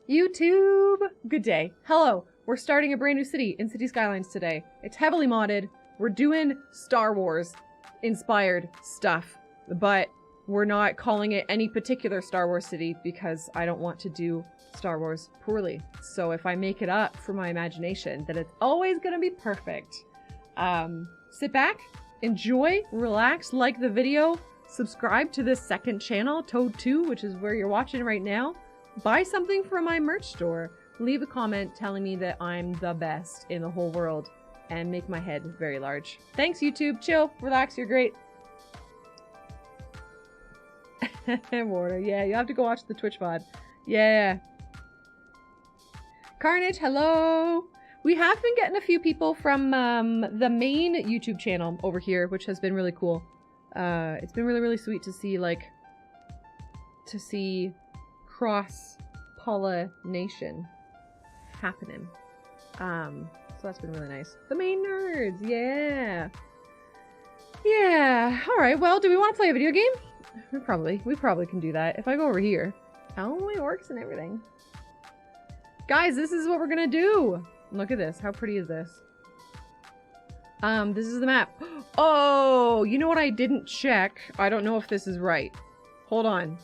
YouTube! Good day. Hello. We're starting a brand new city in City Skylines today. It's heavily modded. We're doing Star Wars inspired stuff, but we're not calling it any particular Star Wars city because I don't want to do Star Wars poorly. So if I make it up for my imagination, then it's always gonna be perfect. Sit back, enjoy, relax, like the video, subscribe to this second channel, Toad2, which is where you're watching right now. Buy something from my merch store. Leave a comment telling me that I'm the best in the whole world and make my head very large. Thanks, YouTube. Chill, relax, you're great. Water. Yeah, you have to go watch the Twitch VOD. Yeah. Carnage, hello. We have been getting a few people from the main YouTube channel over here, which has been really cool. It's been really, really sweet to see cross-pollination happening. So that's been really nice. The main nerds, yeah. Yeah, alright, well, do we want to play a video game? We probably can do that. If I go over here. Oh, it works and everything. Guys, this is what we're gonna do! Look at this, how pretty is this? This is the map. Oh, you know what I didn't check? I don't know if this is right. Hold on.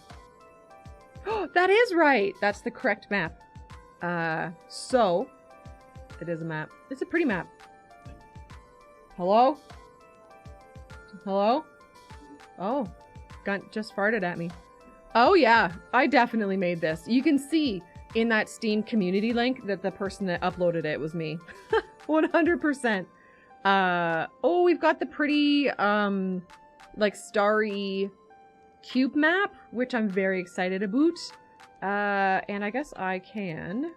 That is right! That's the correct map. So, it is a map. It's a pretty map. Hello? Hello? Oh, Gunt just farted at me. Oh yeah, I definitely made this. You can see in that Steam community link that the person that uploaded it was me. 100%. Oh, we've got the pretty, like, starry cube map, which I'm very excited about. And I guess I can...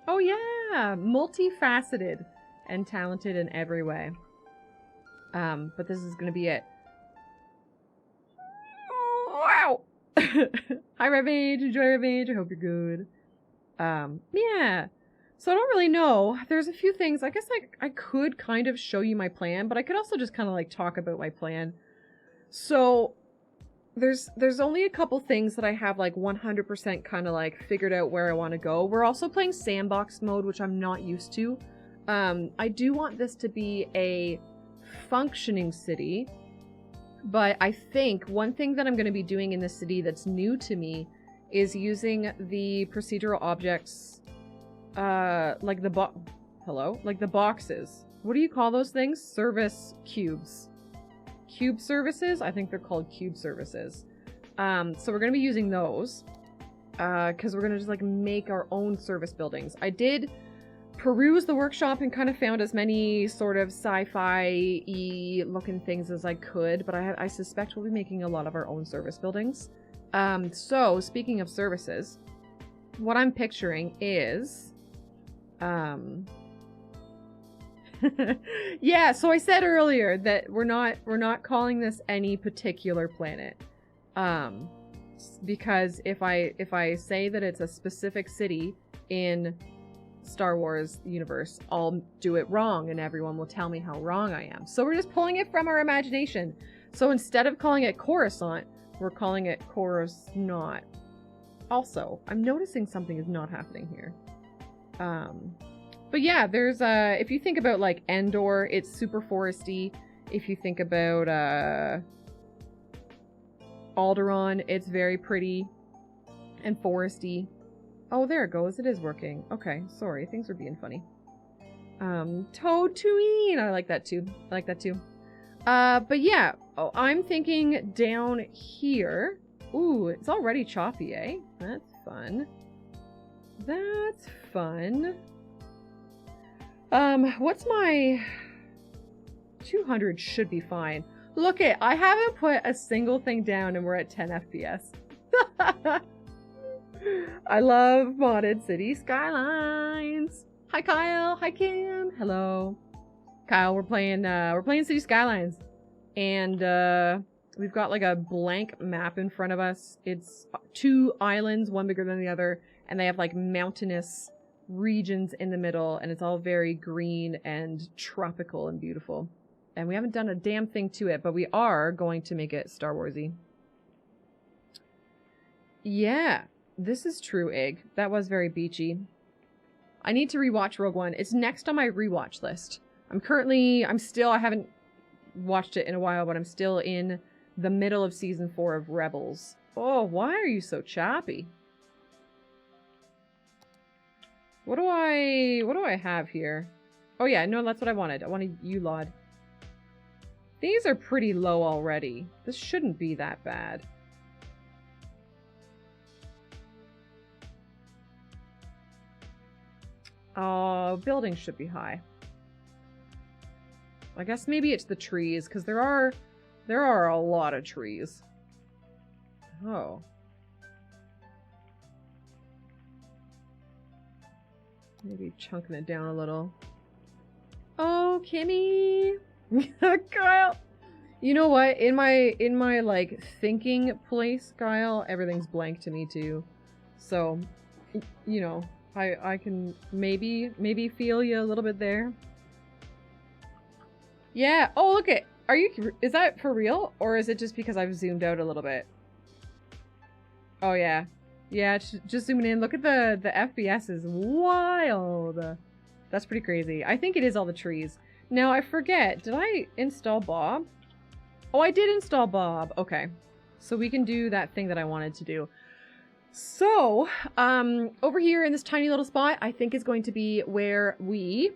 Oh yeah! Multifaceted and talented in every way. But this is gonna be it. Wow! Hi Revenge! Enjoy Revenge! I hope you're good. Yeah. So I don't really know. There's a few things. I guess I could kind of show you my plan, but I could also just kind of like talk about my plan. So there's only a couple things that I have like 100% kind of like figured out where I want to go. We're also playing sandbox mode, which I'm not used to. I do want this to be a functioning city, but I think one thing that I'm going to be doing in this city that's new to me is using the procedural objects, like the like the boxes. What do you call those things? Service cubes. Cube services? I think they're called cube services. So we're gonna be using those, because we're gonna just like make our own service buildings. I did peruse the workshop and kind of found as many sort of sci-fi-y looking things as I could, but I suspect we'll be making a lot of our own service buildings. So, speaking of services, what I'm picturing is, yeah, so I said earlier that we're not calling this any particular planet. Because if I say that it's a specific city in Star Wars universe, I'll do it wrong and everyone will tell me how wrong I am. So we're just pulling it from our imagination. So instead of calling it Coruscant, we're calling it Coruscant. Also, I'm noticing something is not happening here. But yeah, there's if you think about like Endor, it's super foresty. If you think about Alderaan, it's very pretty and foresty. Oh, there it goes. It is working. Okay, sorry, things are being funny. Toad2-een! I like that too. I like that too. But yeah, I'm thinking down here. Ooh, it's already choppy, eh? That's fun. That's fun. What's my... 200 should be fine. Look it, I haven't put a single thing down and we're at 10 FPS. I love modded City Skylines. Hi Kyle, hi Kim, hello. Kyle, we're playing City Skylines. And we've got like a blank map in front of us. It's 2 islands, one bigger than the other, and they have like mountainous regions in the middle, and it's all very green and tropical and beautiful. And we haven't done a damn thing to it, but we are going to make it Star Warsy. Yeah. This is true, Egg. That was very beachy. I need to rewatch Rogue One. It's next on my rewatch list. I haven't watched it in a while, but I'm still in the middle of season 4 of Rebels. Oh, why are you so choppy? What do I have here? Oh yeah, no, that's what I wanted. I wanted U-Lod. These are pretty low already. This shouldn't be that bad. Oh, buildings should be high. I guess maybe it's the trees, because there are a lot of trees. Oh. Maybe chunking it down a little. Oh, Kimmy! Kyle! You know what? In my like thinking place, Kyle, everything's blank to me too. So, you know, I can maybe feel you a little bit there. Yeah. Oh, look it. Is that for real? Or is it just because I've zoomed out a little bit? Oh yeah. Yeah, just zooming in. Look at the FPS is wild. That's pretty crazy. I think it is all the trees. Now, I forget. Did I install Bob? Oh, I did install Bob. Okay. So we can do that thing that I wanted to do. So, over here in this tiny little spot, I think is going to be where we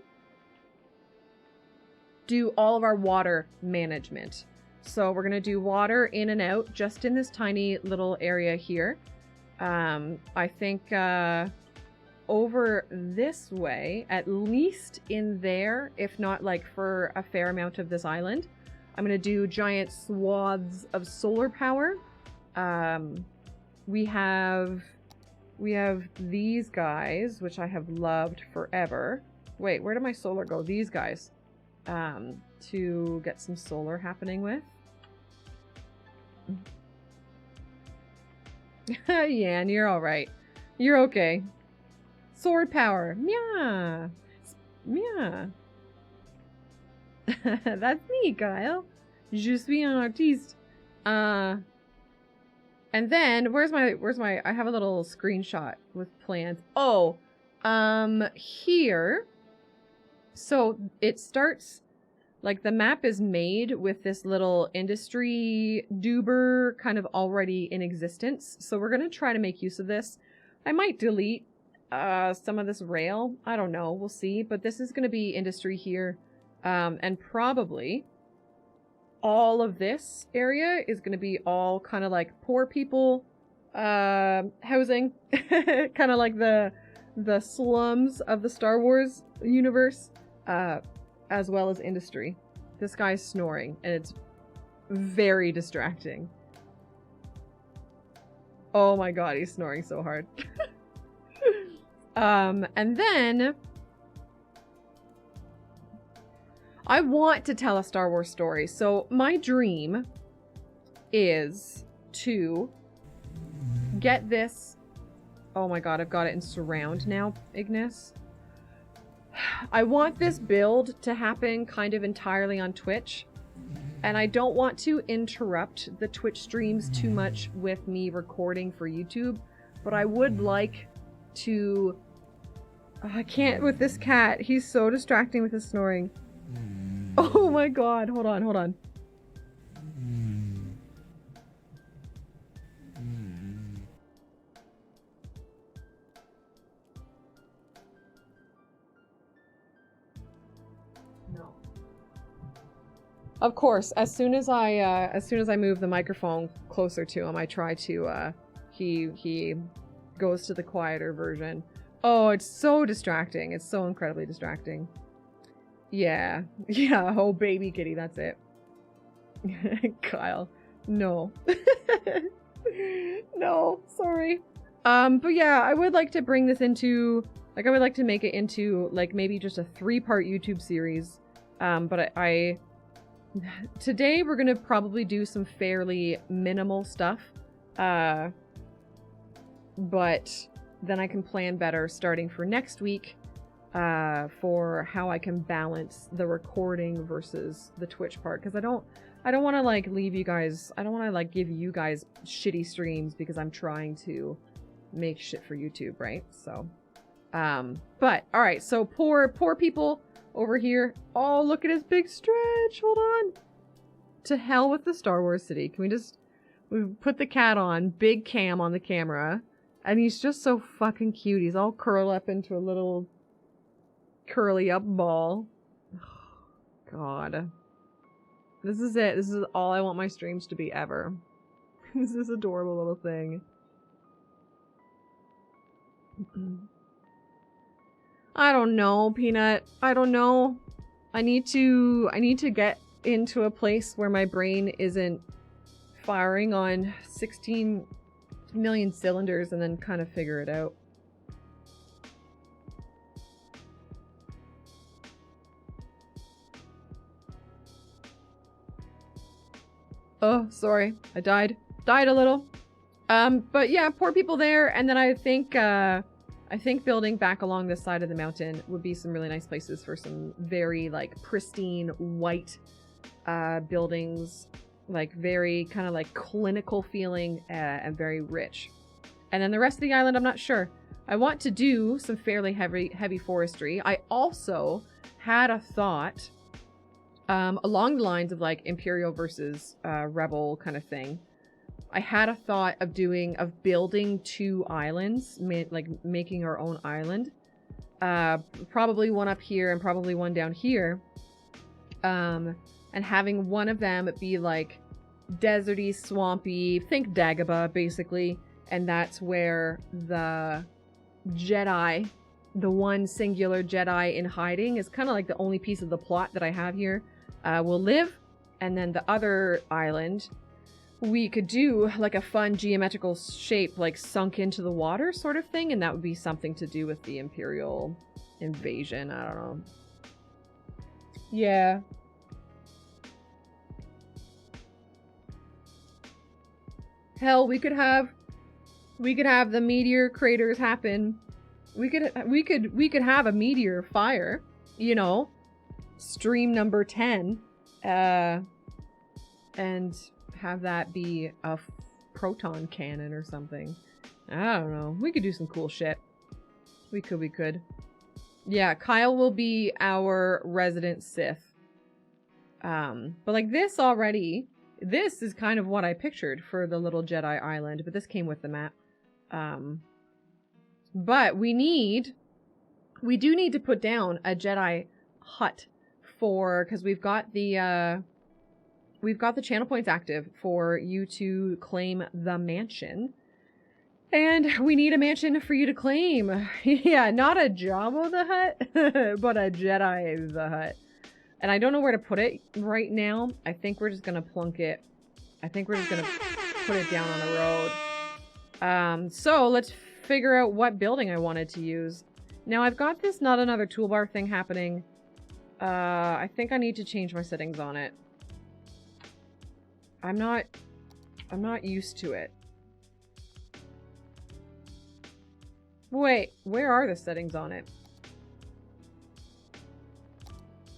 do all of our water management. So we're going to do water in and out just in this tiny little area here. I think over this way, at least in there, if not like for a fair amount of this island, I'm going to do giant swaths of solar power. We have these guys, which I have loved forever. Wait, where did my solar go? These guys. To get some solar happening with. Yeah, and you're alright. You're okay. Sword power. Meow. Meow. That's me, Kyle. Je suis un artiste. And then, where's my, I have a little screenshot with plans. Oh, here. So it starts, like the map is made with this little industry doober kind of already in existence. So we're going to try to make use of this. I might delete some of this rail. I don't know. We'll see. But this is going to be industry here. And probably all of this area is going to be all kind of like poor people housing. Kind of like the slums of the Star Wars universe. As well as industry. This guy's snoring, and it's very distracting. Oh my god, he's snoring so hard. And then I want to tell a Star Wars story. So my dream is to get this. Oh my god, I've got it in surround now, Ignis. I want this build to happen kind of entirely on Twitch, and I don't want to interrupt the Twitch streams too much with me recording for YouTube, but I would like to... Oh, I can't with this cat. He's so distracting with his snoring. Oh my god, hold on, hold on. Of course, as soon as I move the microphone closer to him, I try to he goes to the quieter version. Oh, it's so distracting. It's so incredibly distracting. Yeah. Yeah, oh baby kitty, that's it. Kyle. No. No, sorry. But yeah, I would like to bring this into, like I would like to make it into like maybe just a 3-part YouTube series. But today we're gonna probably do some fairly minimal stuff, but then I can plan better starting for next week for how I can balance the recording versus the Twitch part, because I don't want to like leave you guys, I don't want to like give you guys shitty streams because I'm trying to make shit for YouTube, right? So, but all right. So poor people over here. Oh, look at his big stretch. Hold on. To hell with the Star Wars city. Can we put the cat on, big cam on the camera, and he's just so fucking cute. He's all curled up into a little curly up ball. Oh, God. This is it. This is all I want my streams to be ever. This is adorable little thing. I don't know, Peanut. I don't know. I need to get into a place where my brain isn't firing on 16 million cylinders and then kind of figure it out. Oh, sorry. I died a little. But yeah, poor people there. And then I think building back along this side of the mountain would be some really nice places for some very like pristine white buildings, like very kind of like clinical feeling and very rich. And then the rest of the island, I'm not sure. I want to do some fairly heavy forestry. I also had a thought along the lines of like Imperial versus Rebel kind of thing. I had a thought of building 2 islands, like making our own island. Probably one up here and probably one down here. And having one of them be like deserty, swampy, think Dagobah basically. And that's where the Jedi, the one singular Jedi in hiding, is kind of like the only piece of the plot that I have here, will live. And then the other island, we could do like a fun geometrical shape, like sunk into the water sort of thing. And that would be something to do with the Imperial invasion. I don't know. Yeah. Hell, we could have the meteor craters happen. We could have a meteor fire, you know, stream number 10, and have that be a proton cannon or something. I don't know. We could do some cool shit. We could. Yeah, Kyle will be our resident Sith. But like this already, this is kind of what I pictured for the little Jedi island, but this came with the map. But we do need to put down a Jedi hut because we've got the channel points active for you to claim the mansion. And we need a mansion for you to claim. Yeah, not a Jabba the Hutt, but a Jedi the Hutt. And I don't know where to put it right now. I think we're just gonna plunk it. I think we're just gonna put it down on the road. So let's figure out what building I wanted to use. Now I've got this not another toolbar thing happening. I think I need to change my settings on it. I'm not used to it. Wait, where are the settings on it?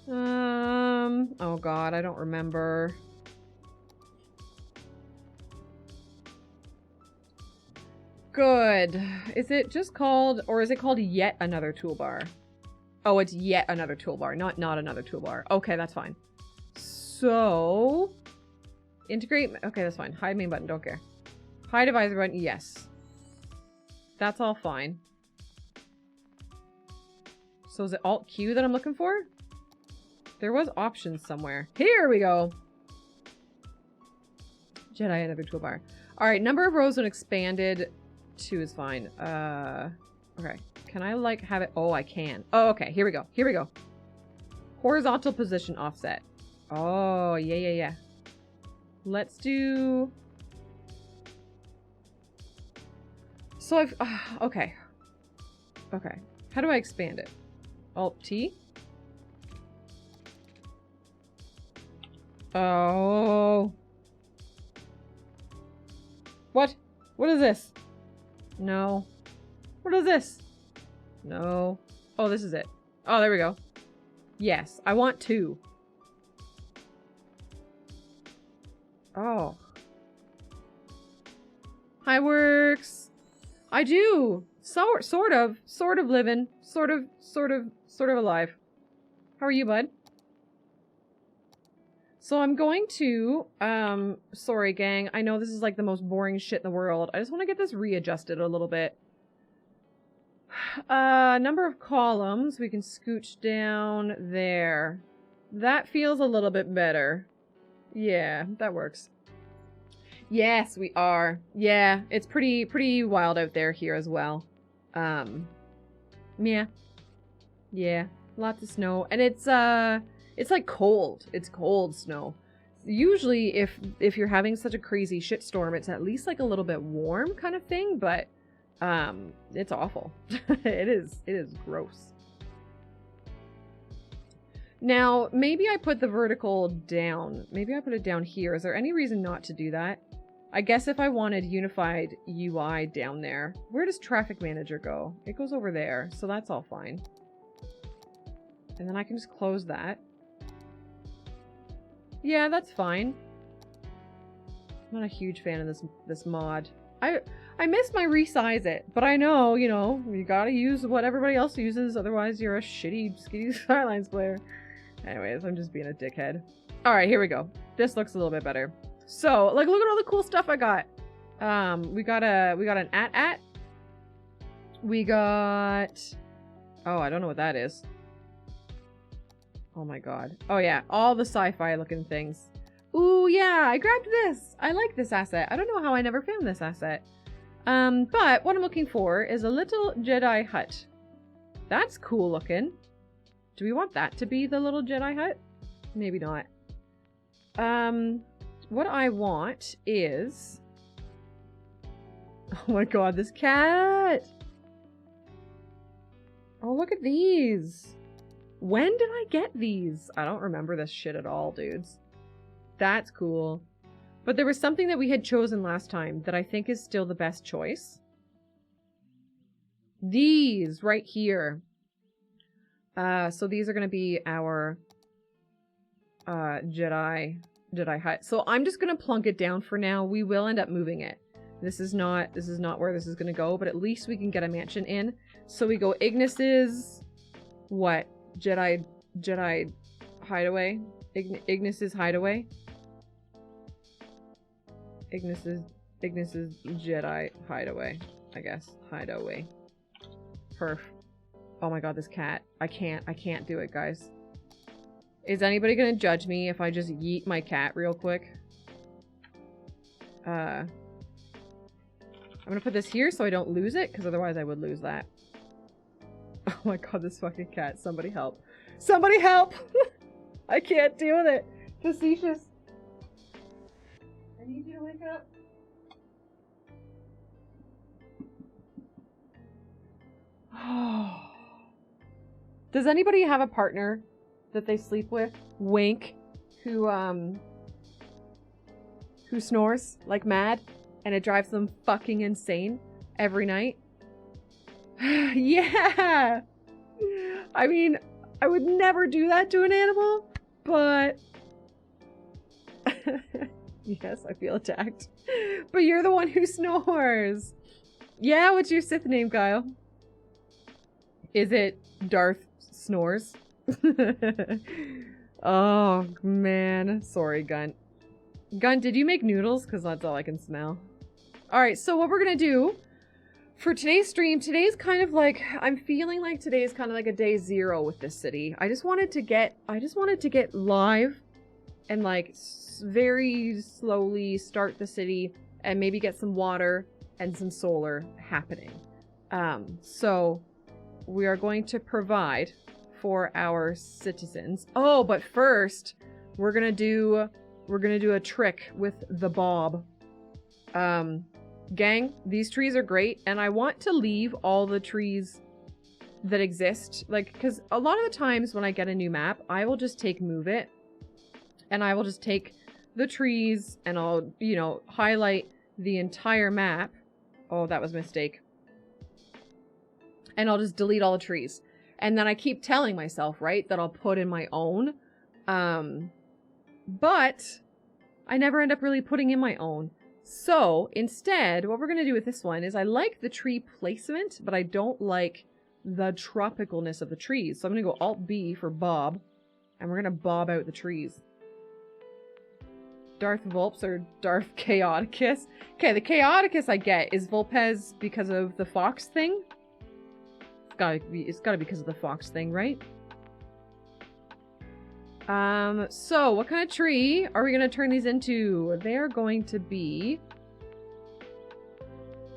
Oh god, I don't remember. Good. Is it just called, or is it called yet another toolbar? Oh, it's yet another toolbar, not another toolbar. Okay, that's fine. So, integrate, okay, that's fine. Hide main button, don't care. Hide advisor button, yes. That's all fine. So is it Alt Q that I'm looking for? There was options somewhere. Here we go. Jedi, another toolbar. All right, number of rows when expanded 2 is fine. Okay. Can I like have it? Oh, I can. Oh, okay. Here we go. Here we go. Horizontal position offset. Oh, yeah. Let's do... So I've... okay. Okay. How do I expand it? Alt T? Oh. What? What is this? No. What is this? No. Oh, this is it. Oh, there we go. Yes, I want 2. Oh. Hi, Works. I do. Sort of living. Sort of alive. How are you, bud? So I'm going to, sorry gang, I know this is like the most boring shit in the world. I just want to get this readjusted a little bit. Number of columns, we can scooch down there. That feels a little bit better. Yeah, that works. Yes, we are. Yeah, it's pretty wild out there here as well. Yeah. Yeah, lots of snow. And it's like cold. It's cold snow. Usually if you're having such a crazy shitstorm, it's at least like a little bit warm kind of thing, but it's awful. It is gross. Now, maybe I put the vertical down. Maybe I put it down here. Is there any reason not to do that? I guess if I wanted unified UI down there, where does traffic manager go? It goes over there, so that's all fine. And then I can just close that. Yeah, that's fine. I'm not a huge fan of this mod. I miss my resize it, but I know, you know, you gotta use what everybody else uses, otherwise you're a shitty Skylines player. Anyways, I'm just being a dickhead. Alright, here we go. This looks a little bit better. So, like, look at all the cool stuff I got. We got an at. We got... Oh, I don't know what that is. Oh my god. Oh yeah, all the sci-fi looking things. Ooh, yeah, I grabbed this. I like this asset. I don't know how I never found this asset. But what I'm looking for is a little Jedi hut. That's cool looking. Do we want that to be the little Jedi hut? Maybe not. What I want is... Oh my god, this cat! Oh, look at these! When did I get these? I don't remember this shit at all, dudes. That's cool. But there was something that we had chosen last time that I think is still the best choice. These right here. So these are going to be our Jedi hut. So I'm just going to plunk it down for now. We will end up moving it. This is not where this is going to go, but at least we can get a mansion in. So we go Ignis's what? Jedi hideaway. Ignis's hideaway. Ignis's Jedi hideaway, I guess. Hideaway. Perf. Oh my god, this cat. I can't do it, guys. Is anybody gonna judge me if I just yeet my cat real quick? I'm gonna put this here so I don't lose it, because otherwise I would lose that. Oh my god, this fucking cat. Somebody help. Somebody help! I can't deal with it. Facetious. I need you to wake up. Does anybody have a partner that they sleep with? Wink. Who snores like mad and it drives them fucking insane every night? Yeah! I mean, I would never do that to an animal, but... Yes, I feel attacked. But you're the one who snores! Yeah, what's your Sith name, Kyle? Is it Darth Snores? Oh, man. Sorry, Gunt. Gunt, did you make noodles? Because that's all I can smell. Alright, so what we're gonna do for today's stream, today's kind of like, I'm feeling like today's kind of like a day zero with this city. I just wanted to get live and like very slowly start the city and maybe get some water and some solar happening. So we are going to provide for our citizens. Oh, but first we're gonna do a trick with the Bob. Gang, these trees are great, and I want to leave all the trees that exist, like, because a lot of the times when I get a new map, I will just move it, and I will just take the trees, and I'll, you know, highlight the entire map. Oh, that was a mistake. And I'll just delete all the trees. And then I keep telling myself, right, that I'll put in my own, but I never end up really putting in my own. So instead, what we're going to do with this one is I like the tree placement, but I don't like the tropicalness of the trees. So I'm going to go Alt-B for Bob, and we're going to bob out the trees. Darth Vulpes or Darth Chaoticus. Okay, the Chaoticus I get. Is Vulpes because of the fox thing? It's gotta be because of the fox thing, right? So what kind of tree are we gonna turn these into? They're going to be...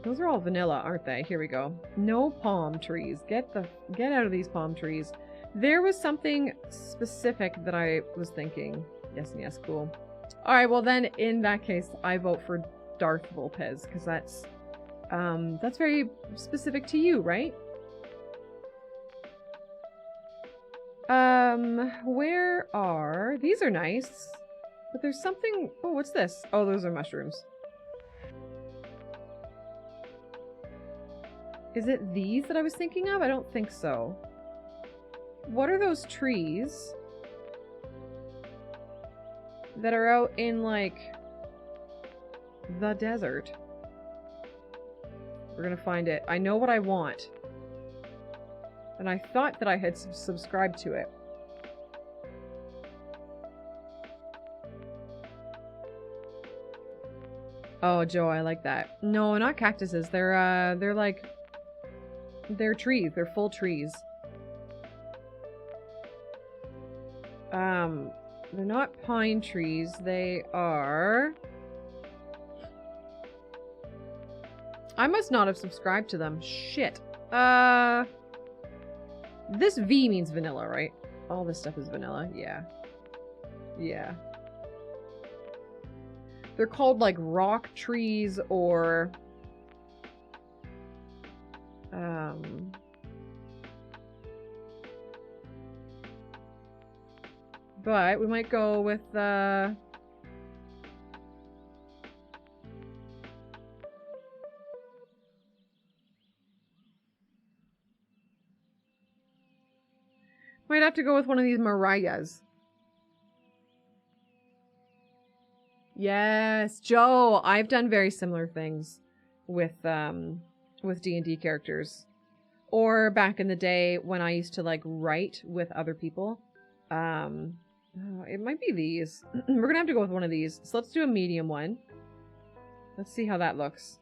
Those are all vanilla, aren't they? Here we go. No palm trees. Get out of these palm trees. There was something specific that I was thinking. Yes, cool. Alright, well then, in that case, I vote for Darth Vulpes, because that's very specific to you, right? Where are... These are nice. But there's something... Oh, what's this? Oh, those are mushrooms. Is it these that I was thinking of? I don't think so. What are those trees that are out in, like, the desert? We're gonna find it. I know what I want. And I thought that I had subscribed to it. Oh, Joe, I like that. No, not cactuses. They're like... They're trees. They're full trees. They're not pine trees. They are... I must not have subscribed to them. Shit. This V means vanilla, right? All this stuff is vanilla. Yeah. Yeah. They're called, like, rock trees or... But we might go with, might have to go with one of these Mariahs. Yes, Joe, I've done very similar things with D&D characters. Or back in the day when I used to, like, write with other people. It might be these. We're gonna have to go with one of these. So let's do a medium one. Let's see how that looks.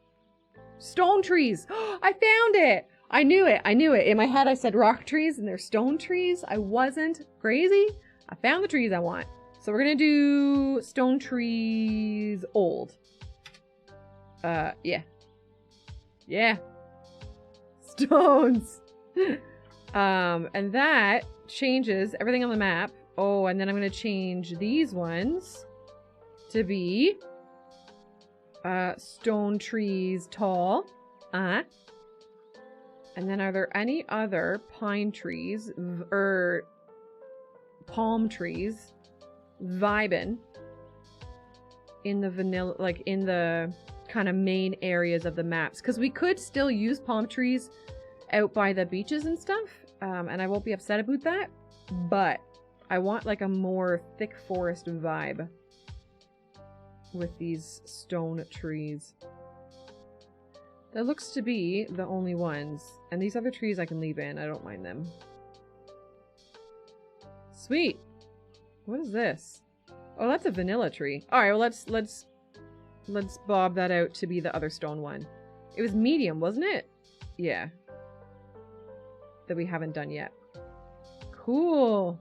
Stone trees! I found it! I knew it! I knew it! In my head I said rock trees and they're stone trees. I wasn't crazy. I found the trees I want. So we're gonna do stone trees old. Yeah. Yeah. Stones! And that changes everything on the map. Oh, and then I'm gonna change these ones to be stone trees tall. And then are there any other pine trees or palm trees vibing in the vanilla, like in the kind of main areas of the maps? Because we could still use palm trees out by the beaches and stuff, and I won't be upset about that, but I want like a more thick forest vibe with these stone trees. That looks to be the only ones. And these other trees I can leave in. I don't mind them. Sweet. What is this? Oh, that's a vanilla tree. Alright, well let's bob that out to be the other stone one. It was medium, wasn't it? Yeah. That we haven't done yet. Cool.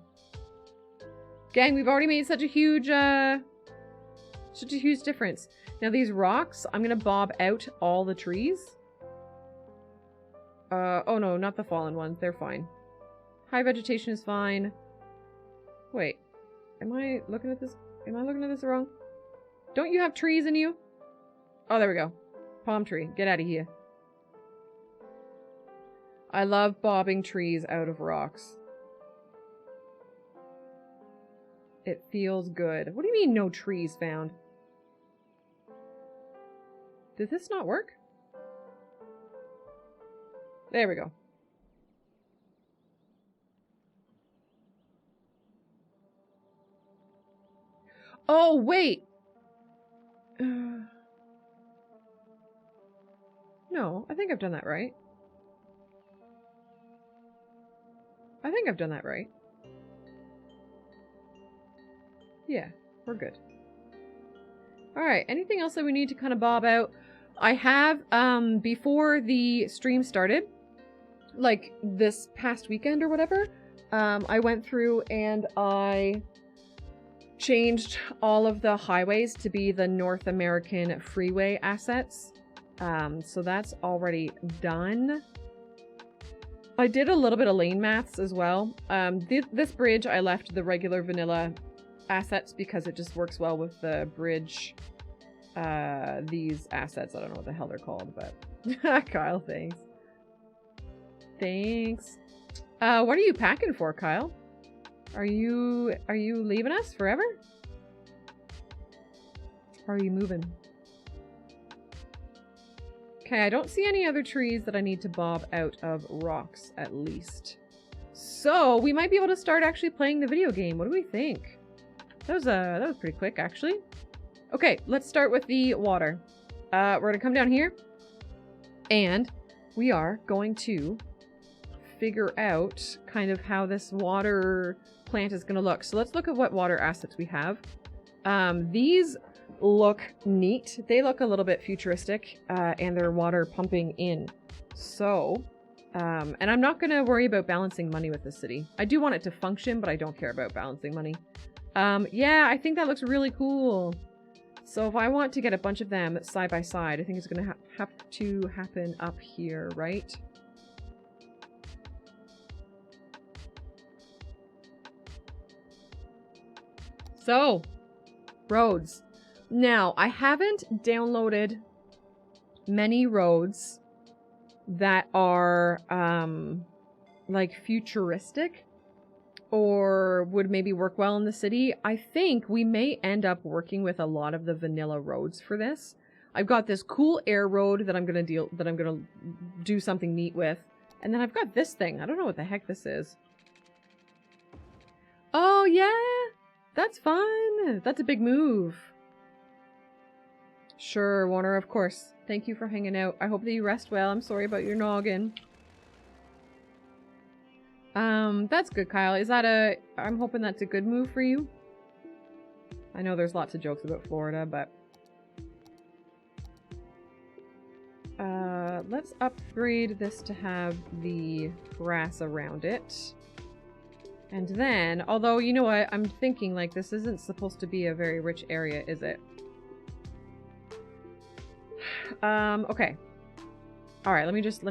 Gang, we've already made such a huge difference. Now these rocks, I'm gonna bob out all the trees. Oh no, not the fallen ones. They're fine. High vegetation is fine. Wait, am I looking at this? Am I looking at this wrong? Don't you have trees in you? Oh, there we go. Palm tree, get out of here. I love bobbing trees out of rocks. It feels good. What do you mean no trees found? Did this not work? There we go. Oh, wait! No, I think I've done that right. I think I've done that right. Yeah, we're good. Alright, anything else that we need to kind of bob out? I have, before the stream started, like this past weekend or whatever, I went through and I changed all of the highways to be the North American freeway assets. So that's already done. I did a little bit of lane maths as well. This bridge, I left the regular vanilla assets because it just works well with the bridge, these assets. I don't know what the hell they're called, but Kyle, thanks. Thanks. What are you packing for, Kyle? Are you leaving us forever? Or are you moving? Okay, I don't see any other trees that I need to bob out of rocks, at least. So, we might be able to start actually playing the video game. What do we think? That was pretty quick, actually. Okay, let's start with the water. We're gonna come down here, and we are going to figure out kind of how this water plant is gonna look. So let's look at what water assets we have. These look neat. They look a little bit futuristic, and they're water pumping in. So, and I'm not gonna worry about balancing money with the city. I do want it to function, but I don't care about balancing money. Yeah, I think that looks really cool. So if I want to get a bunch of them side by side, I think it's gonna have to happen up here, right? So, roads. Now, I haven't downloaded many roads that are, like, futuristic or would maybe work well in the city. I think we may end up working with a lot of the vanilla roads for this. I've got this cool air road that I'm gonna do something neat with. And then I've got this thing. I don't know what the heck this is. Oh, yeah! That's fun! That's a big move. Sure, Warner, of course. Thank you for hanging out. I hope that you rest well. I'm sorry about your noggin. That's good, Kyle. Is that I'm hoping that's a good move for you. I know there's lots of jokes about Florida, but... let's upgrade this to have the grass around it. And then, although, you know what? I'm thinking, like, this isn't supposed to be a very rich area, is it? Okay. Alright, let me just...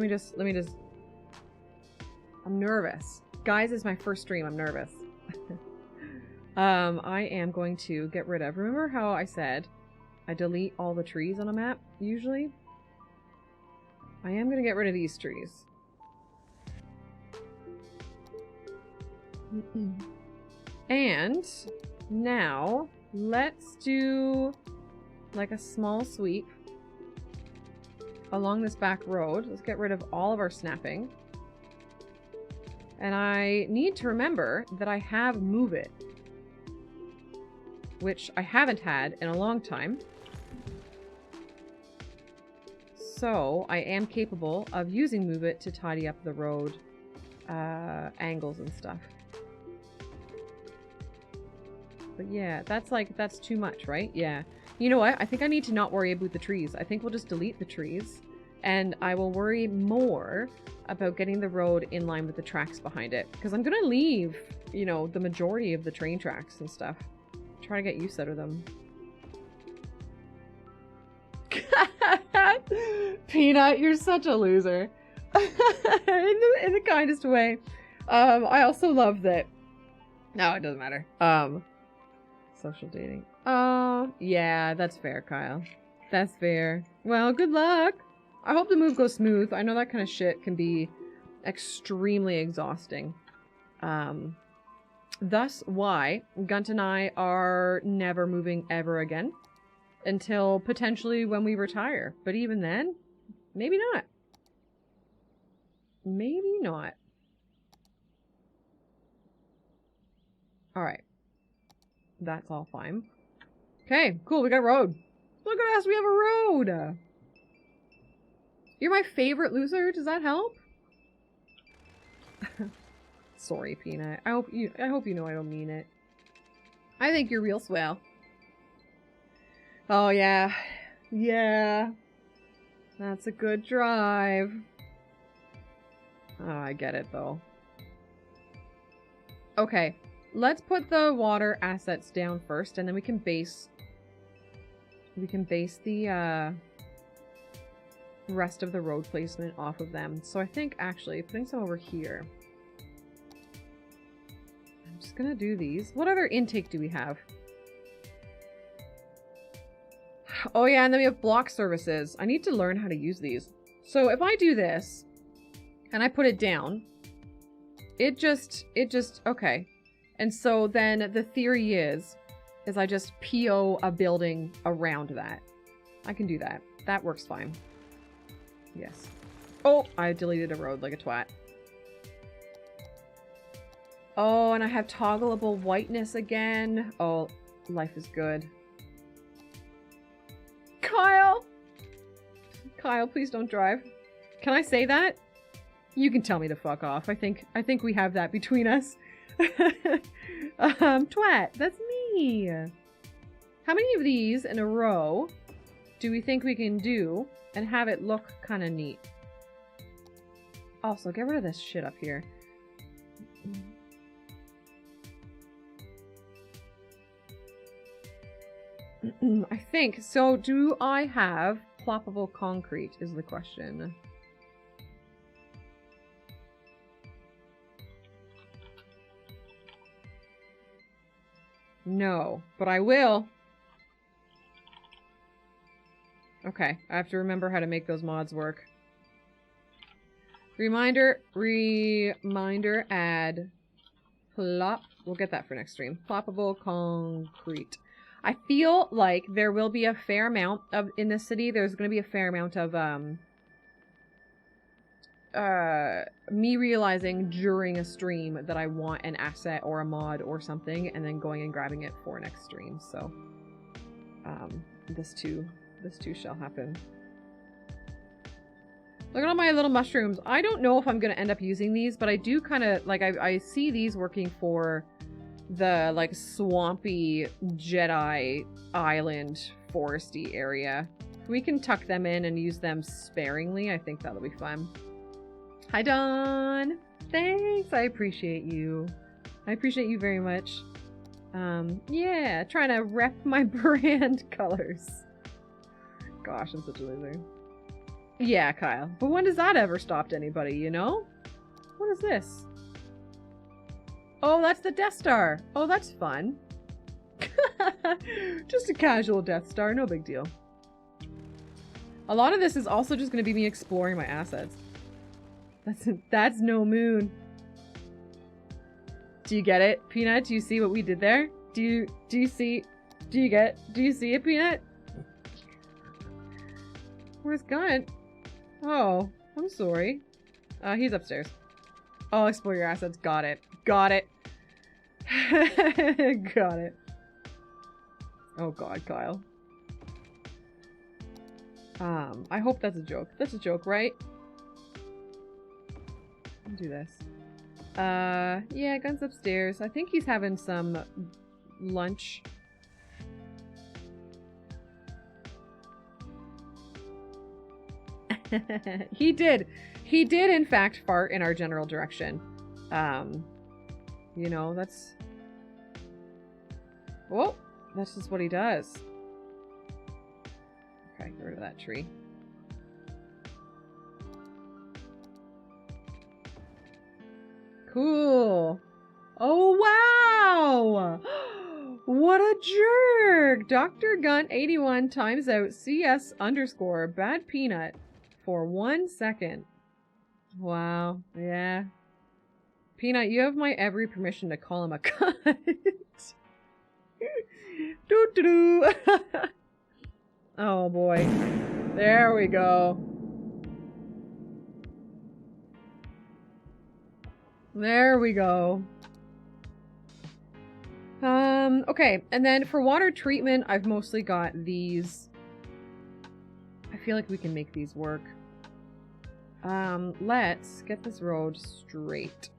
I'm nervous. Guys, it's my first stream. I'm nervous. I am going to get rid of... Remember how I said I delete all the trees on a map, usually? I am going to get rid of these trees. And now, let's do like a small sweep along this back road. Let's get rid of all of our snapping. And I need to remember that I have Move It, which I haven't had in a long time. So I am capable of using Move It to tidy up the road angles and stuff. But yeah, that's too much, right? Yeah. You know what? I think I need to not worry about the trees. I think we'll just delete the trees. And I will worry more about getting the road in line with the tracks behind it. Because I'm going to leave, you know, the majority of the train tracks and stuff. Try to get use out of them. Peanut, you're such a loser. in the kindest way. I also love that... No, it doesn't matter. Social dating. Oh, yeah, that's fair, Kyle. That's fair. Well, good luck. I hope the move goes smooth. I know that kind of shit can be extremely exhausting. Thus why Gunt and I are never moving ever again. Until potentially when we retire. But even then, maybe not. Maybe not. Alright. That's all fine. Okay, cool, we got a road. Look at us, we have a road! You're my favorite loser. Does that help? Sorry, Peanut. I hope you know I don't mean it. I think you're real swell. Oh, yeah. Yeah. That's a good drive. Oh, I get it, though. Okay. Let's put the water assets down first, and then we can base the rest of the road placement off of them. So I think, actually, putting some over here. I'm just gonna do these. What other intake do we have? Oh yeah, and then we have block services. I need to learn how to use these. So if I do this, and I put it down, it just, okay. And so then the theory is I just PO a building around that. I can do that. That works fine. Yes. Oh, I deleted a road like a twat. Oh, and I have toggleable whiteness again. Oh, life is good. Kyle! Kyle, please don't drive. Can I say that? You can tell me to fuck off. I think we have that between us. Twat, that's me. How many of these in a row do we think we can do and have it look kind of neat? Also, get rid of this shit up here. I think. So, do I have ploppable concrete is the question. No, but I will. Okay, I have to remember how to make those mods work. Reminder, add plop. We'll get that for next stream. Ploppable concrete. I feel like there will be a fair amount of, in this city, there's going to be a fair amount of, me realizing during a stream that I want an asset or a mod or something, and then going and grabbing it for next stream. So, this too shall happen. Look at all my little mushrooms. I don't know if I'm going to end up using these, but I do kind of, like, I see these working for the, like, swampy Jedi island foresty area. We can tuck them in and use them sparingly. I think that'll be fun. Hi, Dawn. Thanks. I appreciate you. I appreciate you very much. Yeah, trying to rep my brand colors. Gosh, I'm such a loser. Yeah, Kyle. But when has that ever stopped anybody, you know? What is this? Oh, that's the Death Star. Oh, that's fun. Just a casual Death Star. No big deal. A lot of this is also just going to be me exploring my assets. That's no moon. Do you get it, Peanut? Do you see what we did there? Do you see it, Peanut? Where's Gunt? Oh, I'm sorry. He's upstairs. I'll explore your assets. Got it. Got it. Got it. Oh god, Kyle. I hope that's a joke. That's a joke, right? I'll do this. Yeah, Gun's upstairs. I think he's having some lunch. He did in fact fart in our general direction. You know, that's... Whoa! That's just what he does. Okay, get rid of that tree. Cool! Oh, wow! What a jerk! Dr. Gunt 81 times out CS _ bad peanut for 1 second. Wow, yeah. Peanut, you have my every permission to call him a cunt. Doo-doo-doo. Oh boy. There we go. There we go. Okay, and then for water treatment, I've mostly got these. I feel like we can make these work. Let's get this road straight.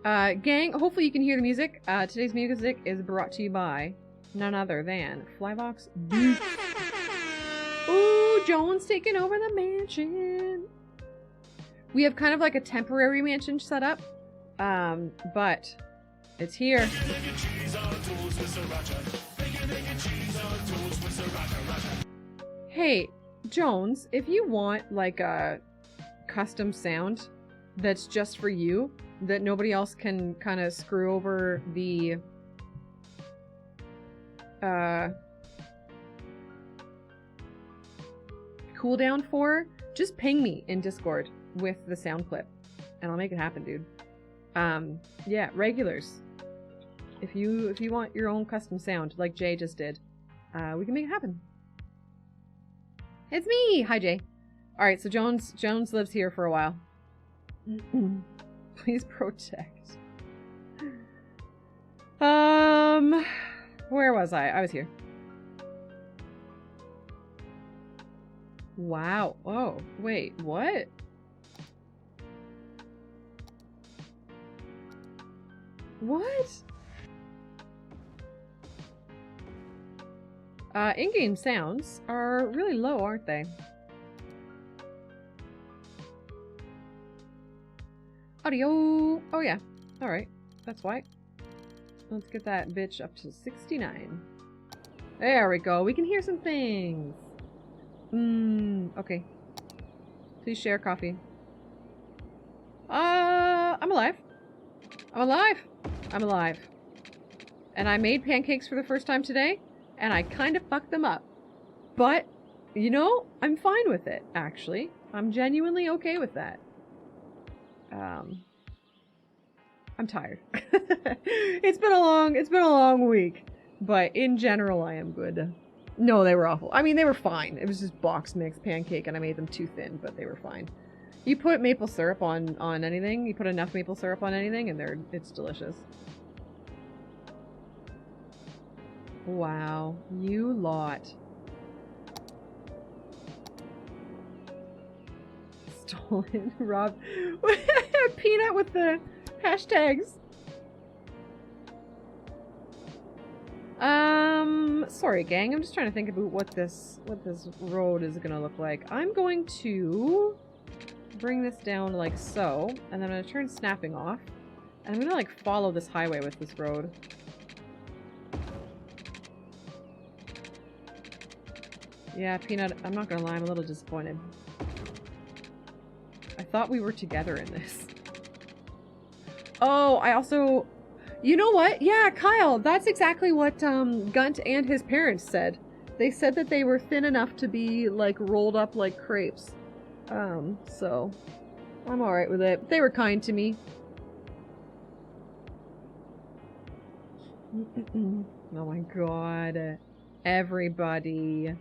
Gang, hopefully you can hear the music. Today's music is brought to you by none other than Flybox Beats. Ooh, Jones taking over the mansion. We have kind of like a temporary mansion set up, but it's here. Hey, Jones, if you want like a custom sound that's just for you, that nobody else can kind of screw over the cooldown for, just ping me in Discord with the sound clip and I'll make it happen, dude. Yeah, regulars. If you want your own custom sound like Jay just did, we can make it happen. It's me! Hi, Jay. Alright, so Jones lives here for a while. Please protect. Where was I? I was here. Wow. Oh, wait, what? What? In-game sounds are really low, aren't they? Audio! Oh yeah. Alright. That's why. Let's get that bitch up to 69. There we go. We can hear some things. Okay. Please share coffee. I'm alive. I'm alive. I'm alive. And I made pancakes for the first time today, and I kind of fucked them up. But, you know, I'm fine with it, actually. I'm genuinely okay with that. I'm tired. It's been a long week, but in general I am good. No, they were awful. I mean, they were fine. It was just box mix pancake and I made them too thin, but they were fine. You put maple syrup on anything, you put enough maple syrup on anything and it's delicious. Wow, you lot. Stolen, Rob. Peanut with the hashtags. Sorry gang, I'm just trying to think about what this road is gonna look like. I'm going to bring this down like so, and then I'm gonna turn snapping off. And I'm gonna like follow this highway with this road. Yeah, Peanut, I'm not gonna lie, I'm a little disappointed. I thought we were together in this. Oh, I also... You know what? Yeah, Kyle, that's exactly what Gunt and his parents said. They said that they were thin enough to be, like, rolled up like crepes. So... I'm alright with it. They were kind to me. Oh my god. Everybody.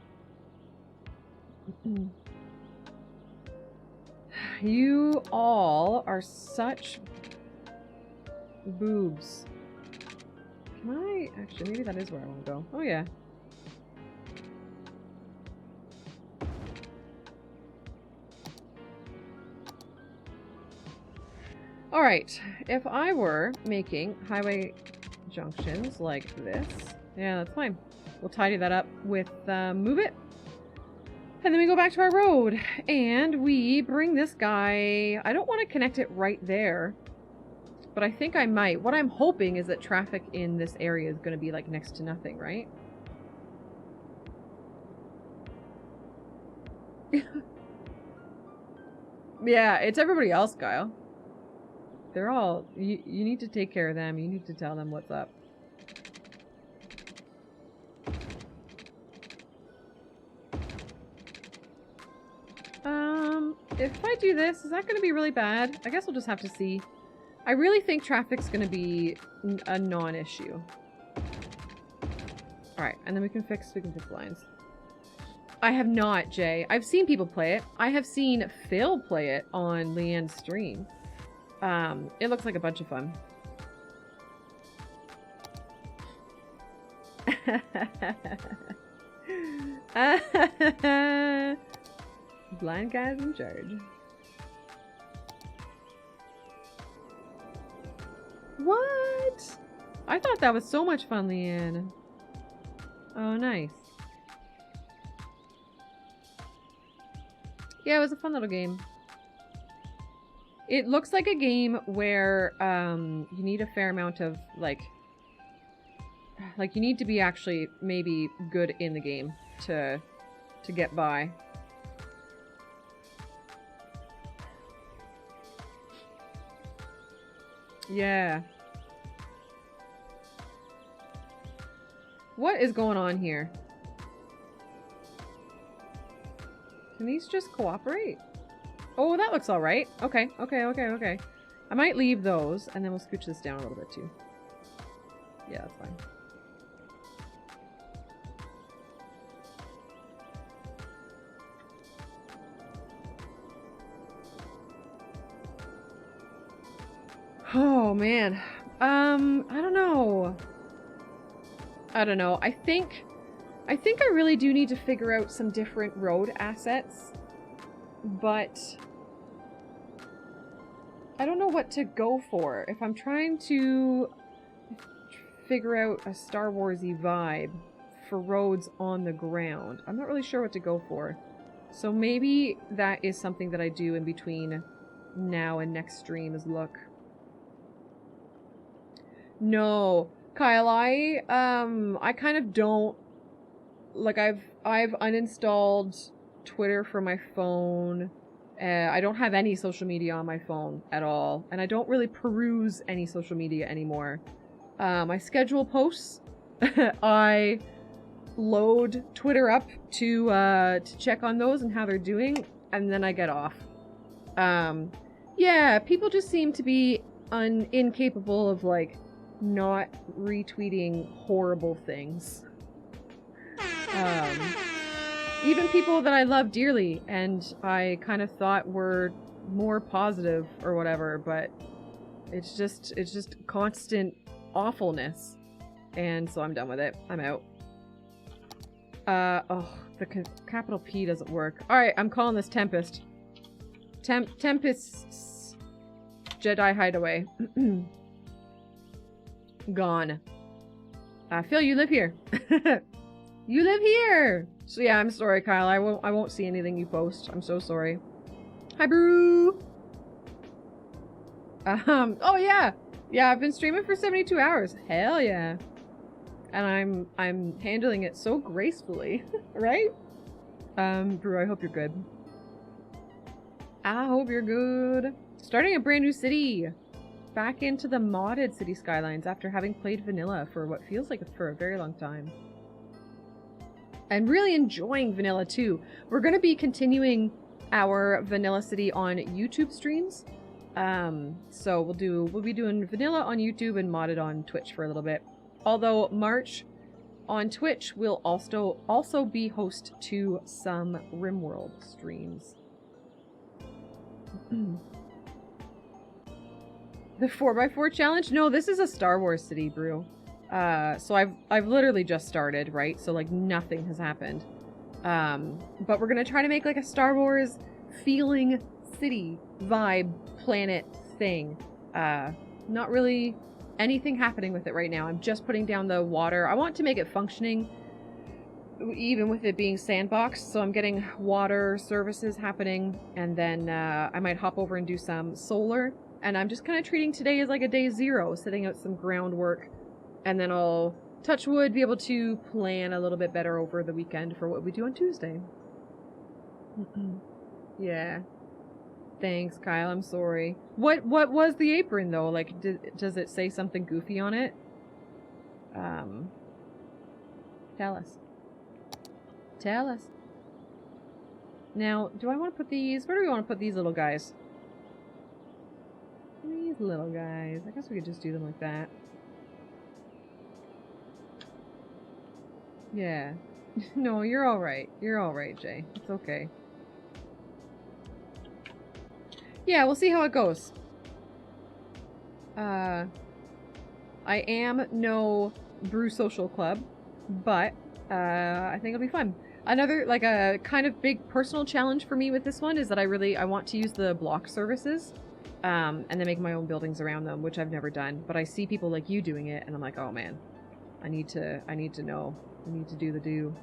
You all are such boobs. Can I? Actually, maybe that is where I want to go. Oh, yeah. Alright, if I were making highway junctions like this, yeah, that's fine. We'll tidy that up with move it. And then we go back to our road, and we bring this guy... I don't want to connect it right there, but I think I might. What I'm hoping is that traffic in this area is going to be, like, next to nothing, right? Yeah, it's everybody else, Kyle. They're all... You need to take care of them. You need to tell them what's up. If I do this, is that going to be really bad? I guess we'll just have to see. I really think traffic's going to be a non-issue. Alright, and then we can fix lines. I have not, Jay. I've seen people play it. I have seen Phil play it on Leanne's stream. It looks like a bunch of fun. Blind guy's in charge. What? I thought that was so much fun, Leanne. Oh, nice. Yeah, it was a fun little game. It looks like a game where you need a fair amount of like you need to be actually maybe good in the game to get by. Yeah. What is going on here? Can these just cooperate? Oh, that looks alright. Okay, okay, okay, okay. I might leave those, and then we'll scooch this down a little bit too. Yeah, that's fine. Oh, man. I don't know. I don't know. I think I really do need to figure out some different road assets, but I don't know what to go for. If I'm trying to figure out a Star Wars-y vibe for roads on the ground, I'm not really sure what to go for. So maybe that is something that I do in between now and next stream is look. No, Kyle, I kind of don't, like, I've uninstalled Twitter from my phone. I don't have any social media on my phone at all, and I don't really peruse any social media anymore. I schedule posts. I load Twitter up to check on those and how they're doing, and then I get off. Yeah, people just seem to be incapable of, like, not retweeting horrible things. Even people that I love dearly and I kind of thought were more positive or whatever, but it's just constant awfulness. And so I'm done with it. I'm out. Oh, the capital P doesn't work. Alright, I'm calling this Tempest. Tempest's Jedi Hideaway. Gone. Phil, you live here. You live here! So yeah, I'm sorry, Kyle. I won't see anything you post. I'm so sorry. Hi, Brew! Oh yeah! Yeah, I've been streaming for 72 hours. Hell yeah. And I'm handling it so gracefully, right? Brew, I hope you're good. I hope you're good. Starting a brand new city. Back into the modded City Skylines after having played vanilla for what feels like for a very long time. And really enjoying vanilla too. We're going to be continuing our Vanilla City on YouTube streams. So we'll be doing vanilla on YouTube and modded on Twitch for a little bit. Although March on Twitch will also be host to some RimWorld streams. The 4x4 challenge? No, this is a Star Wars city, Brew. So I've literally just started, right? So like nothing has happened. But we're gonna try to make like a Star Wars feeling city vibe planet thing. Not really anything happening with it right now. I'm just putting down the water. I want to make it functioning even with it being sandboxed. So I'm getting water services happening, and then I might hop over and do some solar. And I'm just kind of treating today as like a day zero, setting out some groundwork. And then I'll, touch wood, be able to plan a little bit better over the weekend for what we do on Tuesday. Yeah. Thanks, Kyle. I'm sorry. What was the apron, though? Like, does it say something goofy on it? Tell us. Tell us. Now, do I want to put these... Where do we want to put these little guys? These little guys. I guess we could just do them like that. Yeah. No, you're alright. You're alright, Jay. It's okay. Yeah, we'll see how it goes. I am no Brew Social Club, but I think it'll be fun. Another, like, a kind of big personal challenge for me with this one is that I want to use the block services, and then make my own buildings around them, which I've never done. But I see people like you doing it, and I'm like, oh man, I need to know. I need to do the do.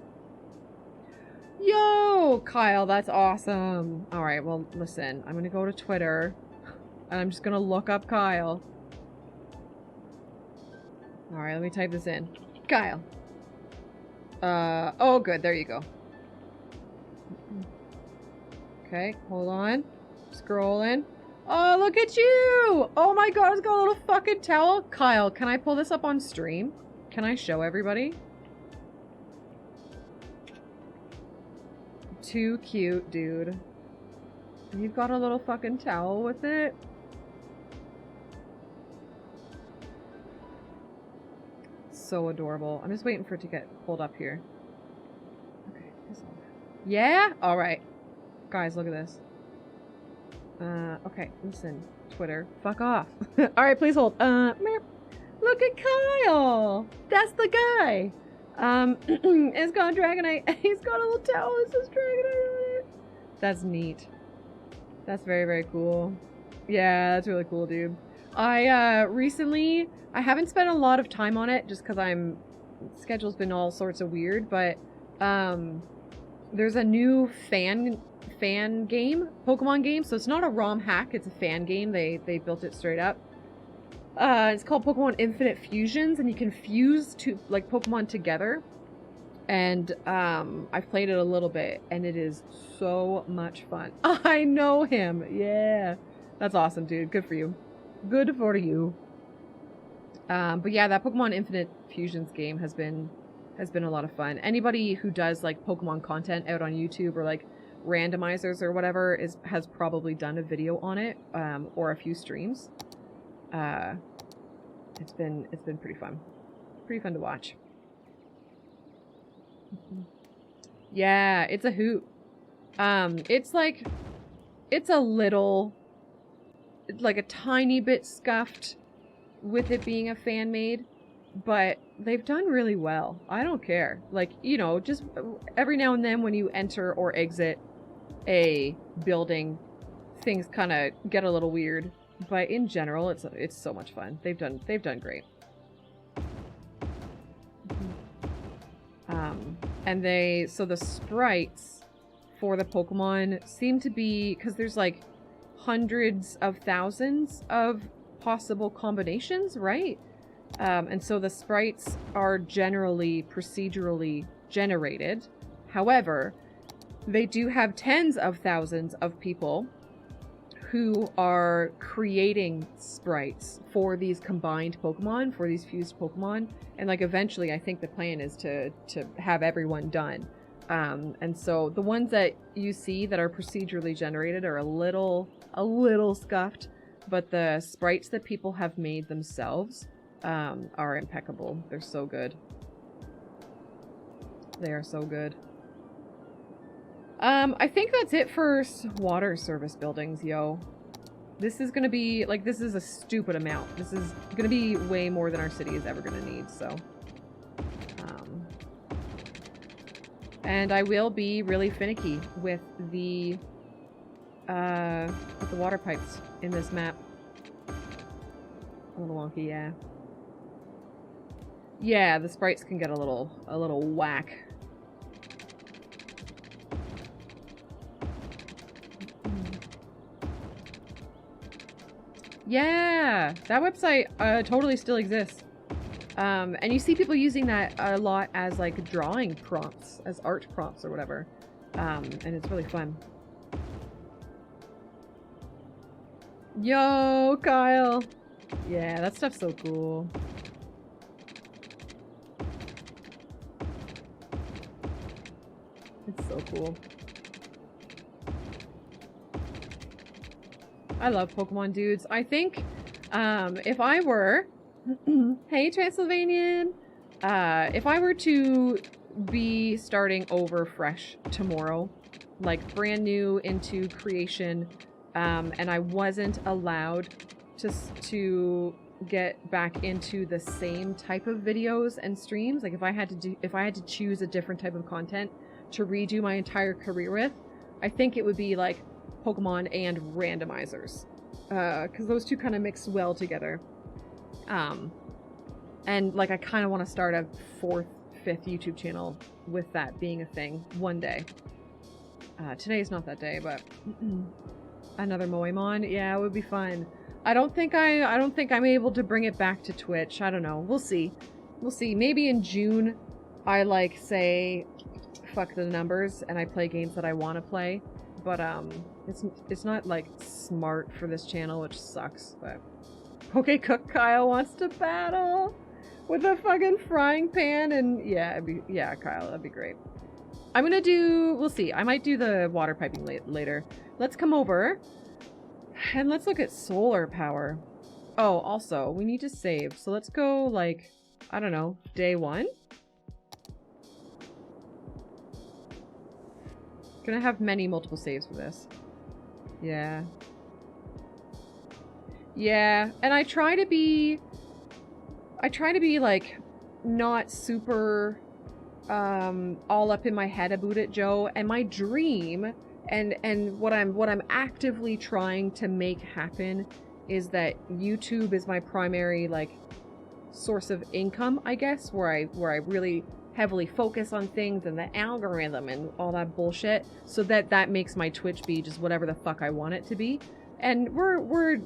Yo, Kyle, that's awesome. All right, well, listen, I'm gonna go to Twitter, and I'm just gonna look up Kyle. All right, let me type this in. Kyle. Oh, good. There you go. Okay, hold on. Scrolling. Oh, look at you! Oh my god, it's got a little fucking towel. Kyle, can I pull this up on stream? Can I show everybody? Too cute, dude. You've got a little fucking towel with it. So adorable. I'm just waiting for it to get pulled up here. Okay, yeah? Alright. Guys, look at this. Okay, listen. Twitter. Fuck off. Alright, please hold. Look at Kyle! That's the guy! It's got Dragonite. He's got a little towel that says Dragonite on it. That's neat. That's very, very cool. Yeah, that's really cool, dude. Recently, I haven't spent a lot of time on it just because schedule's been all sorts of weird, but, there's a new fan game, Pokemon game, so it's not a ROM hack, it's a fan game. They built it straight up. It's called Pokemon Infinite Fusions, and you can fuse like Pokemon together. And I've played it a little bit, and it is so much fun. I know him. Yeah, that's awesome, dude. Good for you. Good for you. But yeah, that Pokemon Infinite Fusions game has been a lot of fun. Anybody who does like Pokemon content out on YouTube or like randomizers or whatever has probably done a video on it, or a few streams. It's been pretty fun. Pretty fun to watch. Yeah, it's a hoot. It's a little, like a tiny bit scuffed with it being a fan made, but they've done really well. I don't care. Like, you know, just every now and then when you enter or exit a building, things kind of get a little weird. But in general, it's so much fun. They've done great. And so the sprites for the Pokemon seem to be, because there's like hundreds of thousands of possible combinations, right? And so the sprites are generally procedurally generated. However, they do have tens of thousands of people who are creating sprites for these combined Pokemon, for these fused Pokemon. And like eventually I think the plan is to have everyone done. And so the ones that you see that are procedurally generated are a little scuffed, but the sprites that people have made themselves are impeccable. They're so good. They are so good. I think that's it for water service buildings, yo. This is gonna be, like, this is a stupid amount. This is gonna be way more than our city is ever gonna need, so. And I will be really finicky with the water pipes in this map. A little wonky, yeah. Yeah, the sprites can get a little whack. Yeah, that website totally still exists. And you see people using that a lot as like drawing prompts, as art prompts or whatever. And it's really fun. Yo, Kyle. Yeah, that stuff's so cool. It's so cool. I love Pokemon dudes. I think if I were hey Transylvanian, if I were to be starting over fresh tomorrow, like brand new into creation, and I wasn't allowed to get back into the same type of videos and streams, like if I had to choose a different type of content to redo my entire career with, I think it would be like Pokemon and randomizers. Because those two kind of mix well together. And like I kind of want to start a 4th, 5th YouTube channel with that being a thing one day. Today's not that day, but another Moemon, yeah, it would be fun. I don't think I'm able to bring it back to Twitch. I don't know. We'll see. We'll see. Maybe in June I like say fuck the numbers and I play games that I want to play. But it's not like smart for this channel, which sucks, but Pokecook Kyle wants to battle with a fucking frying pan, and yeah, Kyle, that'd be great. I'm gonna do, we'll see, I might do the water piping later. Let's come over and let's look at solar power. Oh, also, we need to save, so let's go, like, I don't know, day 1? Gonna have multiple saves for this. Yeah. Yeah, and I try to be like not super all up in my head about it, Joe. And my dream and what I'm actively trying to make happen is that YouTube is my primary like source of income, I guess, where I really heavily focus on things and the algorithm and all that bullshit, so that makes my Twitch be just whatever the fuck I want it to be. And we're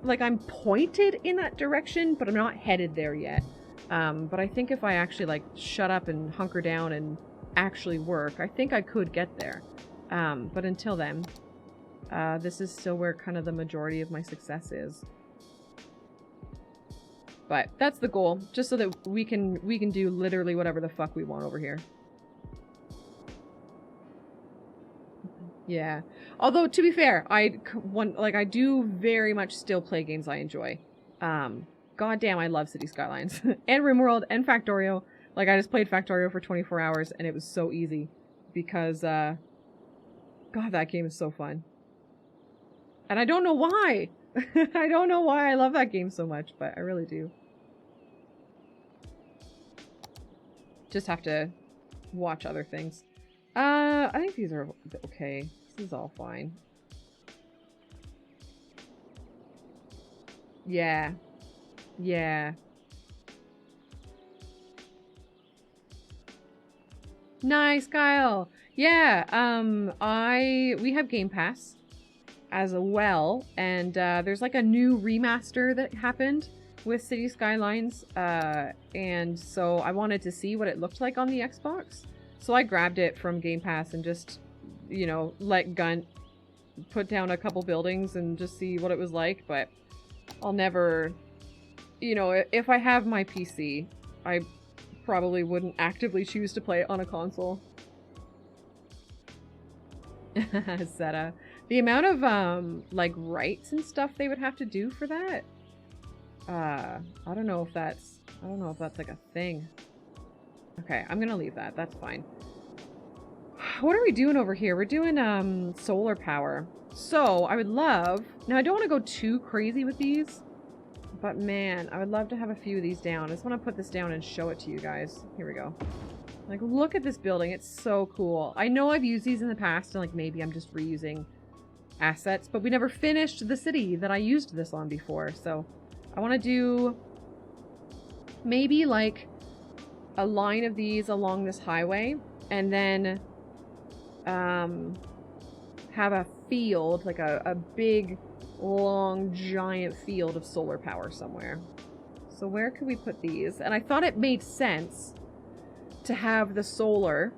like, I'm pointed in that direction, but I'm not headed there yet. But I think if I actually like shut up and hunker down and actually work, I think I could get there. But until then, this is still where kind of the majority of my success is. But that's the goal, just so that we can do literally whatever the fuck we want over here. Yeah. Although, to be fair, I do very much still play games I enjoy. Goddamn, I love City Skylines. And RimWorld and Factorio. Like, I just played Factorio for 24 hours, and it was so easy. Because, God, that game is so fun. And I don't know why! I don't know why I love that game so much, but I really do. Just have to watch other things. I think these are okay. This is all fine. Yeah. Yeah. Nice, Kyle! Yeah, we have Game Pass as well, and there's like a new remaster that happened with City Skylines, and so I wanted to see what it looked like on the Xbox. So I grabbed it from Game Pass and just, you know, let Gunt put down a couple buildings and just see what it was like, but I'll never, you know, if I have my PC, I probably wouldn't actively choose to play it on a console. Zeta. The amount of, like, rights and stuff they would have to do for that, I don't know if that's like a thing. Okay, I'm gonna leave that. That's fine. What are we doing over here? We're doing, solar power. So, I would love... Now, I don't want to go too crazy with these, but man, I would love to have a few of these down. I just want to put this down and show it to you guys. Here we go. Like, look at this building. It's so cool. I know I've used these in the past, and, like, maybe I'm just reusing assets, but we never finished the city that I used this on before, so I want to do maybe, like, a line of these along this highway, and then have a field, like a big, long, giant field of solar power somewhere. So where could we put these? And I thought it made sense to have the solar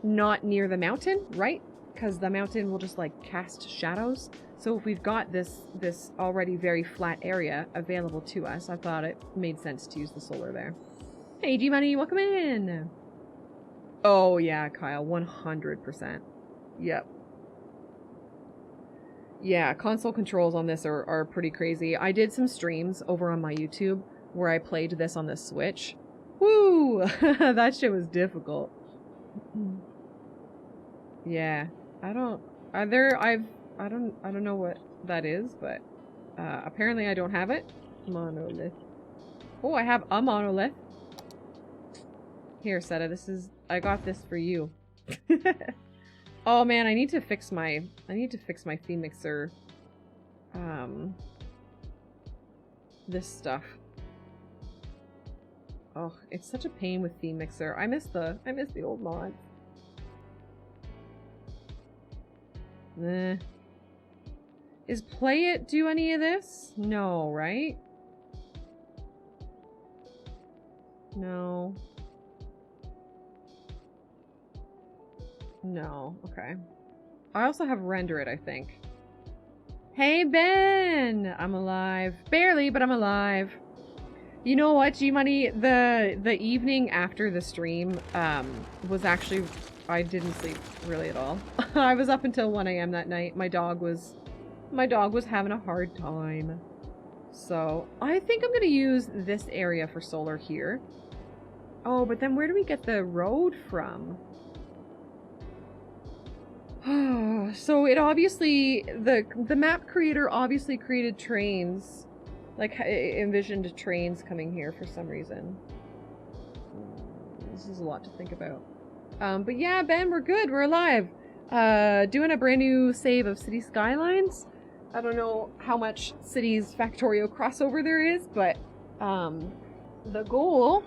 not near the mountain, right? Because the mountain will just, like, cast shadows. So if we've got this already very flat area available to us, I thought it made sense to use the solar there. Hey, G-Money, welcome in! Oh, yeah, Kyle, 100%. Yep. Yeah, console controls on this are pretty crazy. I did some streams over on my YouTube where I played this on the Switch. Woo! That shit was difficult. Yeah. I don't know what that is, but apparently I don't have it. Monolith. Oh, I have a monolith. Here, Seta, I got this for you. Oh man, I need to fix my theme mixer. This stuff. Oh, it's such a pain with theme mixer. I miss the old mods. Is Play It do any of this? No, right? No. No, okay. I also have Render It, I think. Hey, Ben! I'm alive. Barely, but I'm alive. You know what, G-Money? The evening after the stream, was actually... I didn't sleep really at all. I was up until 1 AM that night. My dog was having a hard time. So, I think I'm gonna use this area for solar here. Oh, but then where do we get the road from? So it obviously, the map creator obviously created trains. Like, envisioned trains coming here for some reason. This is a lot to think about. But yeah, Ben, we're good. We're alive. Doing a brand new save of City Skylines. I don't know how much Cities Factorio crossover there is, but the goal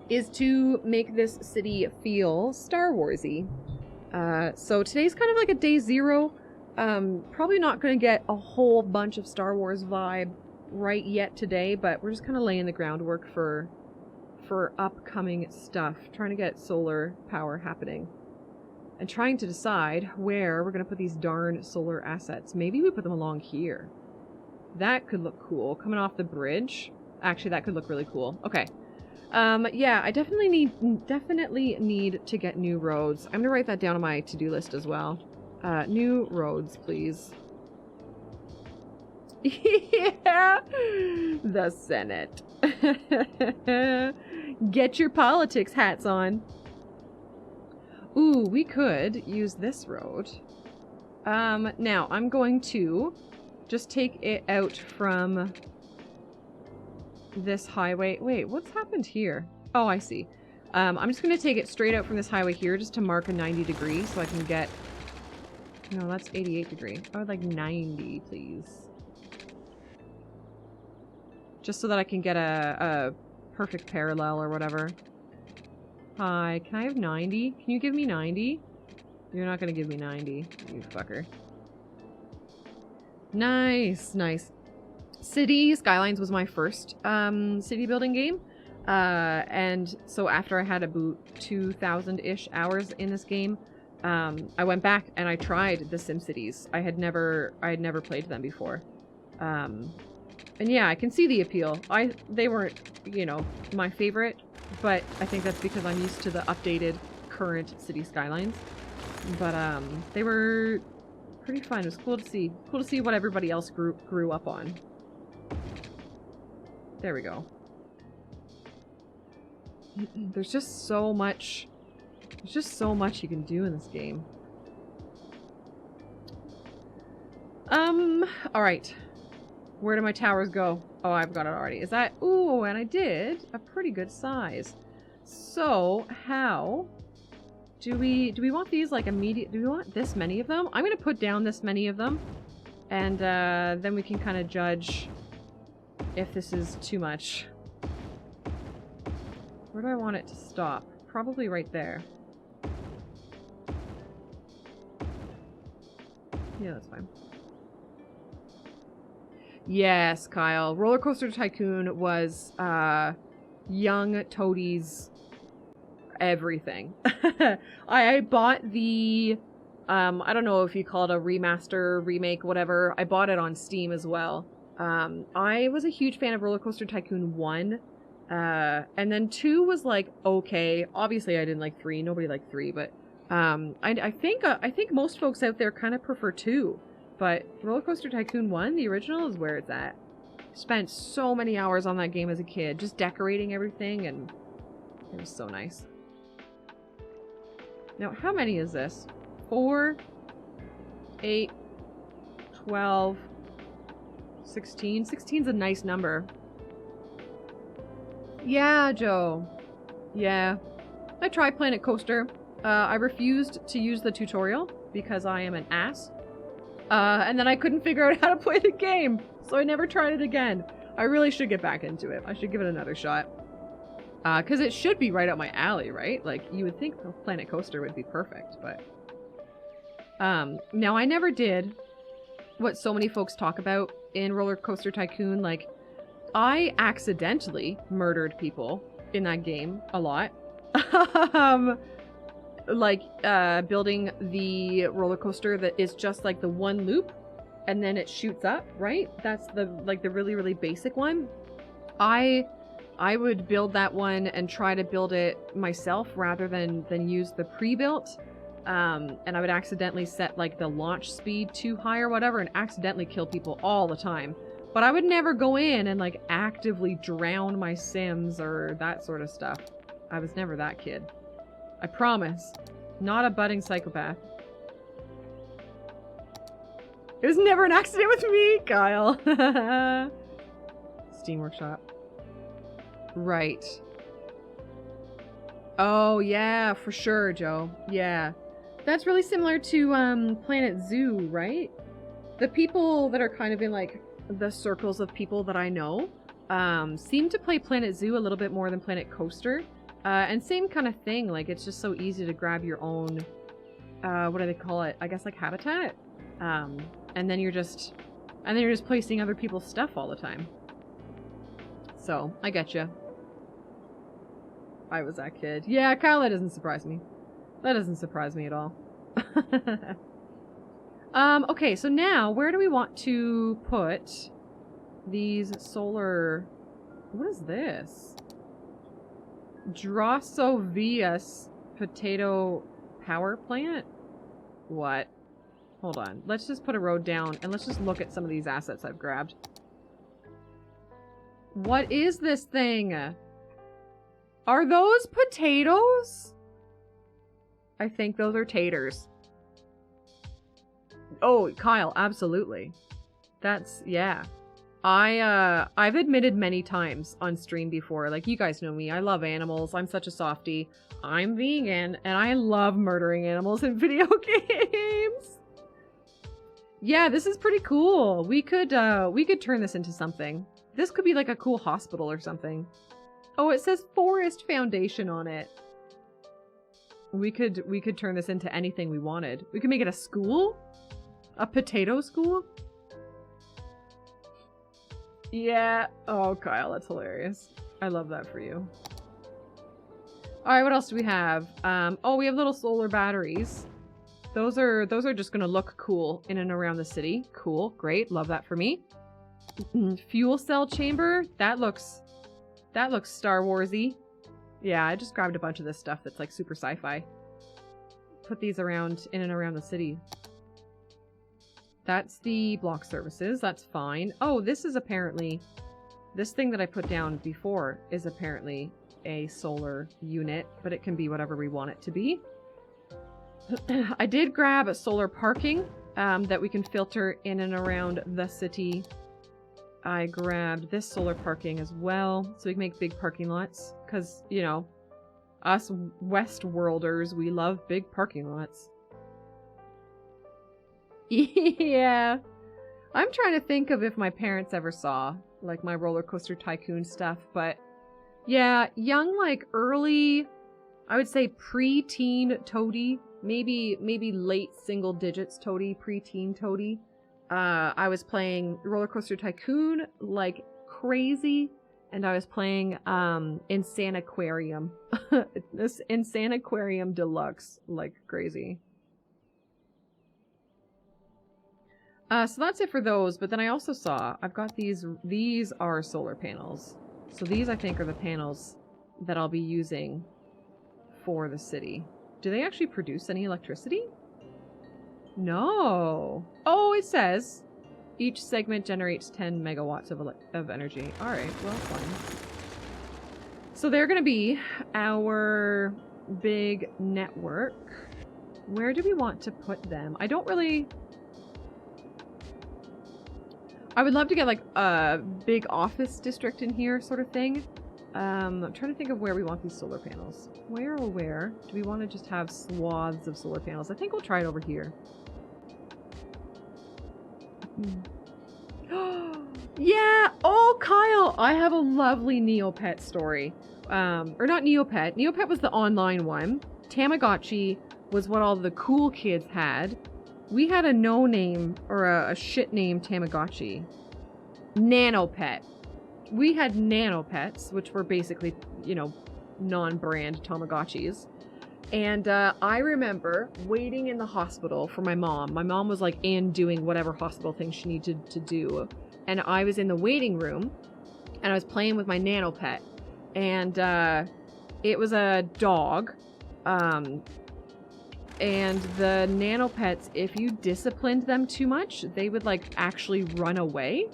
is to make this city feel Star Wars-y. So today's kind of like a day zero. Probably not going to get a whole bunch of Star Wars vibe right yet today, but we're just kind of laying the groundwork for upcoming stuff. Trying to get solar power happening. And trying to decide where we're going to put these darn solar assets. Maybe we put them along here. That could look cool. Coming off the bridge. Actually, that could look really cool. Okay. Yeah, I definitely need to get new roads. I'm gonna write that down on my to-do list as well. New roads, please. Yeah! The Senate. Get your politics hats on. Ooh, we could use this road. Now, I'm going to just take it out from this highway. Wait, what's happened here? Oh, I see. I'm just going to take it straight out from this highway here just to mark a 90 degree so I can get... No, that's 88 degree. I would like 90, please. Just so that I can get a perfect parallel or whatever. Hi, can I have 90? Can you give me 90? You're not going to give me 90, you fucker. Nice, nice. City Skylines was my first city building game. And so after I had about 2,000-ish hours in this game, I went back and I tried the SimCities. I had never played them before. And yeah, I can see the appeal. They weren't, you know, my favorite, but I think that's because I'm used to the updated current City Skylines. But they were pretty fun. It was cool to see. Cool to see what everybody else grew up on. There we go. There's just so much. There's just so much you can do in this game. Alright. Where do my towers go? Oh, I've got it already. Is that... Ooh, and I did a pretty good size. So, how do we want these like immediate... Do we want this many of them? I'm going to put down this many of them. And then we can kind of judge if this is too much. Where do I want it to stop? Probably right there. Yeah, that's fine. Yes, Kyle. Roller Coaster Tycoon was young Toadiezzz everything. I bought the I don't know if you call it a remaster, remake, whatever. I bought it on Steam as well. I was a huge fan of Roller Coaster Tycoon 1. And then 2 was like okay. Obviously I didn't like 3. Nobody liked 3, but I think most folks out there kind of prefer 2. But Roller Coaster Tycoon 1, the original, is where it's at. Spent so many hours on that game as a kid, just decorating everything, and it was so nice. Now, how many is this? 4, 8, 12, 16. 16's a nice number. Yeah, Joe. Yeah. I tried Planet Coaster. I refused to use the tutorial because I am an ass. And then I couldn't figure out how to play the game, so I never tried it again. I really should get back into it. I should give it another shot. Because it should be right up my alley, right? Like, you would think Planet Coaster would be perfect, but... Now, I never did what so many folks talk about in Roller Coaster Tycoon. Like, I accidentally murdered people in that game a lot. Building the roller coaster that is just like the one loop and then it shoots up, right? That's the really, really basic one. I would build that one and try to build it myself rather than use the pre-built. And I would accidentally set like the launch speed too high or whatever and accidentally kill people all the time. But I would never go in and like actively drown my Sims or that sort of stuff. I was never that kid. I promise. Not a budding psychopath. It was never an accident with me, Kyle. Steam Workshop. Right. Oh, yeah, for sure, Joe. Yeah. That's really similar to Planet Zoo, right? The people that are kind of in like the circles of people that I know seem to play Planet Zoo a little bit more than Planet Coaster. And same kind of thing, like it's just so easy to grab your own, what do they call it? I guess like habitat. And then you're just placing other people's stuff all the time. So, I get you. I was that kid. Yeah, Kyle, that doesn't surprise me. That doesn't surprise me at all. Okay, so now, where do we want to put these solar... What is this? Drossovius potato power plant? What? Hold on. Let's just put a road down and let's just look at some of these assets I've grabbed. What is this thing? Are those potatoes? I think those are taters. Oh, Kyle, absolutely. That's, yeah. I've admitted many times on stream before, like you guys know me, I love animals, I'm such a softie. I'm vegan, and I love murdering animals in video games. Yeah, this is pretty cool. We could turn this into something. This could be like a cool hospital or something. Oh, it says Forest Foundation on it. We could turn this into anything we wanted. We could make it a school? A potato school? Yeah. Oh, Kyle, that's hilarious. I love that for you. Alright, what else do we have? Oh, we have little solar batteries. Those are just gonna look cool in and around the city. Cool, great, love that for me. Fuel cell chamber? That looks Star Wars-y. Yeah, I just grabbed a bunch of this stuff that's like super sci-fi. Put these around in and around the city. That's the block services. That's fine. Oh, this is apparently... This thing that I put down before is apparently a solar unit, but it can be whatever we want it to be. I did grab a solar parking that we can filter in and around the city. I grabbed this solar parking as well, so we can make big parking lots. Because, you know, us Westworlders, we love big parking lots. Yeah. I'm trying to think of if my parents ever saw, like, my Roller Coaster Tycoon stuff, but yeah, young, like, early, I would say pre-teen toadie, maybe late single digits toadie, pre-teen toadie. I was playing Roller Coaster Tycoon like crazy, and I was playing Insanaquarium. This Insanaquarium Deluxe like crazy. So that's it for those, but then I also saw, I've got these are solar panels. So these I think are the panels that I'll be using for the city. Do they actually produce any electricity? No. Oh, it says each segment generates 10 megawatts of energy. All right, well, fine. So they're going to be our big network. Where do we want to put them? I don't really... I would love to get like a big office district in here sort of thing. I'm trying to think of where we want these solar panels. Where do we want to just have swaths of solar panels? I think we'll try it over here. Yeah! Oh, Kyle! I have a lovely Neopet story. Or not Neopet. Neopet was the online one. Tamagotchi was what all the cool kids had. We had a no-name, or a shit-name Tamagotchi. Nanopet. We had Nanopets, which were basically, you know, non-brand Tamagotchis. And I remember waiting in the hospital for my mom. My mom was like in doing whatever hospital thing she needed to do. And I was in the waiting room and I was playing with my Nanopet. And it was a dog. And the Nanopets, if you disciplined them too much, they would like actually run away.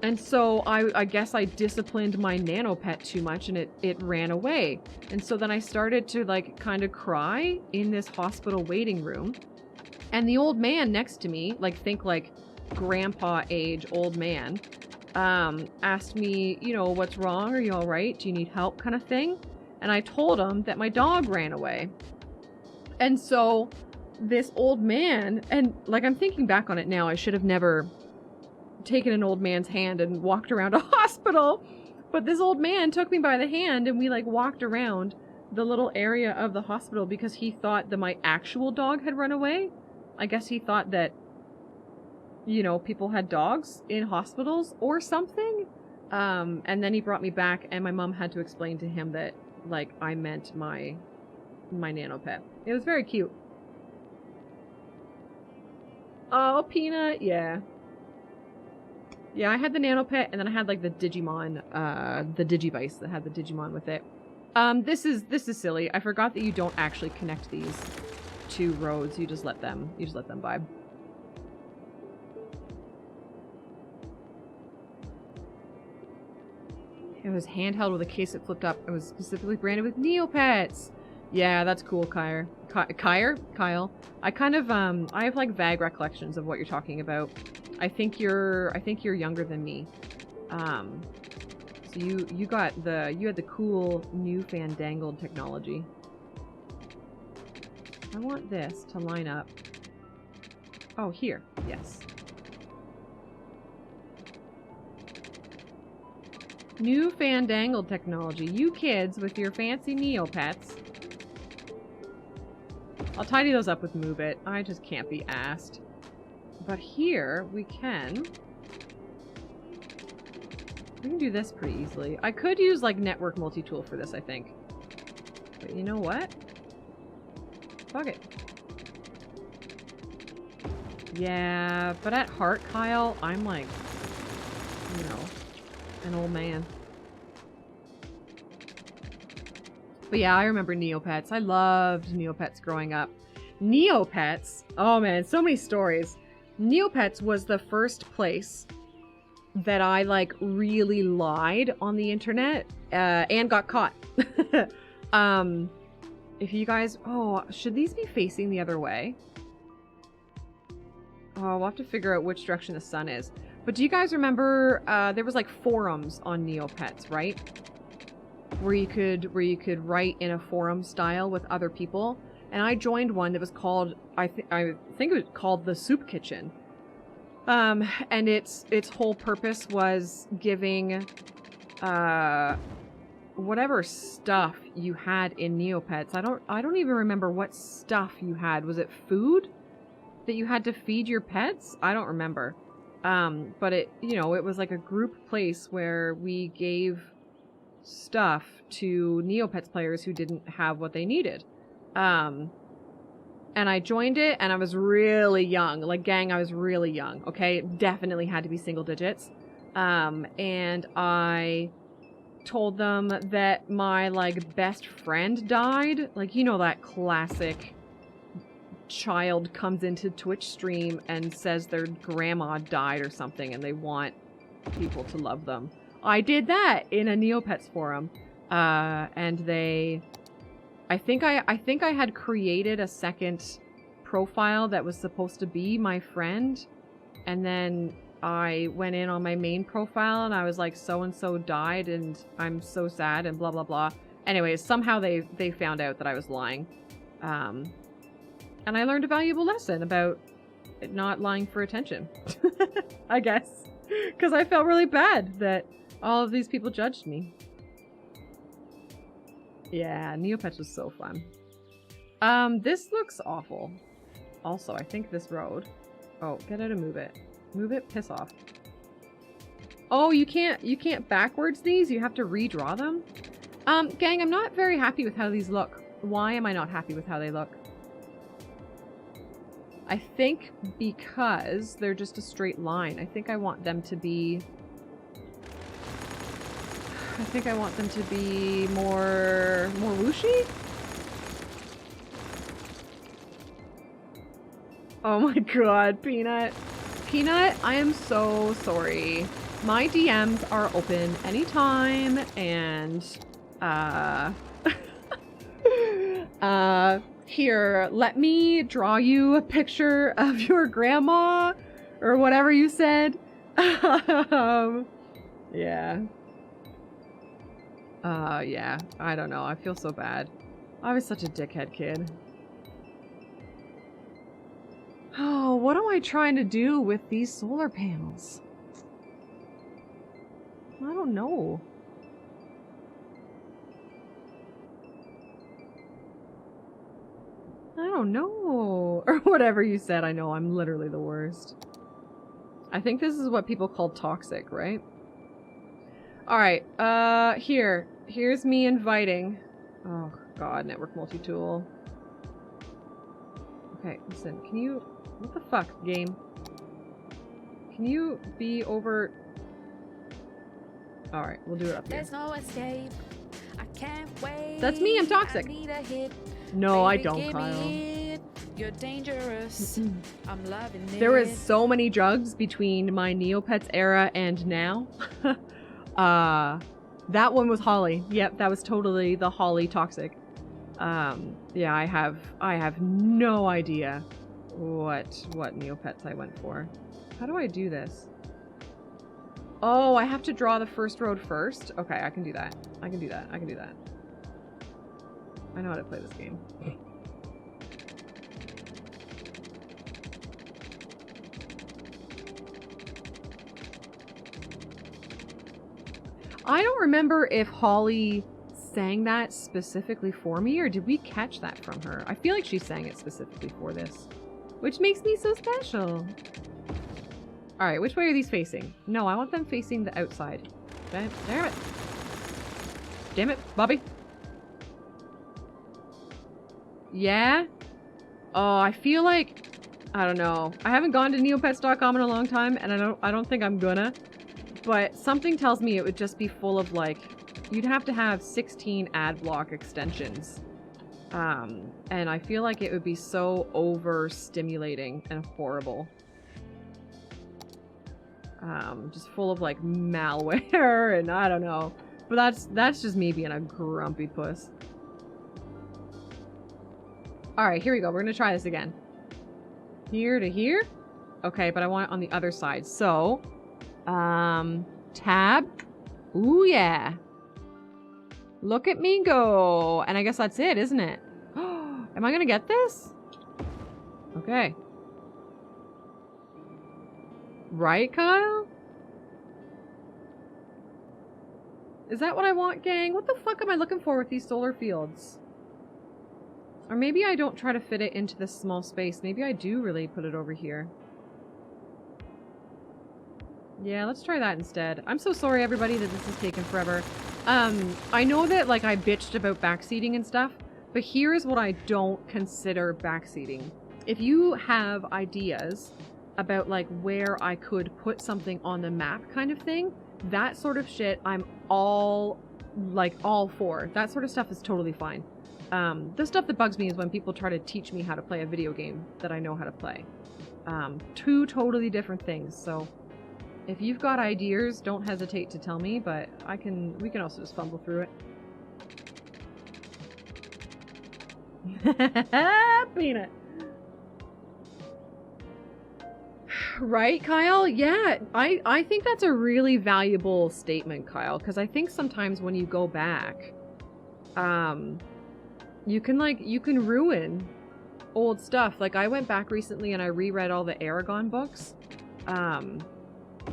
And so I guess I disciplined my Nanopet too much and it ran away. And so then I started to like kind of cry in this hospital waiting room. And the old man next to me, like think like grandpa age old man, asked me, you know, what's wrong? Are you all right? Do you need help kind of thing? And I told him that my dog ran away. And so this old man, and like I'm thinking back on it now, I should have never taken an old man's hand and walked around a hospital, but this old man took me by the hand and we like walked around the little area of the hospital because he thought that my actual dog had run away. I guess he thought that, you know, people had dogs in hospitals or something. And then he brought me back and my mom had to explain to him that like I meant my Nanopet. It was very cute. Oh, Peanut, yeah. Yeah, I had the Nanopet, and then I had like the Digimon, the Digivice that had the Digimon with it. This is silly. I forgot that you don't actually connect these two roads. You just let them vibe. It was handheld with a case that flipped up. It was specifically branded with Neopets. Yeah, that's cool, Kyle. Kyle. I kind of I have like vague recollections of what you're talking about. I think you're younger than me. So you had the cool new fandangled technology. I want this to line up. Oh, here. Yes. New fandangled technology. You kids with your fancy Neopets. I'll tidy those up with Move It. I just can't be asked. But here, we can do this pretty easily. I could use, like, Network Multi-Tool for this, I think. But you know what? Fuck it. Yeah, but at heart, Kyle, I'm, like, you know, an old man. But yeah, I remember Neopets. I loved Neopets growing up. Neopets? Oh, man, so many stories. Neopets was the first place that I like really lied on the internet and got caught. If you guys, should these be facing the other way? Oh, we'll have to figure out which direction the sun is. But do you guys remember there was like forums on Neopets, right? Where you could write in a forum style with other people. And I joined one that was called, I think it was called the Soup Kitchen. And its whole purpose was giving whatever stuff you had in Neopets. I don't even remember what stuff you had. Was it food that you had to feed your pets? I don't remember. But it was like a group place where we gave stuff to Neopets players who didn't have what they needed. And I joined it and I was really young. Like, gang, I was really young, okay? It definitely had to be single digits. And I told them that my, like, best friend died. Like, you know that classic child comes into Twitch stream and says their grandma died or something and they want people to love them. I did that in a Neopets forum. And I think I had created a second profile that was supposed to be my friend, and then I went in on my main profile and I was like, so-and-so died and I'm so sad and blah, blah, blah. Anyways, somehow they found out that I was lying. And I learned a valuable lesson about not lying for attention, I guess. Because I felt really bad that all of these people judged me. Yeah, Neopets was so fun. This looks awful. Also, I think this road... Oh, get out and move it. Move it, piss off. Oh, you can't backwards these? You have to redraw them? Gang, I'm not very happy with how these look. Why am I not happy with how they look? I think because they're just a straight line. I think I want them to be... more whooshy? Oh my god, Peanut. Peanut, I am so sorry. My DMs are open anytime, and, here, let me draw you a picture of your grandma, or whatever you said. Yeah. Yeah, I don't know, I feel so bad. I was such a dickhead kid. Oh, what am I trying to do with these solar panels? I don't know. I don't know. Or whatever you said, I know, I'm literally the worst. I think this is what people call toxic, right? Alright, here's me inviting. Oh god, network multi-tool. Okay, listen, can you... What the fuck, game? Can you be over... Alright, we'll do it up here. There's no escape. I can't wait. That's me, I'm toxic. No, I don't, Kyle. You're dangerous. I'm loving it. There was so many drugs between my Neopets era and now. That one was Holly. Yep, that was totally the Holly toxic. Yeah, I have no idea what Neopets I went for. How do I do this? Oh, I have to draw the first road first? Okay, I can do that. I can do that. I can do that. I know how to play this game. I don't remember if Holly sang that specifically for me, or did we catch that from her? I feel like she sang it specifically for this, which makes me so special. Alright, which way are these facing? No, I want them facing the outside. Damn it. Damn it, Bobby. Yeah? Oh, I feel like... I don't know. I haven't gone to neopets.com in a long time, and I don't think I'm gonna. But something tells me it would just be full of, like... You'd have to have 16 ad block extensions. And I feel like it would be so overstimulating and horrible. Just full of, like, malware and I don't know. But that's just me being a grumpy puss. Alright, here we go. We're gonna try this again. Here to here? Okay, but I want it on the other side. So, tab. Ooh, yeah. Look at me go. And I guess that's it, isn't it? Am I gonna get this? Okay. Right, Kyle? Is that what I want, gang? What the fuck am I looking for with these solar fields? Or maybe I don't try to fit it into this small space. Maybe I do really put it over here. Yeah, let's try that instead. I'm so sorry, everybody, that this has taken forever. I know that, like, I bitched about backseating and stuff, but here's what I don't consider backseating. If you have ideas about, like, where I could put something on the map kind of thing, that sort of shit I'm all for. That sort of stuff is totally fine. The stuff that bugs me is when people try to teach me how to play a video game that I know how to play. Two totally different things, so if you've got ideas, don't hesitate to tell me, but we can also just fumble through it. Peanut. Right, Kyle? Yeah, I think that's a really valuable statement, Kyle, because I think sometimes when you go back, you can ruin old stuff. Like, I went back recently and I reread all the Aragon books, and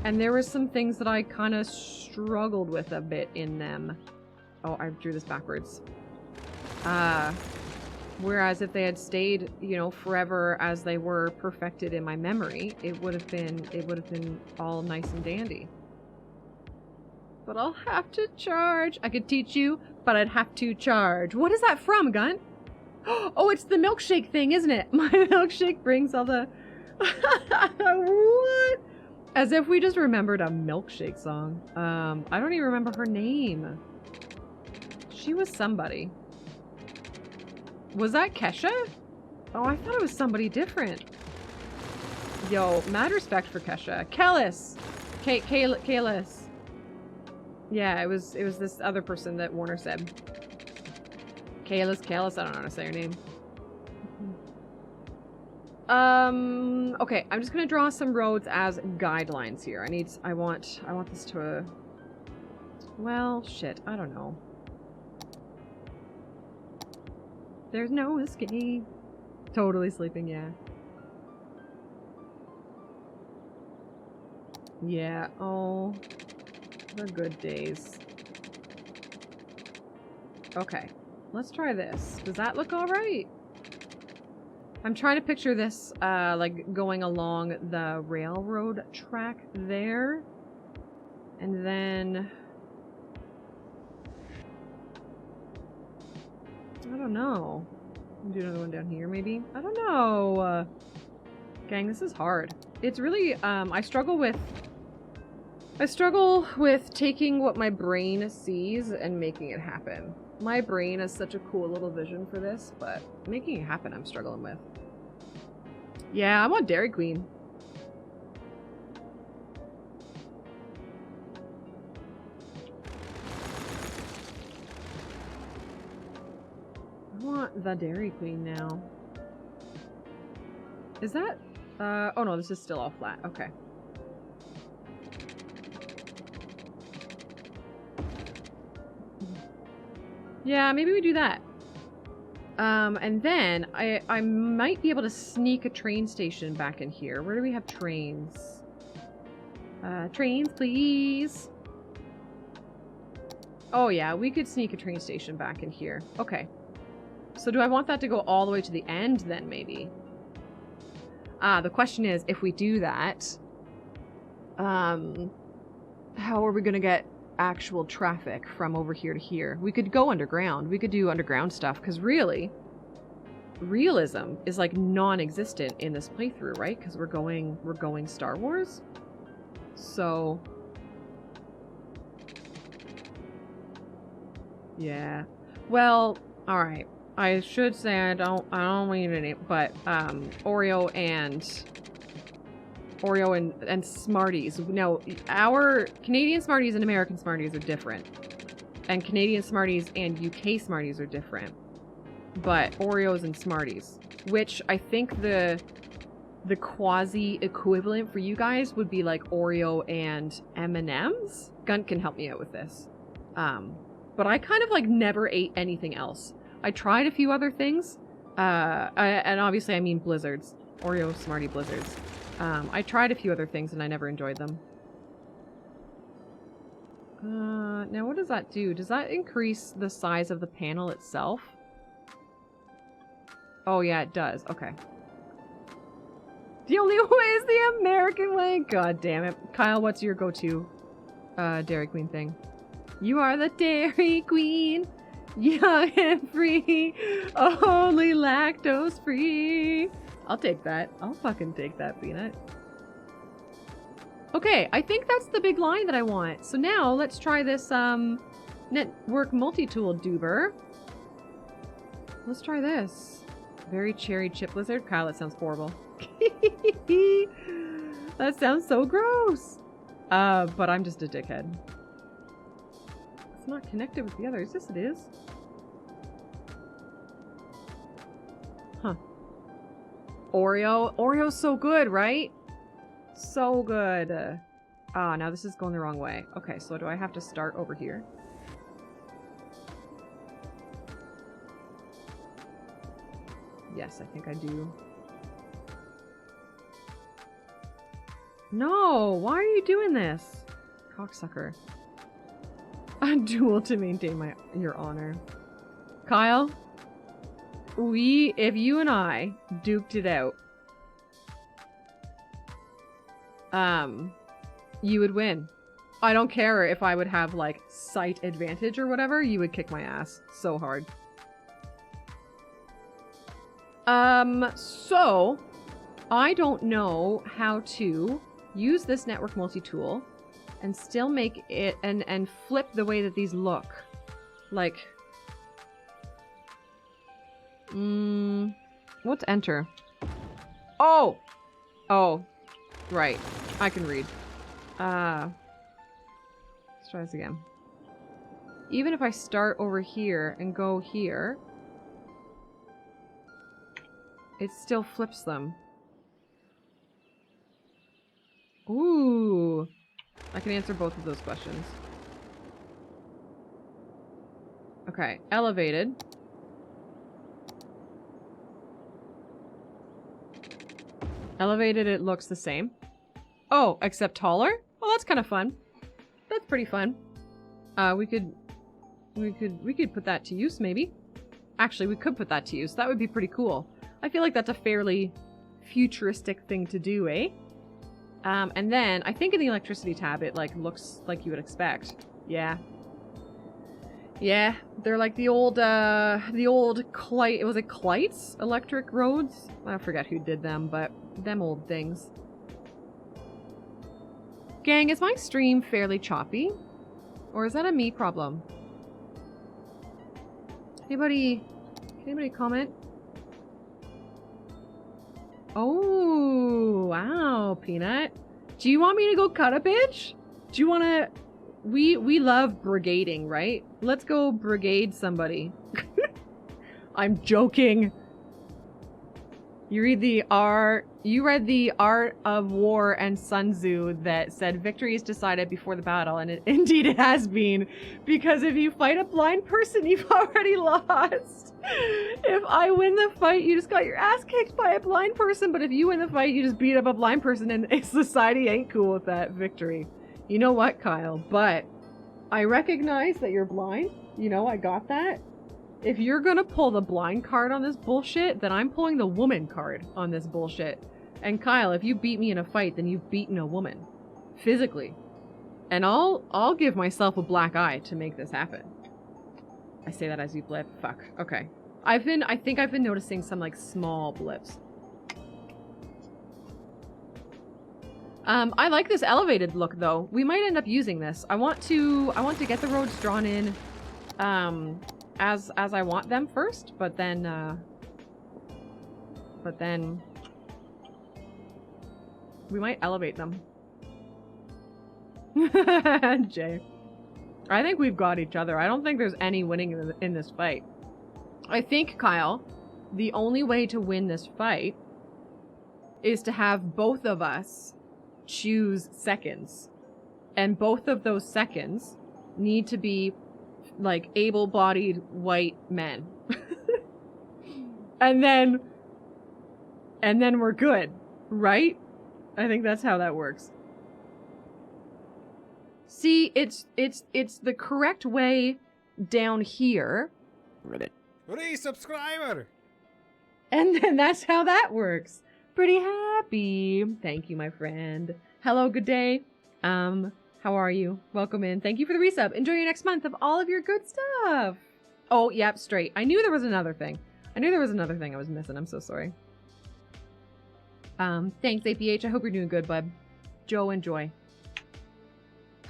there were some things that I kind of struggled with a bit in them. Oh, I drew this backwards. Whereas if they had stayed, you know, forever as they were perfected in my memory, it would have been all nice and dandy. But I'll have to charge. I could teach you, but I'd have to charge. What is that from, Gun? Oh, it's the milkshake thing, isn't it? My milkshake brings all the... What? As if we just remembered a milkshake song. I don't even remember her name. She was somebody. Was that Kesha? Oh, I thought it was somebody different. Yo, mad respect for Kesha. Kellis! Kellis. Yeah, it was this other person that Warner said. Kellis, I don't know how to say her name. Okay, I'm just gonna draw some roads as guidelines here. I want this to, well, shit, I don't know. There's no escape. Totally sleeping, yeah. Yeah, oh, the good days. Okay, let's try this. Does that look alright? I'm trying to picture this, like, going along the railroad track there. And then... I don't know. Do another one down here, maybe? I don't know. Gang, this is hard. It's really, I struggle with taking what my brain sees and making it happen. My brain has such a cool little vision for this, but making it happen I'm struggling with. Yeah, I want Dairy Queen. I want the Dairy Queen now. Is that... oh no, this is still all flat. Okay. Yeah, maybe we do that. And then I might be able to sneak a train station back in here. Where do we have trains? Trains, please. Oh yeah, we could sneak a train station back in here. Okay. So do I want that to go all the way to the end then, maybe? The question is, if we do that, how are we gonna get actual traffic from over here to here? We could go underground. We could do underground stuff, because really, realism is like non-existent in this playthrough, right? Because we're going Star Wars. So yeah. Well, all right. I should say I don't mean any, but Oreo and Smarties. No, our Canadian Smarties and American Smarties are different. And Canadian Smarties and UK Smarties are different. But Oreos and Smarties, which I think the quasi equivalent for you guys would be like Oreo and M&Ms. Gunt can help me out with this. But I kind of like never ate anything else. I tried a few other things. And obviously I mean Blizzards. Oreo Smartie Blizzards. I tried a few other things and I never enjoyed them. Now what does that do? Does that increase the size of the panel itself? Oh yeah, it does. Okay. The only way is the American way. God damn it. Kyle, what's your go-to Dairy Queen thing? You are the Dairy Queen. Young and free. Only lactose free. I'll take that. I'll fucking take that, Peanut. Okay, I think that's the big line that I want. So now let's try this network multi-tool doober. Let's try this. Very cherry chip lizard. Kyle, that sounds horrible. That sounds so gross. But I'm just a dickhead. It's not connected with the others. Yes, it is. Huh. Oreo. Oreo's so good, right? So good. Ah, now this is going the wrong way. Okay, so do I have to start over here? Yes, I think I do. No, why are you doing this? Cocksucker. A duel to maintain your honor. Kyle, if you and I duked it out, you would win. I don't care if I would have, like, sight advantage or whatever, you would kick my ass so hard. So, I don't know how to use this network multi-tool and still make it, and flip the way that these look. Like, what's enter? Oh! Oh, right. I can read. Let's try this again. Even if I start over here and go here, it still flips them. Ooh. I can answer both of those questions. Okay, elevated. Elevated, it looks the same. Oh, except taller? Well, that's kind of fun. That's pretty fun. We could put that to use, maybe. Actually, we could put that to use. That would be pretty cool. I feel like that's a fairly futuristic thing to do, eh? And then, I think in the electricity tab, it, like, looks like you would expect. Yeah. Yeah, they're like the old Clyde, was it Clytes? Electric roads? I forget who did them, but them old things. Gang, is my stream fairly choppy? Or is that a me problem? Anybody comment? Oh, wow, Peanut. Do you want me to go cut a bitch? Do you want to... We love brigading, right? Let's go brigade somebody. I'm joking. You read the Art of War and Sun Tzu that said victory is decided before the battle, and indeed it has been, because if you fight a blind person, you've already lost. If I win the fight, you just got your ass kicked by a blind person, but if you win the fight, you just beat up a blind person, and society ain't cool with that victory. You know what, Kyle? But I recognize that you're blind. You know, I got that. If you're gonna pull the blind card on this bullshit, then I'm pulling the woman card on this bullshit. And Kyle, if you beat me in a fight, then you've beaten a woman. Physically. And I'll give myself a black eye to make this happen. I say that as you blip. Fuck. Okay. I think I've been noticing some, like, small blips. I like this elevated look, though. We might end up using this. I want to get the roads drawn in, as I want them first, but then we might elevate them. Jay. I think we've got each other. I don't think there's any winning in this fight. I think, Kyle, the only way to win this fight is to have both of us choose seconds. And both of those seconds need to be, like, able-bodied white men. and then we're good, right? I think that's how that works. See, it's the correct way down here. Resubscriber! And then that's how that works. Pretty happy. Thank you, my friend. Hello, good day. How are you? Welcome in. Thank you for the resub. Enjoy your next month of all of your good stuff. Oh, yep, straight. I knew there was another thing. I was missing. I'm so sorry. Thanks, APH. I hope you're doing good, bud. Joe and Joy.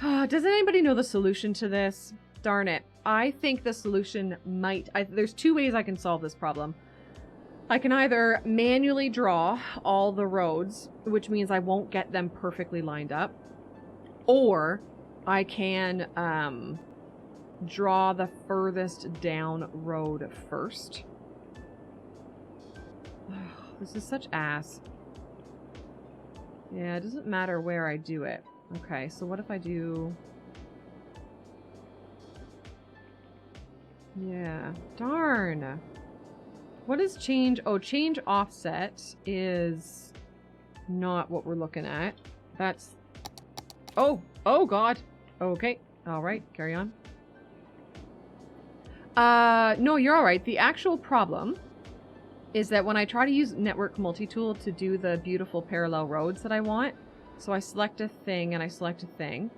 Does anybody know the solution to this? Darn it. I think the solution might... there's two ways I can solve this problem. I can either manually draw all the roads, which means I won't get them perfectly lined up, or I can draw the furthest down road first. This is such ass. Yeah, it doesn't matter where I do it. Okay, so what if I do... Yeah, darn. What is change? Oh, change offset is not what we're looking at. That's... Oh, oh God. Okay, all right, carry on. No, you're all right. The actual problem is that when I try to use network multi-tool to do the beautiful parallel roads that I want, so I select a thing and I select a thing.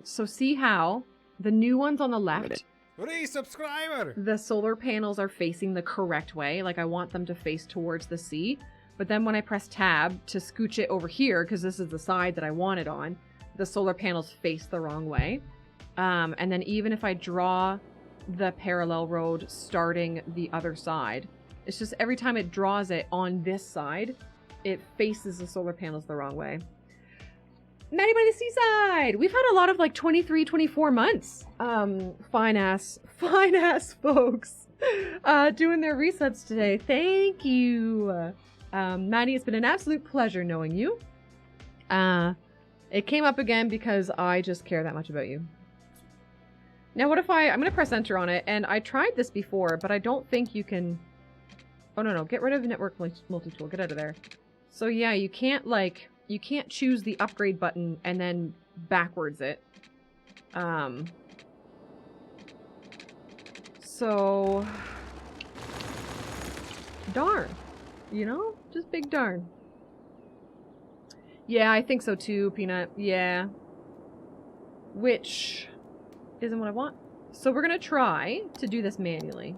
So see how the new ones on the left, Resubscriber! the solar panels are facing the correct way. Like I want them to face towards the sea. But then when I press tab to scooch it over here, because this is the side that I want it on, the solar panels face the wrong way. And then even if I draw the parallel road starting the other side, it's just every time it draws it on this side, it faces the solar panels the wrong way. Maddie by the Seaside! We've had a lot of like 23, 24 months. Fine ass folks doing their resubs today. Thank you. Maddie, it's been an absolute pleasure knowing you. It came up again because I just care that much about you. Now what if I'm going to press enter on it, and I tried this before, but I don't think you can... Oh, no, get rid of network multi-tool. Get out of there. So yeah, you can't choose the upgrade button and then backwards it. So... Darn. You know? Just big darn. Yeah, I think so too, Peanut. Yeah. Which isn't what I want. So we're gonna try to do this manually.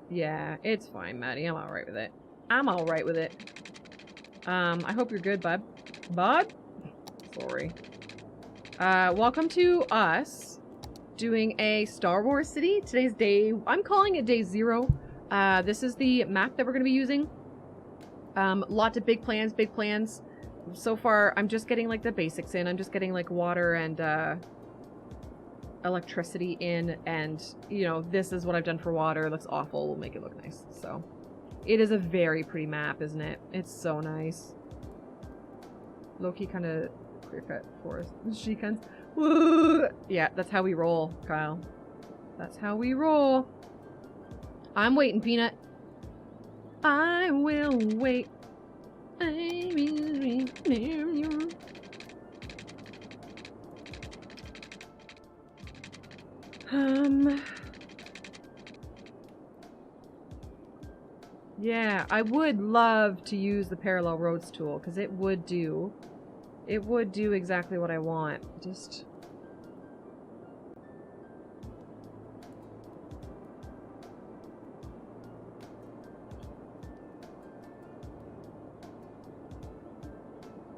Yeah, it's fine, Maddie. I'm alright with it. I'm alright with it. I hope you're good, bud. Bud? Sorry. Welcome to us doing a Star Wars city. Today's day... I'm calling it day 0. This is the map that we're going to be using. Lots of big plans. So far, I'm just getting, like, the basics in. I'm just getting, like, water and, electricity in. And, you know, this is what I've done for water. It looks awful. We'll make it look nice. So, it is a very pretty map, isn't it? It's so nice. Low-key kind of clear-cut forest. She comes. Yeah, that's how we roll, Kyle. That's how we roll. I'm waiting, Peanut. I will wait. Yeah, I would love to use the parallel roads tool because it would do exactly what I want. Just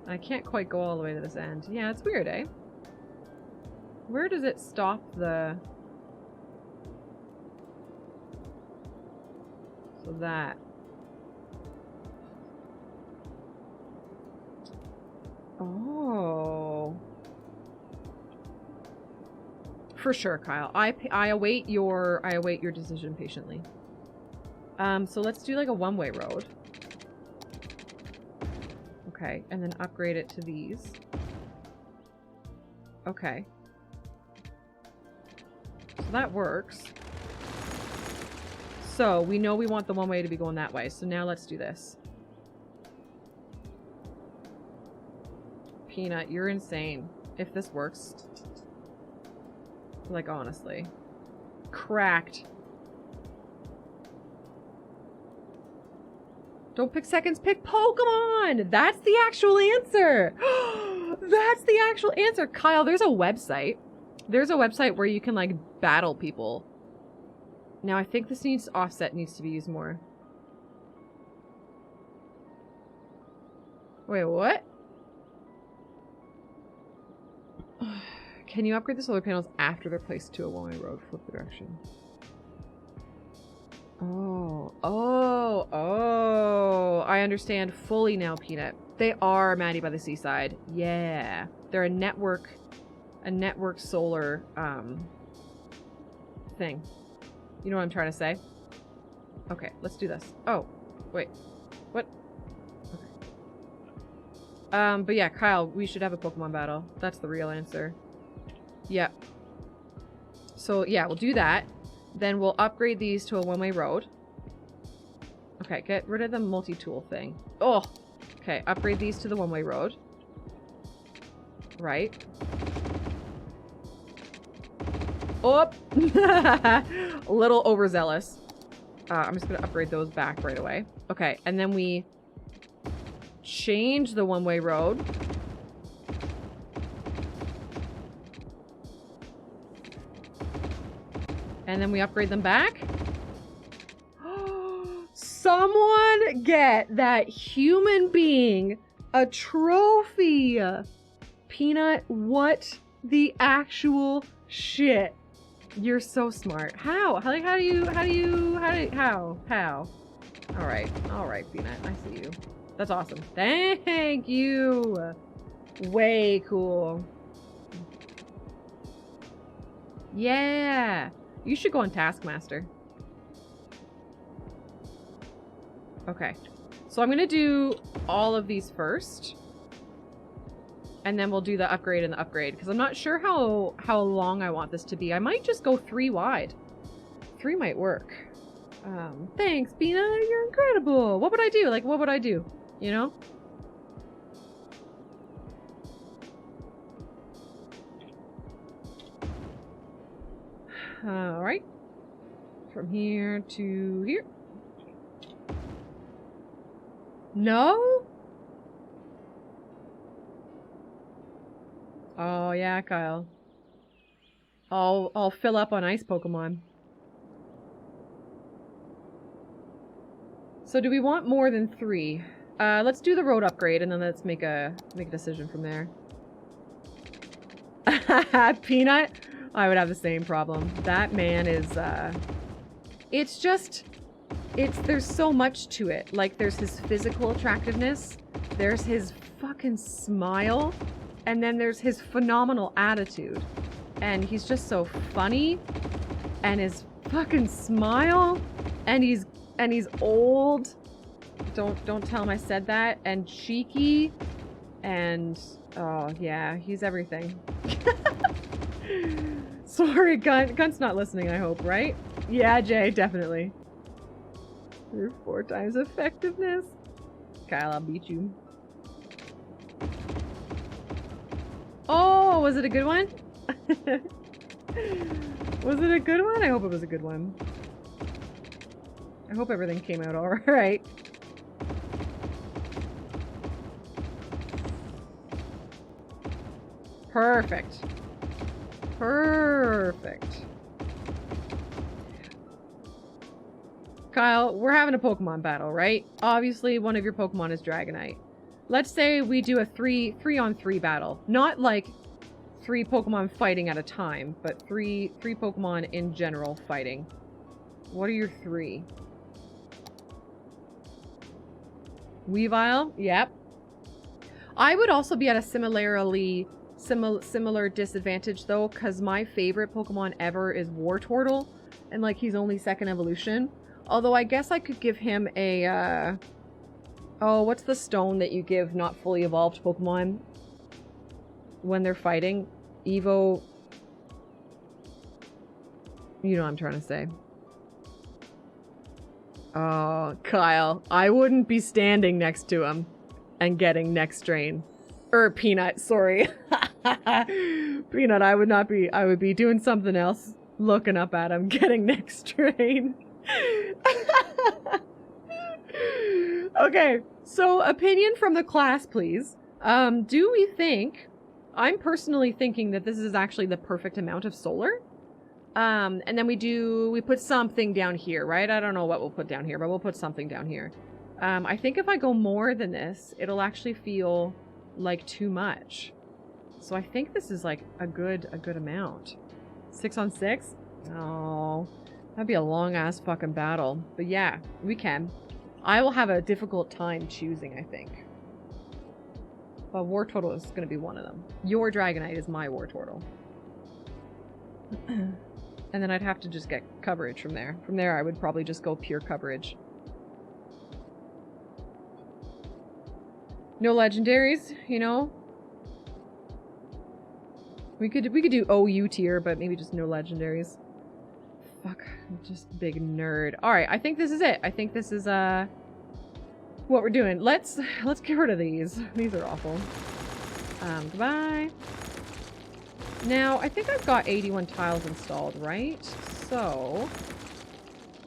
I can't quite go all the way to this end. Yeah, it's weird, eh? Where does it stop the... So that... Oh. For sure, Kyle. I await your decision patiently. So let's do like a one-way road. Okay, and then upgrade it to these. Okay. So that works. So we know we want the one way to be going that way. So now let's do this. Peanut, you're insane. If this works. Like, honestly. Cracked. Don't pick seconds, pick Pokemon! That's the actual answer! That's the actual answer! Kyle, there's a website. There's a website where you can, like, battle people. Now, I think this offset needs to be used more. Wait, what? Can you upgrade the solar panels after they're placed to a one-way road? Flip the direction. Oh, I understand fully now, Peanut. They are Maddie by the Seaside. Yeah. They're a network solar, thing. You know what I'm trying to say? Okay, let's do this. Oh, wait. What? Okay. But yeah, Kyle, we should have a Pokemon battle. That's the real answer. Yep. So yeah, we'll do that. Then we'll upgrade these to a one-way road. Okay, get rid of the multi-tool thing. Oh! Okay, upgrade these to the one-way road. Right. Oh! A little overzealous. I'm just gonna upgrade those back right away. Okay, and then we change the one-way road. And then we upgrade them back. Someone get that human being a trophy. Peanut, what the actual shit? You're so smart. How? All right, Peanut, I see you. That's awesome. Thank you. Way cool. Yeah. You should go on Taskmaster. Okay. So I'm going to do all of these first. And then we'll do the upgrade and the upgrade. Because I'm not sure how long I want this to be. I might just go 3 wide. 3 might work. Thanks, Bina. You're incredible. What would I do? Like, what would I do? You know? Alright. From here to here. No? Oh, yeah, Kyle. I'll fill up on ice Pokemon. So do we want more than 3? Let's do the road upgrade and then let's make a decision from there. Peanut? I would have the same problem. That man is, there's so much to it. Like, there's his physical attractiveness, there's his fucking smile, and then there's his phenomenal attitude. And he's just so funny, and his fucking smile, and he's old. Don't tell him I said that. And cheeky, and oh yeah, he's everything. Sorry, Gunt's not listening, I hope, right? Yeah, Jay, definitely. You're 4 times effectiveness. Kyle, I'll beat you. Oh, was it a good one? Was it a good one? I hope it was a good one. I hope everything came out all right. Perfect. Perfect. Kyle, we're having a Pokemon battle, right? Obviously, one of your Pokemon is Dragonite. Let's say we do a 3-on-3 battle. Not like 3 Pokemon fighting at a time, but three Pokemon in general fighting. What are your 3? Weavile? Yep. I would also be at a similar disadvantage though, because my favorite Pokemon ever is Wartortle, and like he's only 2nd evolution. Although I guess I could give him a oh, what's the stone that you give not fully evolved Pokemon when they're fighting? Evo. You know what I'm trying to say. Oh, Kyle, I wouldn't be standing next to him and getting next strain. Peanut, sorry. Peanut, I would not be. I would be doing something else. Looking up at him, getting next strain. Okay, so opinion from the class, please. Do we think... I'm personally thinking that this is actually the perfect amount of solar. And then we put something down here, right? I don't know what we'll put down here, but we'll put something down here. I think if I go more than this, it'll actually feel like too much. So I think this is like a good amount. 6 on 6? Oh, that'd be a long ass fucking battle. But yeah, we can. I will have a difficult time choosing, I think. But Wartortle is going to be one of them. Your Dragonite is my Wartortle. And then I'd have to just get coverage from there. From there, I would probably just go pure coverage. No legendaries, you know? We could do OU tier, but maybe just no legendaries. Fuck, I'm just a big nerd. Alright, I think this is it. I think this is what we're doing. Let's get rid of these. These are awful. Goodbye. Now, I think I've got 81 tiles installed, right? So,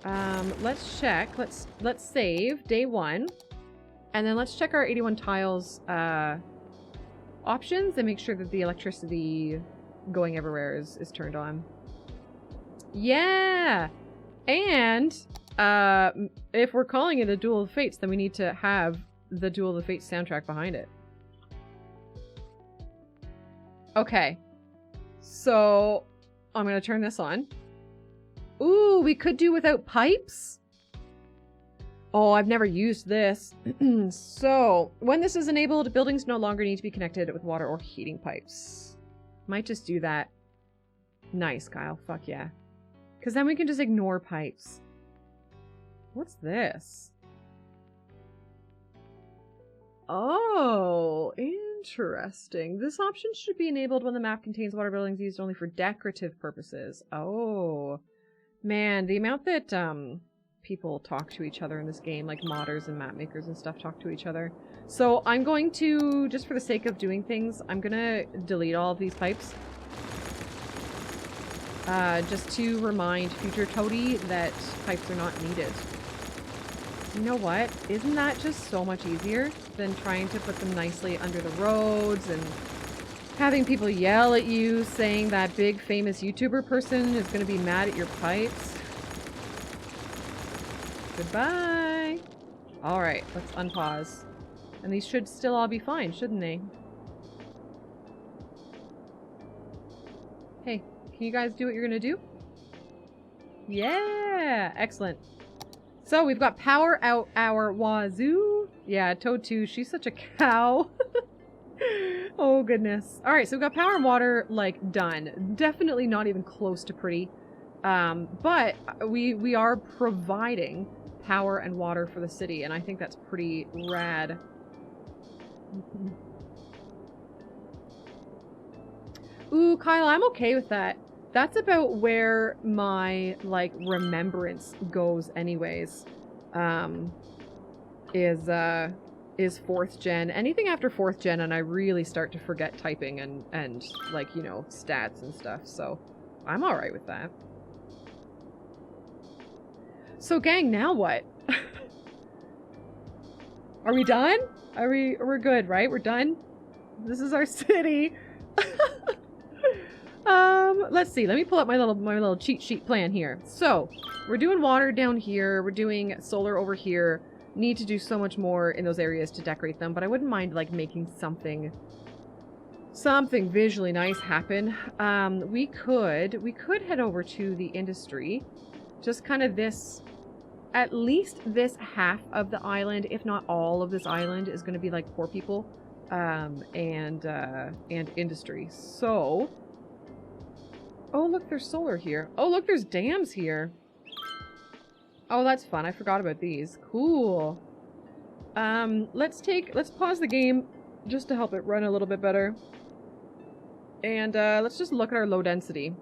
let's check. Let's save day 1. And then let's check our 81 tiles options and make sure that the electricity going everywhere is turned on. Yeah! And if we're calling it a Duel of Fates, then we need to have the Duel of the Fates soundtrack behind it. Okay. So, I'm going to turn this on. Ooh, we could do without pipes? Oh, I've never used this. So, when this is enabled, buildings no longer need to be connected with water or heating pipes. Might just do that. Nice, Kyle. Fuck yeah. Because then we can just ignore pipes. What's this? Oh, interesting. This option should be enabled when the map contains water buildings used only for decorative purposes. Oh. Man, the amount that, people talk to each other in this game, like modders and map makers and stuff talk to each other. So I'm going to, just for the sake of doing things, I'm gonna delete all of these pipes. Just to remind future Toadie that pipes are not needed. You know what? Isn't that just so much easier than trying to put them nicely under the roads and having people yell at you saying that big famous YouTuber person is gonna be mad at your pipes? Goodbye. Alright, let's unpause. And these should still all be fine, shouldn't they? Hey, can you guys do what you're gonna do? Yeah! Excellent. So, we've got power out our wazoo. Yeah, Toad 2, she's such a cow. Oh, goodness. Alright, so we've got power and water, like, done. Definitely not even close to pretty. But we are providing power and water for the city, and I think that's pretty rad. Ooh, Kyle, I'm okay with that. That's about where my, like, remembrance goes anyways. Is 4th gen. Anything after 4th gen, and I really start to forget typing and like, you know, stats and stuff, so I'm alright with that. So gang, now what? Are we done? We're good, right? We're done? This is our city. Let's see. Let me pull up my little cheat sheet plan here. So, we're doing water down here. We're doing solar over here. Need to do so much more in those areas to decorate them, but I wouldn't mind like making something visually nice happen. We could head over to the industry. Just kind of this, at least this half of the island, if not all of this island, is going to be like poor people, and industry. So, oh look, there's solar here. Oh look, there's dams here. Oh, that's fun. I forgot about these. Cool. Let's pause the game just to help it run a little bit better. And let's just look at our low density.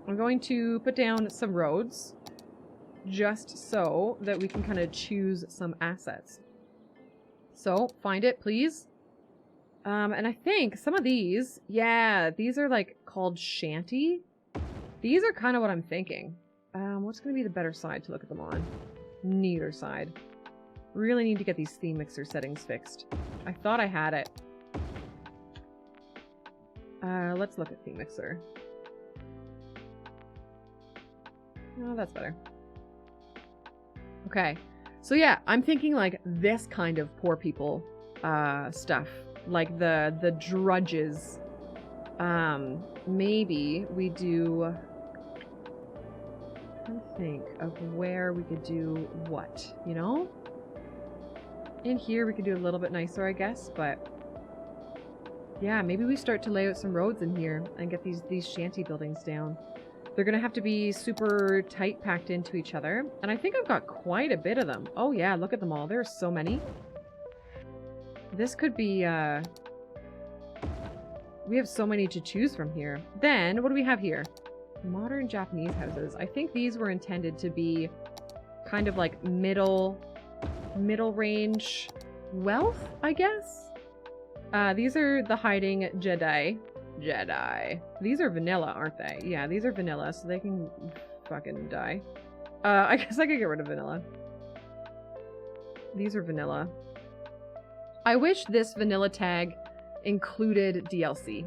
I'm going to put down some roads just so that we can kind of choose some assets. So, find it, please. And I think some of these, yeah, these are like called shanty. These are kind of what I'm thinking. What's going to be the better side to look at them on? Neither side. Really need to get these theme mixer settings fixed. I thought I had it. Let's look at theme mixer. Oh, that's better. Okay. So yeah, I'm thinking like this kind of poor people stuff. Like the drudges. Maybe we do... I'm trying to think of where we could do what, you know? In here we could do a little bit nicer, I guess, but yeah, maybe we start to lay out some roads in here and get these shanty buildings down. They're gonna have to be super tight packed into each other, and I think I've got quite a bit of them. Oh yeah, look at them all. There are so many. This could be, we have so many to choose from here. Then, what do we have here? Modern Japanese houses. I think these were intended to be kind of like middle range wealth, I guess? These are the hiding Jedi. These are vanilla, aren't they? Yeah, these are vanilla, so they can fucking die. I guess I could get rid of vanilla. These are vanilla. I wish this vanilla tag included DLC.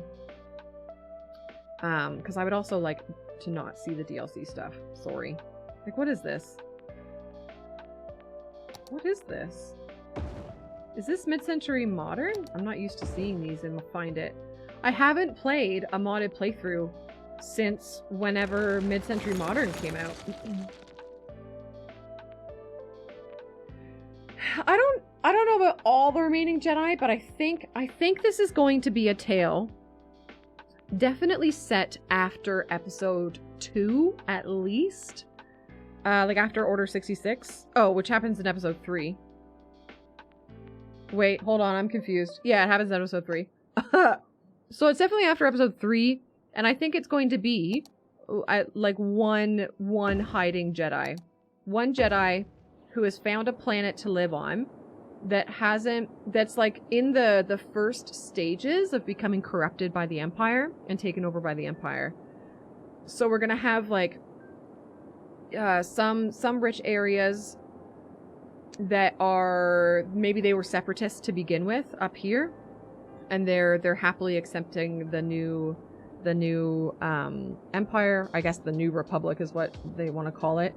Because I would also like to not see the DLC stuff. Sorry. Like, what is this? What is this? Is this mid-century modern? I'm not used to seeing these and find it. I haven't played a modded playthrough since whenever mid-century modern came out. I don't know about all the remaining Jedi, but I think this is going to be a tale definitely set after episode 2 at least. Like after Order 66. Oh, which happens in episode 3. Wait, hold on, I'm confused. Yeah, it happens in episode 3. So it's definitely after episode 3, and I think it's going to be like one hiding Jedi. One Jedi who has found a planet to live on that's like in the first stages of becoming corrupted by the Empire and taken over by the Empire. So we're gonna have like some rich areas that are maybe they were separatists to begin with up here, and they're happily accepting the new Empire. I guess the new Republic is what they want to call it.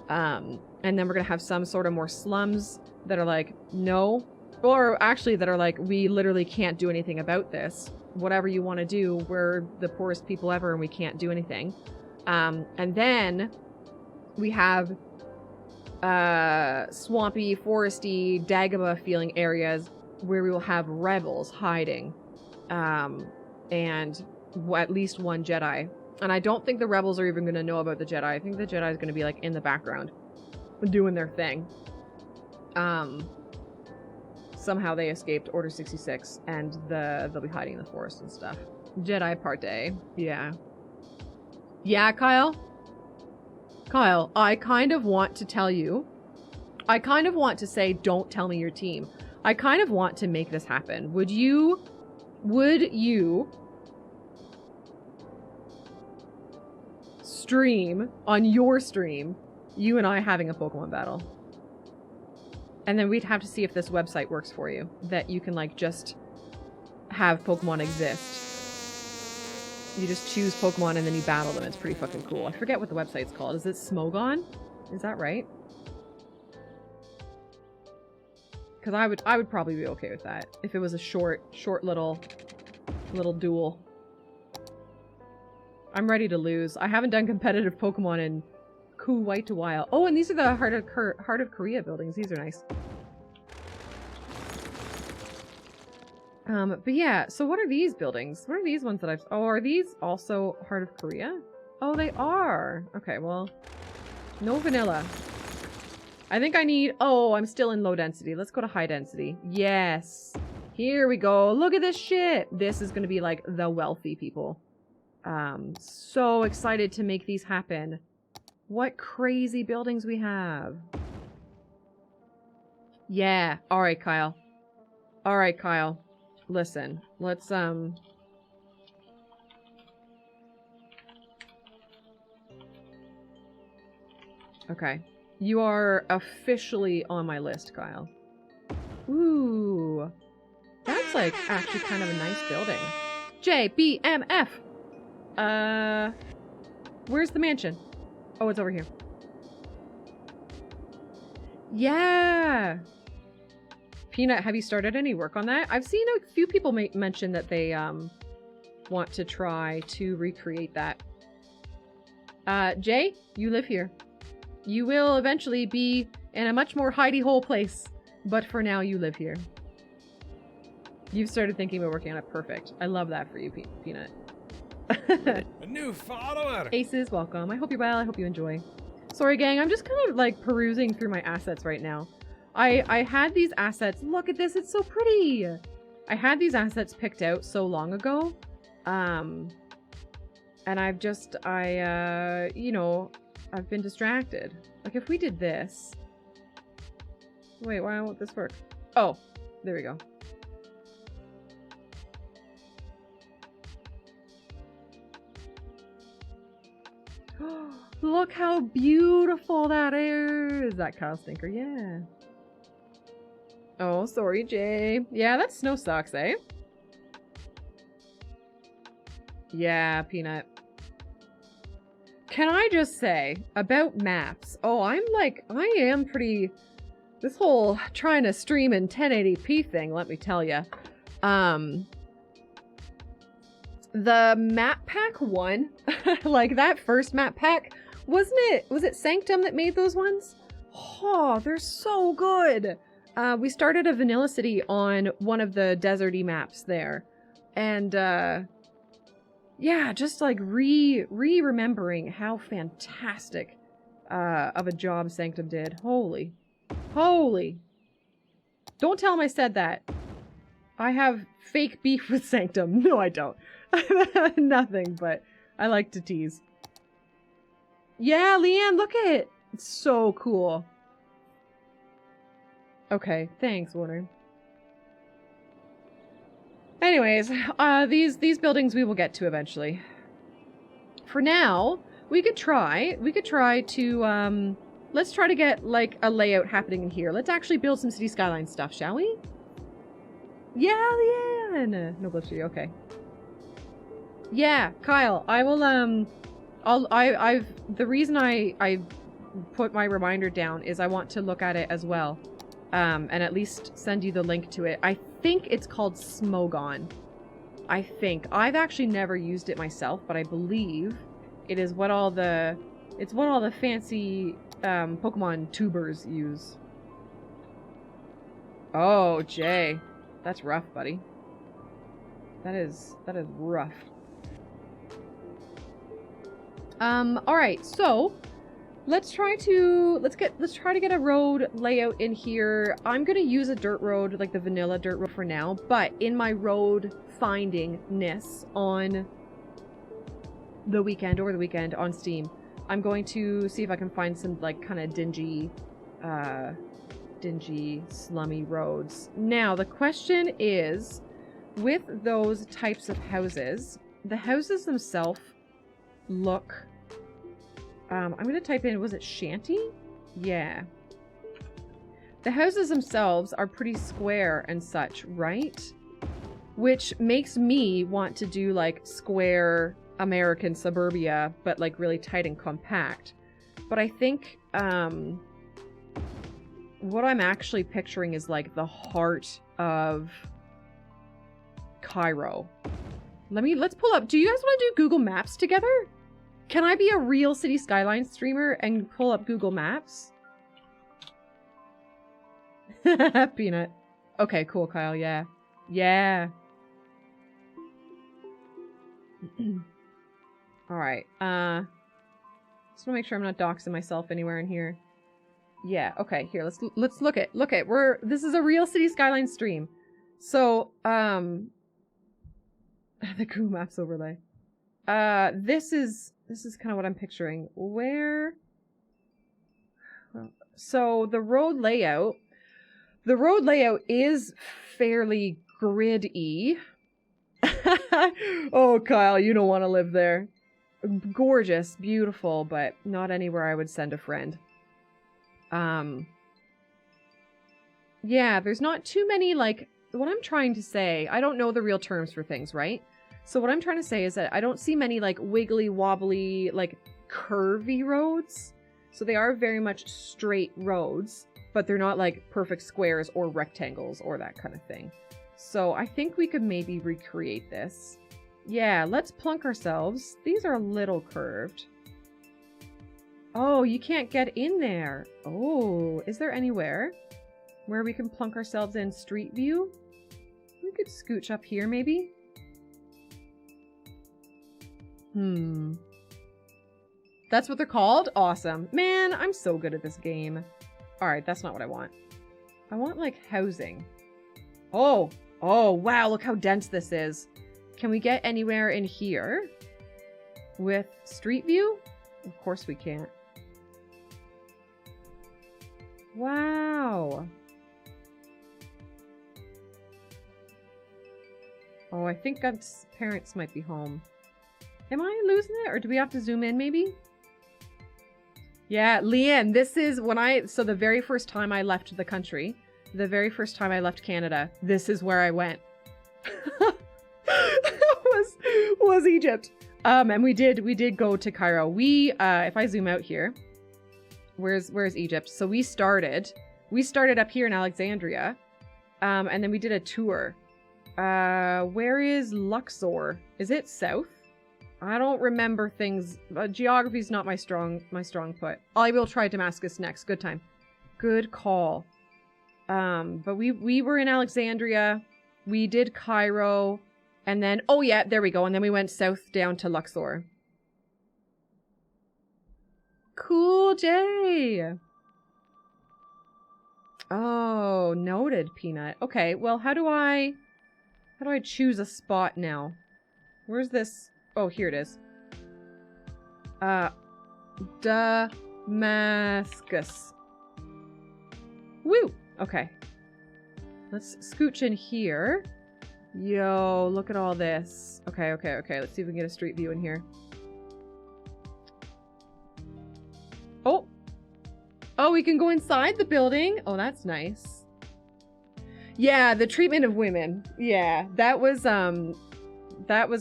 And then we're gonna have some sort of more slums that are like, no, or actually that are like, we literally can't do anything about this. Whatever you want to do, we're the poorest people ever and we can't do anything. And then we have swampy, foresty, Dagobah feeling areas where we will have rebels hiding, and at least one Jedi. And I don't think the rebels are even going to know about the Jedi. I think the Jedi is going to be like in the background doing their thing. Somehow they escaped Order 66 and they'll be hiding in the forest and stuff. Jedi party. Yeah. Yeah, Kyle? Kyle, I kind of want to tell you. I kind of want to say, don't tell me your team. I kind of want to make this happen. Would you stream on your stream, you and I having a Pokemon battle? And then we'd have to see if this website works for you, that you can like just have Pokemon exist. You just choose Pokemon and then you battle them. It's pretty fucking cool. I forget what the website's called. Is it Smogon? Is that right? Because I would probably be okay with that if it was a short little duel. I'm ready to lose. I haven't done competitive Pokemon in quite a while. Oh, and these are the Heart of Korea buildings. These are nice. But yeah, so what are these buildings? What are these ones that I've... Oh, are these also Heart of Korea? Oh, they are. Okay, well, no vanilla. I think I need... Oh, I'm still in low density. Let's go to high density. Yes. Here we go. Look at this shit. This is going to be like the wealthy people. So excited to make these happen. What crazy buildings we have. Yeah. All right, Kyle. All right, Kyle. Listen, let's, okay. You are officially on my list, Kyle. Ooh. That's, like, actually kind of a nice building. JBMF! Where's the mansion? Oh, it's over here. Yeah! Peanut, have you started any work on that? I've seen a few people mention that they want to try to recreate that. Jay, you live here. You will eventually be in a much more hidey-hole place, but for now you live here. You've started thinking about working on it. Perfect. I love that for you, Peanut. A new follower! Aces, welcome. I hope you're well. I hope you enjoy. Sorry, gang. I'm just kind of like perusing through my assets right now. I had these assets. Look at this. It's so pretty. I had these assets picked out so long ago. And I've just, you know, I've been distracted. Like if we did this. Wait, why won't this work? Oh, there we go. Look how beautiful that is. That Kyle stinker, yeah. Oh, sorry, Jay. Yeah, that snow sucks, eh? Yeah, Peanut. Can I just say about maps? Oh, I am pretty... This whole trying to stream in 1080p thing, let me tell you. The map pack one, like that first map pack, was it Sanctum that made those ones? Oh, they're so good. We started a vanilla city on one of the deserty maps there. And, yeah, just like remembering how fantastic, of a job Sanctum did. Holy. Don't tell him I said that. I have fake beef with Sanctum. No, I don't. Nothing, but I like to tease. Yeah, Leanne, look at it. It's so cool. Okay, thanks, Warner. Anyways, these buildings we will get to eventually. For now, we could try to, let's try to get, like, a layout happening in here. Let's actually build some City Skylines stuff, shall we? Yeah, Leanne! No, bless you, okay. Yeah, Kyle, I will, the reason I put my reminder down is I want to look at it as well. And at least send you the link to it. I think it's called Smogon. I think. I've actually never used it myself, but I believe it is what all the fancy Pokemon tubers use. Oh, Jay. That's rough, buddy. That is rough. Alright, so let's try to get a road layout in here. I'm gonna use a dirt road, like the vanilla dirt road for now, but in my road findingness on the weekend, over the weekend on Steam, I'm going to see if I can find some like kind of dingy, slummy roads. Now, the question is, with those types of houses, the houses themselves look... I'm going to type in, was it shanty? Yeah. The houses themselves are pretty square and such, right? Which makes me want to do like square American suburbia, but like really tight and compact. But I think what I'm actually picturing is like the heart of Cairo. Let's pull up. Do you guys want to do Google Maps together? Can I be a real City Skylines streamer and pull up Google Maps? Peanut. Okay, cool, Kyle. Yeah. Yeah. Alright. Just want to make sure I'm not doxing myself anywhere in here. Yeah, okay, here, let's look at, this is a real City Skylines stream. So, the Google Maps overlay. This is kind of what I'm picturing. So the road layout is fairly grid-y. Oh, Kyle, you don't want to live there. Gorgeous, beautiful, but not anywhere I would send a friend. Yeah, there's not too many, like, what I'm trying to say, I don't know the real terms for things, right? So what I'm trying to say is that I don't see many, like, wiggly, wobbly, like, curvy roads. So they are very much straight roads, but they're not, like, perfect squares or rectangles or that kind of thing. So I think we could maybe recreate this. Yeah, let's plunk ourselves. These are a little curved. Oh, you can't get in there. Oh, is there anywhere where we can plunk ourselves in street view? We could scooch up here, maybe? That's what they're called? Awesome. Man, I'm so good at this game. Alright, that's not what I want. I want, like, housing. Oh! Oh, wow, look how dense this is. Can we get anywhere in here? With street view? Of course we can't. Wow. Oh, I think Gunt's parents might be home. Am I losing it? Or do we have to zoom in, maybe? Yeah, Leanne, this is when so the very first time I left the country, the very first time I left Canada, this is where I went. was Egypt. And we did go to Cairo. If I zoom out here, where's Egypt? So we started up here in Alexandria, and then we did a tour. Where is Luxor? Is it south? I don't remember things. Geography's not my strong point. I will try Damascus next. Good time. Good call. But we were in Alexandria. We did Cairo. And then, oh yeah, there we go. And then we went south down to Luxor. Cool, Jay. Oh, noted, Peanut. Okay, well, how do I choose a spot now? Where's this? Oh, here it is. Damascus. Woo! Okay. Let's scooch in here. Yo, look at all this. Okay. Let's see if we can get a street view in here. Oh, we can go inside the building. Oh, that's nice. Yeah, the treatment of women. Yeah, that was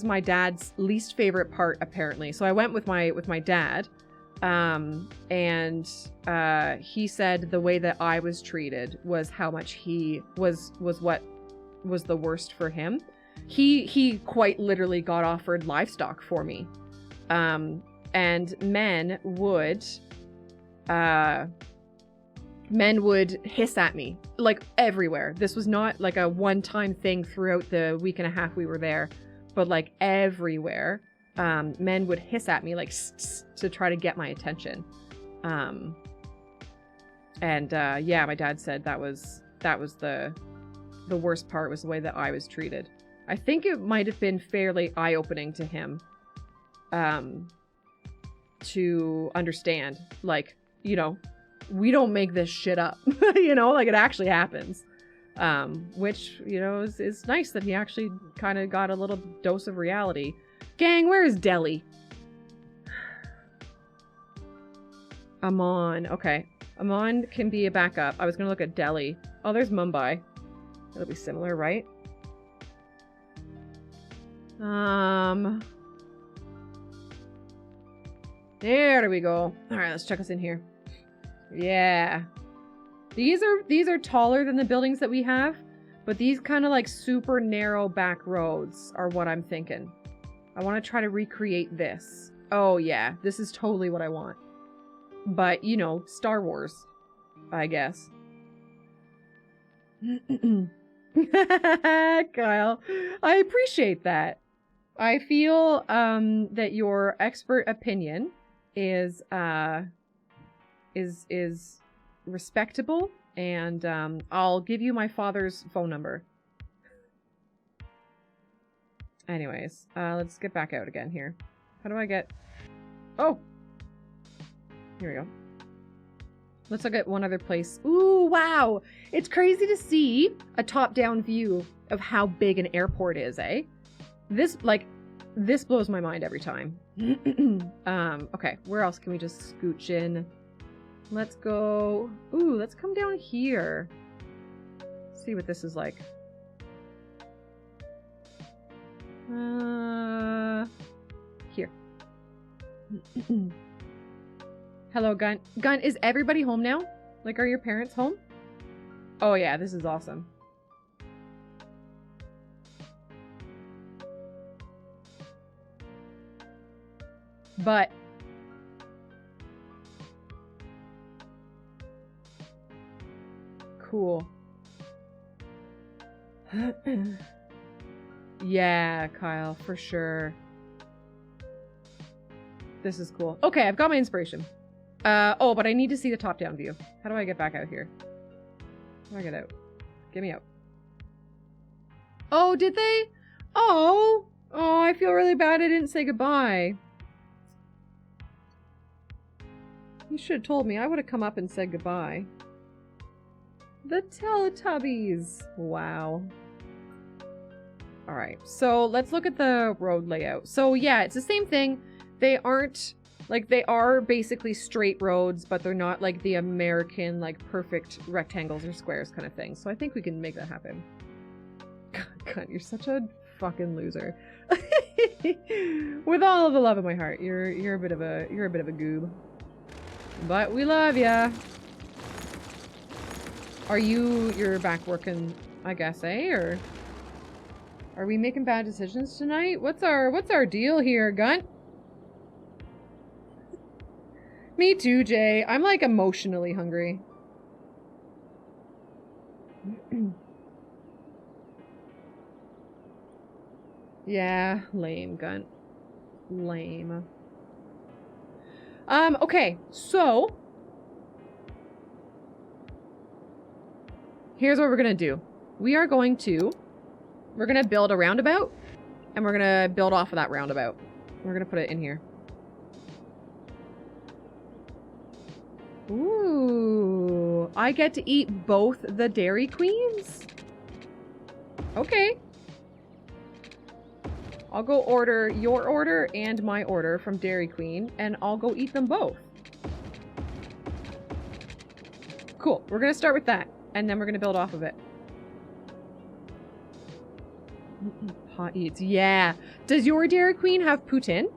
my dad's least favorite part, apparently. So I went with my dad, and he said the way that I was treated was how much he was what was the worst for him. He quite literally got offered livestock for me, and men would hiss at me, like, everywhere. This was not like a one-time thing throughout the week and a half we were there, but like everywhere. Men would hiss at me, like, to try to get my attention. Yeah, my dad said that was the worst part, was the way that I was treated. I think it might have been fairly eye-opening to him, to understand, like, you know, we don't make this shit up, you know, like, it actually happens. Which, you know, is nice that he actually kind of got a little dose of reality. Gang, where is Delhi? Amman. Okay. Amman can be a backup. I was going to look at Delhi. Oh, there's Mumbai. That'll be similar, right? There we go. All right, let's check us in here. Yeah. These are taller than the buildings that we have, but these kind of like super narrow back roads are what I'm thinking. I want to try to recreate this. Oh yeah, this is totally what I want. But, you know, Star Wars, I guess. Kyle, I appreciate that. I feel that your expert opinion is respectable, and I'll give you my father's phone number. Anyways, let's get back out again here. How do I get... Oh! Here we go. Let's look at one other place. Ooh, wow! It's crazy to see a top-down view of how big an airport is, eh? This blows my mind every time. Okay, where else can we just scooch in? Let's go... Ooh, let's come down here. See what this is like. Here. Hello, Gun. Gun, is everybody home now? Like, are your parents home? Oh yeah, this is awesome. But... Cool. Yeah, Kyle, for sure. This is cool. Okay, I've got my inspiration. Oh, but I need to see the top-down view. How do I get back out here? How do I get out? Get me out. Oh, did they? Oh! Oh, I feel really bad I didn't say goodbye. You should have told me. I would have come up and said goodbye. The Teletubbies. Wow. Alright, so let's look at the road layout. So yeah, it's the same thing. They aren't, like, they are basically straight roads, but they're not like the American, like, perfect rectangles or squares kind of thing. So I think we can make that happen. God, you're such a fucking loser. With all of the love of my heart, you're a bit of a goob. But we love ya. You're back working, I guess, eh? Or are we making bad decisions tonight? What's our deal here, Gunt? Me too, Jay. I'm like emotionally hungry. Yeah, lame, Gunt. Lame. Okay, so here's what we're gonna do. We're gonna build a roundabout, and we're gonna build off of that roundabout. We're gonna put it in here. Ooh, I get to eat both the Dairy Queens? Okay. I'll go order your order and my order from Dairy Queen, and I'll go eat them both. Cool. We're gonna start with that, and then we're gonna build off of it. Hot eats. Yeah. Does your Dairy Queen have poutine?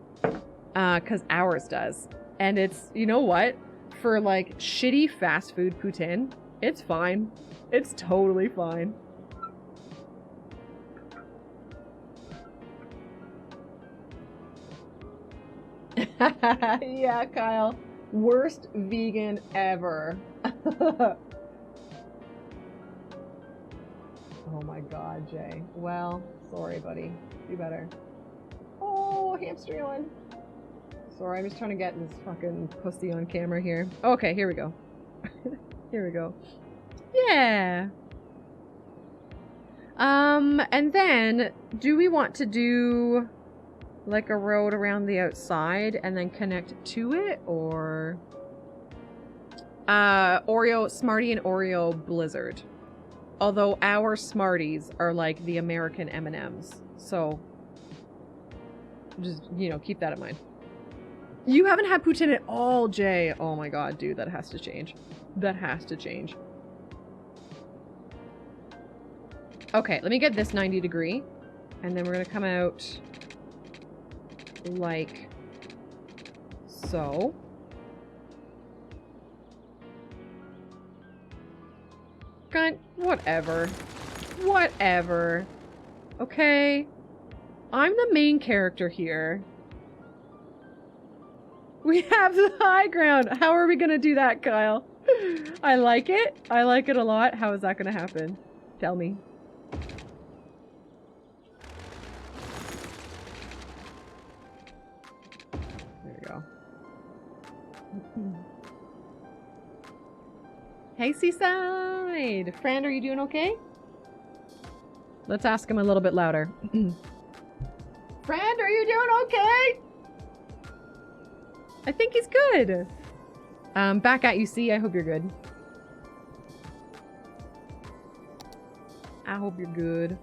'Cause ours does. And it's, you know what? For like shitty fast food poutine, it's fine. It's totally fine. Yeah, Kyle. Worst vegan ever. Oh my god, Jay. Well, sorry, buddy. Do better. Oh, hamster one. Sorry, I'm just trying to get this fucking pussy on camera here. Okay, here we go. Here we go. Yeah. And then, do we want to do like a road around the outside and then connect to it, or Oreo, Smarty and Oreo Blizzard? Although our Smarties are like the American M&Ms, so just, you know, keep that in mind. You haven't had poutine at all, Jay. Oh my god, dude, that has to change. That has to change. Okay, let me get this 90 degree, and then we're gonna come out like so. God, whatever. Whatever. Okay. I'm the main character here. We have the high ground. How are we gonna do that, Kyle? I like it. I like it a lot. How is that gonna happen? Tell me. There we go. Hey, Seaside! Friend, are you doing okay? Let's ask him a little bit louder. Friend, are you doing okay? I think he's good. Back at you, see. I hope you're good. I hope you're good.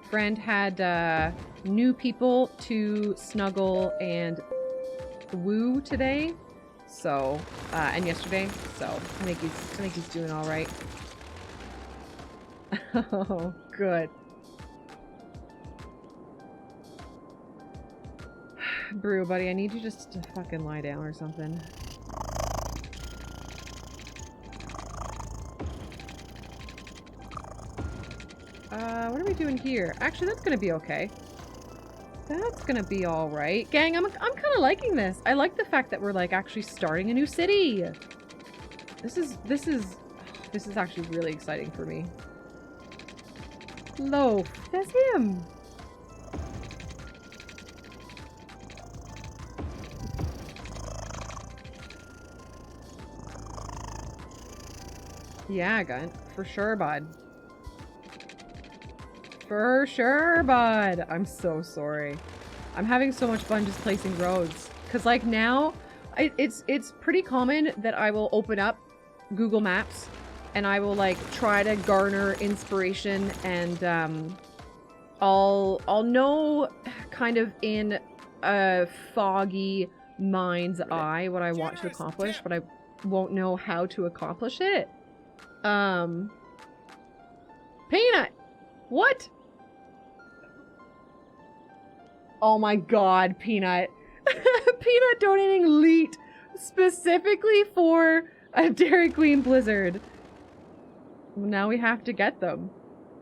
Friend had new people to snuggle and woo today. So, and yesterday. So, I think he's doing all right. Oh, good. Brew, buddy, I need you just to fucking lie down or something. What are we doing here? Actually, that's gonna be okay. That's gonna be all right. Gang, I'm kind of liking this. I like the fact that we're like actually starting a new city. This is actually really exciting for me. Loaf, that's him. Yeah, Gunt. For sure, bud. For sure, bud. I'm so sorry. I'm having so much fun just placing roads. Because, like, now, it's pretty common that I will open up Google Maps and I will, like, try to garner inspiration and, I'll know kind of in a foggy mind's eye what I want to accomplish, but I won't know how to accomplish it. Peanut! What? Oh my god, Peanut. Peanut donating Leet specifically for a Dairy Queen Blizzard. Now we have to get them.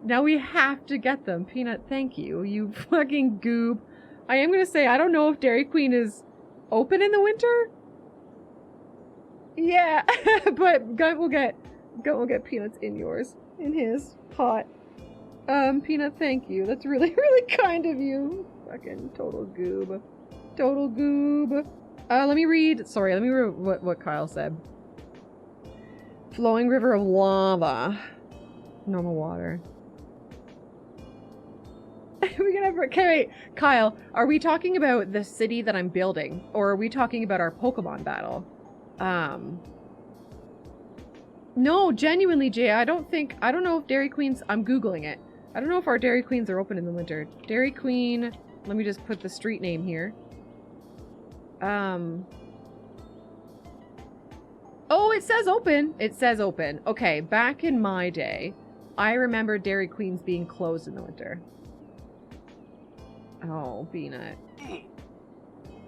Now we have to get them. Peanut, thank you. You fucking goob. I am gonna say, I don't know if Dairy Queen is open in the winter. Yeah, but Gunt will get Peanuts in yours. In his pot. Peanut, thank you. That's really, really kind of you. Fucking total goob. Total goob. Let me read what Kyle said. Flowing river of lava. Normal water. We're gonna have... Okay, wait. Kyle, are we talking about the city that I'm building? Or are we talking about our Pokemon battle? No, genuinely, Jay, I don't know if Dairy Queens... I'm Googling it. I don't know if our Dairy Queens are open in the winter. Dairy Queen... Let me just put the street name here. Oh, it says open. It says open. Okay, back in my day, I remember Dairy Queens being closed in the winter. Oh, Peanut.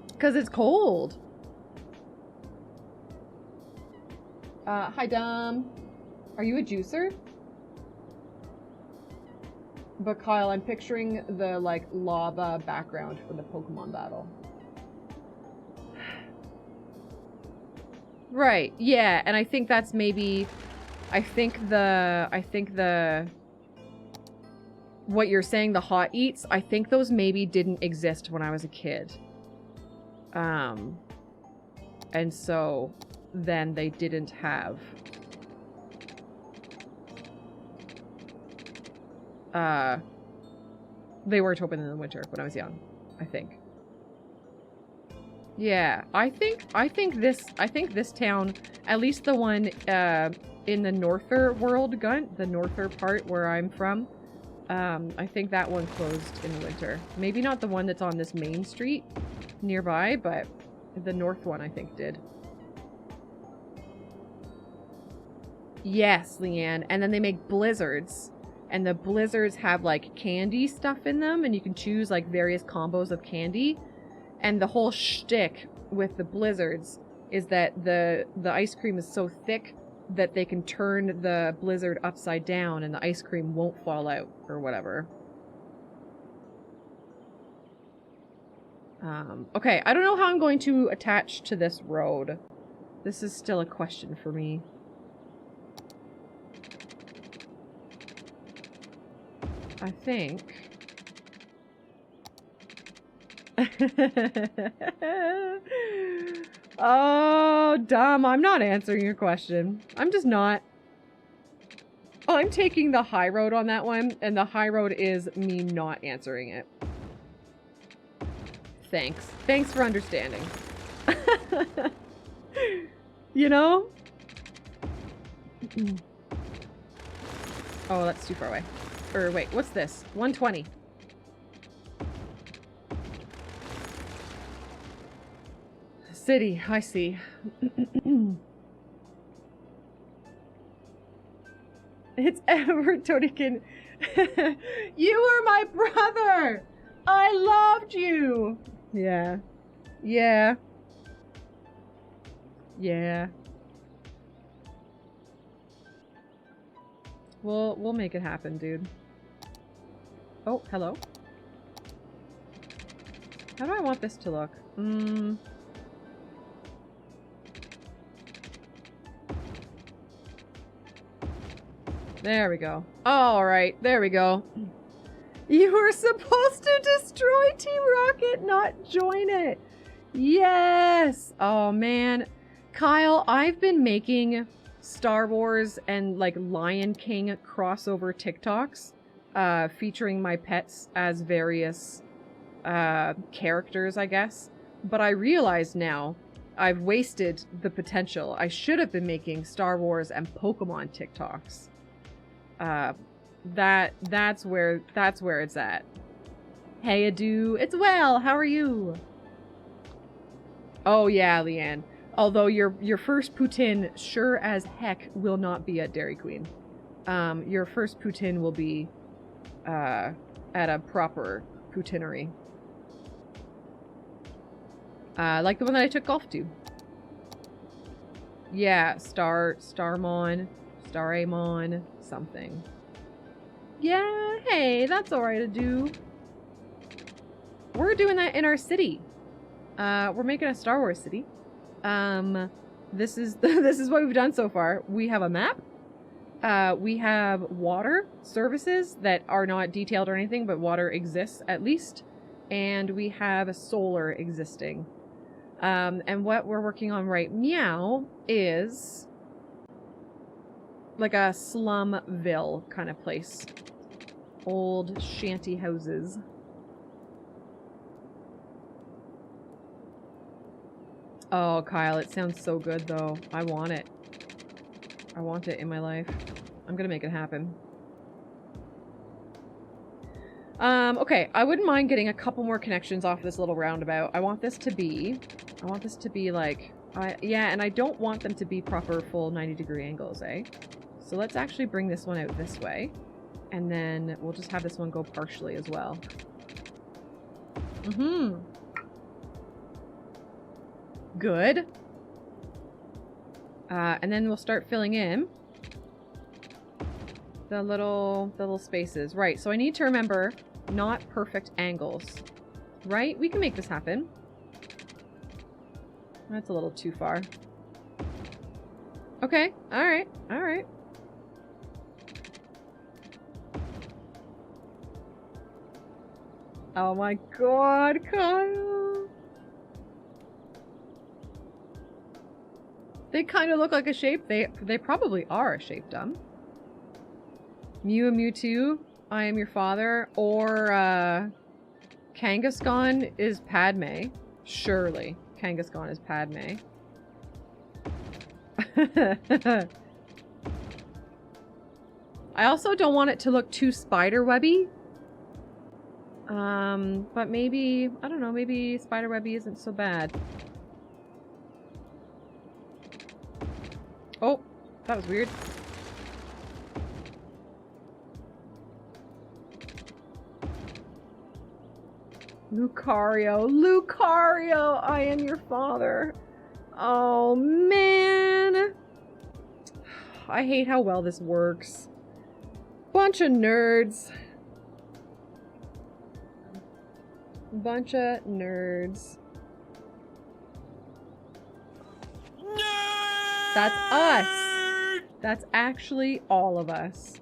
Because it's cold. Hi, Dom. Are you a juicer? But Kyle, I'm picturing the, like, lava background for the Pokemon battle. Right, yeah, and I think that's maybe... I think the... What you're saying, the hot eats, I think those maybe didn't exist when I was a kid. And so... then they didn't have... they weren't open in the winter when I was young, I think. Yeah, I think this town, at least the one in the Norther world, Gunt, the Norther part where I'm from, I think that one closed in the winter. Maybe not the one that's on this main street nearby, but the north one I think did. Yes, Leanne, and then they make blizzards. And the blizzards have, like, candy stuff in them, and you can choose, like, various combos of candy. And the whole shtick with the blizzards is that the ice cream is so thick that they can turn the blizzard upside down and the ice cream won't fall out, or whatever. Okay, I don't know how I'm going to attach to this road. This is still a question for me. I think... Oh, dumb. I'm not answering your question. I'm just not. I'm taking the high road on that one, and the high road is me not answering it. Thanks. Thanks for understanding. You know? Oh, that's too far away. Or wait, what's this? 120. City, I see. It's Edward Todikin. You were my brother! I loved you! Yeah. Yeah. Yeah. We'll make it happen, dude. Oh, hello. How do I want this to look? There we go. Alright, there we go. You were supposed to destroy Team Rocket, not join it. Yes! Oh, man. Kyle, I've been making Star Wars and like Lion King crossover TikToks featuring my pets as various characters, I guess. But I realize now I've wasted the potential. I should have been making Star Wars and Pokemon TikToks. That's where it's at. Hey Adu, it's well. How are you? Oh yeah, Leanne. Although your first poutine sure as heck will not be at Dairy Queen. Your first poutine will be at a proper poutinery. Like the one that I took golf to. Yeah, Starmon, Staramon, something. Yeah, hey, that's alright to do. We're doing that in our city. We're making a Star Wars city. This is what we've done so far. We have a map. We have water services that are not detailed or anything, but water exists at least. And we have a solar existing. And what we're working on right meow is like a slumville kind of place. Old shanty houses. Oh, Kyle, it sounds so good though. I want it. I want it in my life. I'm gonna make it happen. Okay, I wouldn't mind getting a couple more connections off this little roundabout. I want this to be like, yeah, and I don't want them to be proper full 90-degree angles, eh? So let's actually bring this one out this way. And then we'll just have this one go partially as well. Mm-hmm. Good. And then we'll start filling in the little spaces. Right, so I need to remember not perfect angles. Right? We can make this happen. That's a little too far. Okay, alright, alright. Oh my god, Kyle! They kind of look like a shape. They probably are a shape, dumb. Mew and Mewtwo, I am your father. Or, Kangaskhan is Padme. Surely. Kangaskhan is Padme. I also don't want it to look too spiderwebby. But maybe, I don't know, maybe spiderwebby isn't so bad. Oh, that was weird. Lucario, Lucario, I am your father. Oh, man. I hate how well this works. Bunch of nerds. Bunch of nerds. That's us. That's actually all of us.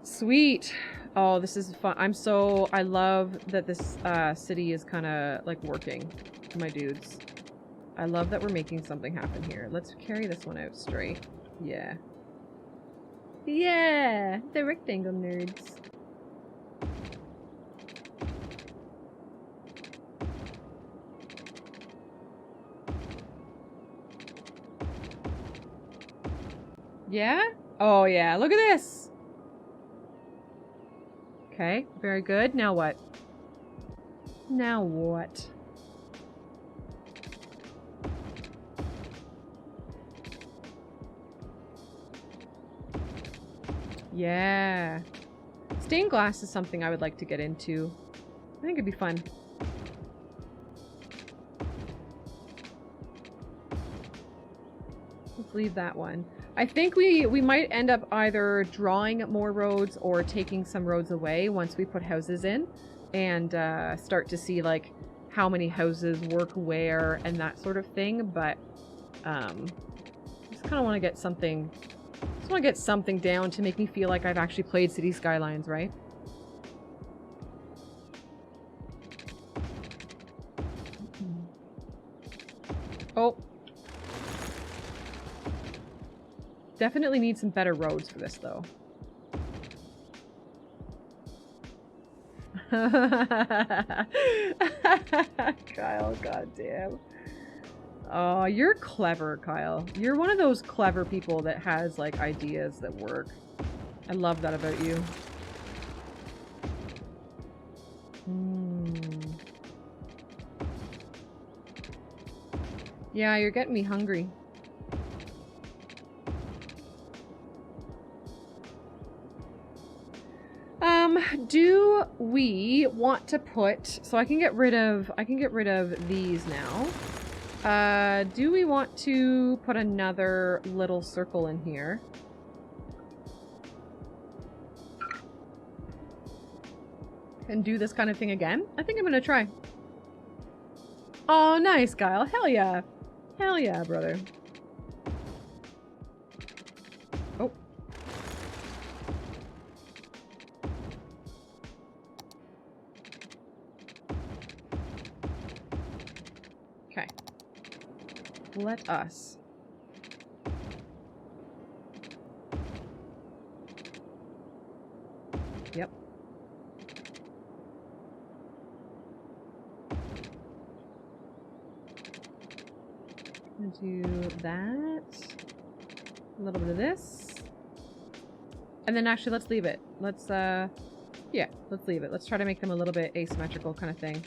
Sweet. Oh, this is fun. I love that this city is kind of like working, my dudes. I love that we're making something happen here. Let's carry this one out straight. Yeah. Yeah, the rectangle nerds. Yeah? Oh yeah, look at this! Okay, very good. Now what? Now what? Yeah. Stained glass is something I would like to get into. I think it'd be fun. Let's leave that one. I think we might end up either drawing more roads or taking some roads away once we put houses in and start to see like how many houses work where and that sort of thing. But I just kind of want to get something. Just want to get something down to make me feel like I've actually played City Skylines, right? Oh. Definitely need some better roads for this, though. Kyle, goddamn. Oh, you're clever, Kyle. You're one of those clever people that has, like, ideas that work. I love that about you. Yeah, you're getting me hungry. Do we want to put, so I can get rid of these now. Do we want to put another little circle in here? And do this kind of thing again? I think I'm gonna try. Oh, nice, Kyle. Hell yeah. Hell yeah, brother. Oh. Okay. Let us. Yep. Do that. A little bit of this. And then actually, let's leave it. Let's, yeah, let's leave it. Let's try to make them a little bit asymmetrical kind of thing.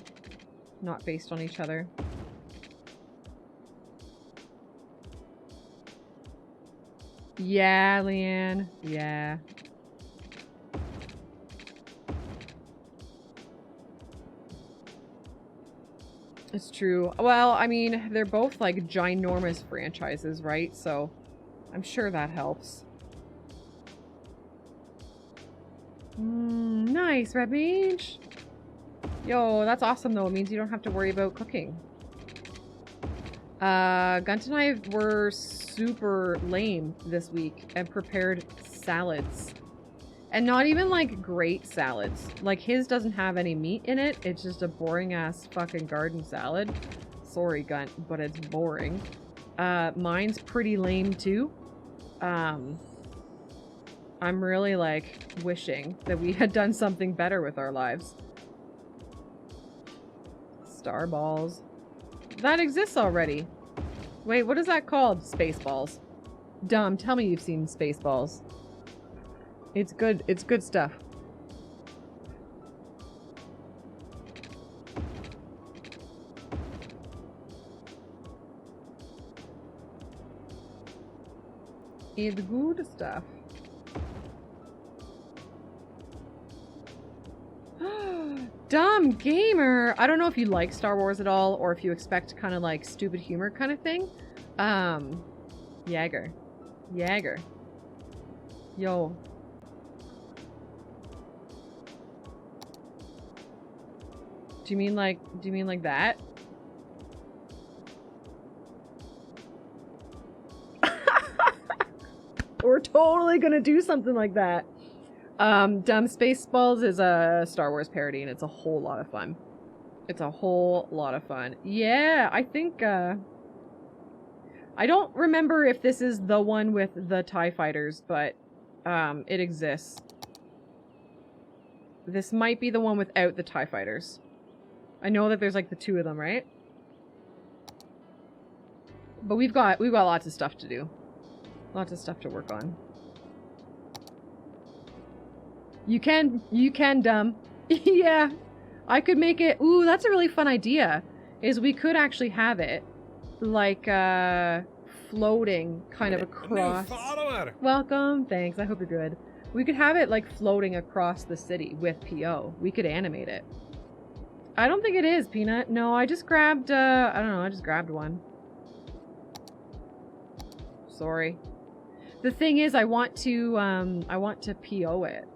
Not based on each other. Yeah, Leanne. Yeah. It's true. Well, I mean, they're both like ginormous franchises, right? So I'm sure that helps. Nice, Red Mage. Yo, that's awesome though. It means you don't have to worry about cooking. Gunt and I were super lame this week and prepared salads. And not even, like, great salads. Like, his doesn't have any meat in it. It's just a boring-ass fucking garden salad. Sorry, Gunt, but it's boring. Mine's pretty lame, too. I'm really, like, wishing that we had done something better with our lives. Starballs. That exists already. Wait, what is that called? Spaceballs. Dumb, tell me you've seen Spaceballs. It's good. It's good stuff. It's good stuff. Dumb gamer! I don't know if you like Star Wars at all, or if you expect kind of like stupid humor kind of thing. Jaeger. Jaeger. Yo. Do you mean like that? We're totally gonna do something like that. Dumb Spaceballs is a Star Wars parody and it's a whole lot of fun. It's a whole lot of fun. Yeah, I think, I don't remember if this is the one with the TIE fighters, but, it exists. This might be the one without the TIE fighters. I know that there's like the two of them, right? But we've got lots of stuff to do. Lots of stuff to work on. You can, dumb. Yeah. I could make it, ooh, that's a really fun idea. Is we could actually have it like floating kind of across. Welcome, thanks. I hope you're good. We could have it like floating across the city with PO. We could animate it. I don't think it is, Peanut. No, I just grabbed, I don't know, I just grabbed one. Sorry. The thing is, I want to PO it.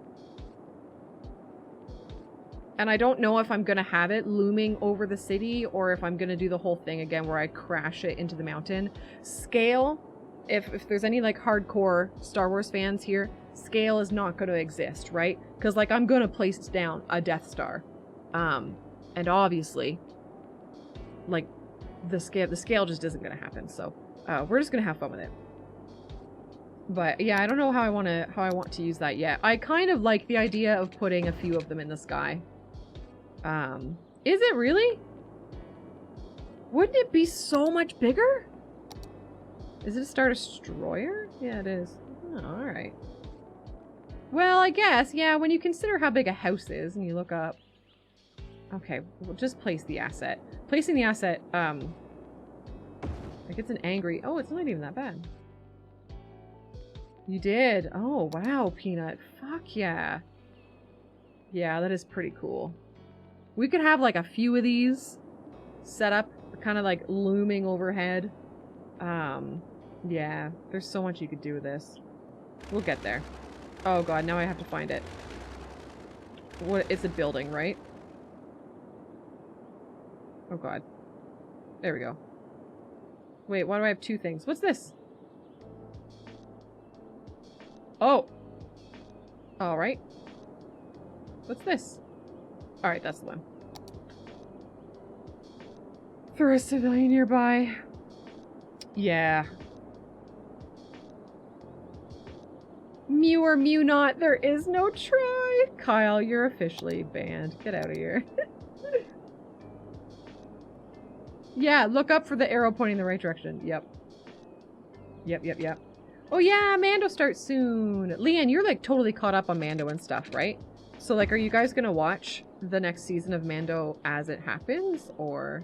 And I don't know if I'm gonna have it looming over the city or if I'm gonna do the whole thing again where I crash it into the mountain. Scale, if there's any like hardcore Star Wars fans here, scale is not gonna exist, right? Because like I'm gonna place down a Death Star. And obviously, like, the scale just isn't gonna happen, so we're just gonna have fun with it. But yeah, I don't know how I want to use that yet. I kind of like the idea of putting a few of them in the sky. Is it really? Wouldn't it be so much bigger? Is it a Star Destroyer? Yeah, it is. Oh, alright. Well, I guess, yeah, when you consider how big a house is and you look up... Okay, we'll just place the asset. Placing the asset, like it's an angry... Oh, it's not even that bad. You did. Oh, wow, Peanut. Fuck yeah. Yeah, that is pretty cool. We could have like a few of these set up, kind of like looming overhead. Yeah, there's so much you could do with this. We'll get there. Oh god, now I have to find it. What? It's a building, right? Oh god. There we go. Wait, why do I have two things? What's this? Oh! Alright. What's this? Alright, that's the one. For a civilian nearby. Yeah. Mew or mew not, there is no try. Kyle, you're officially banned. Get out of here. Yeah, look up for the arrow pointing the right direction. Yep. Yep. Oh yeah, Mando starts soon. Leanne, you're like totally caught up on Mando and stuff, right? So like, are you guys gonna watch the next season of Mando as it happens, or?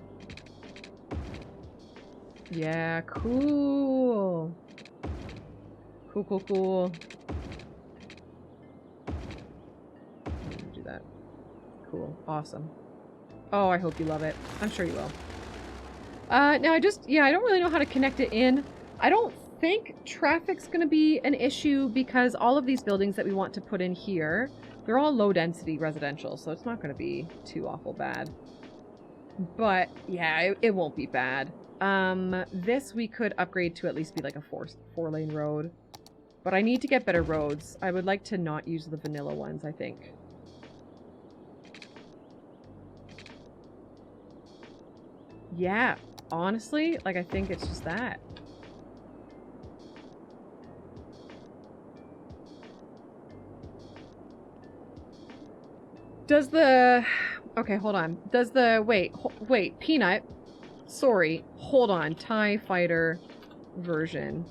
Yeah, cool. Cool. Do that. Cool. Awesome. Oh, I hope you love it. I'm sure you will. Now I don't really know how to connect it in. I don't think traffic's gonna be an issue because all of these buildings that we want to put in here, they're all low density residential, so it's not gonna be too awful bad. But yeah, it won't be bad. This we could upgrade to at least be like a four-lane road. But I need to get better roads. I would like to not use the vanilla ones, I think. Yeah, honestly, like I think it's just that. Does the... Okay, hold on. Does the... Wait, Peanut. Sorry, hold on. TIE Fighter version.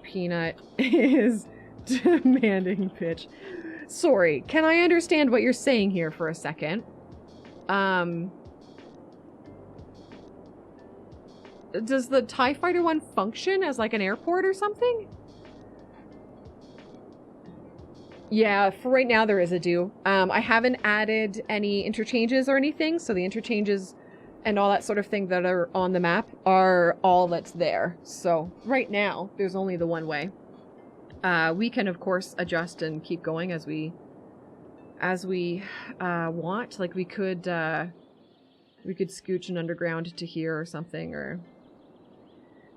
Peanut is demanding bitch. Sorry, can I understand what you're saying here for a second? Does the TIE Fighter one function as like an airport or something? Yeah, for right now there is a do. I haven't added any interchanges or anything, so the interchanges and all that sort of thing that are on the map are all that's there. So right now there's only the one way. We can of course adjust and keep going as we want. Like we could scooch an underground to here or something, or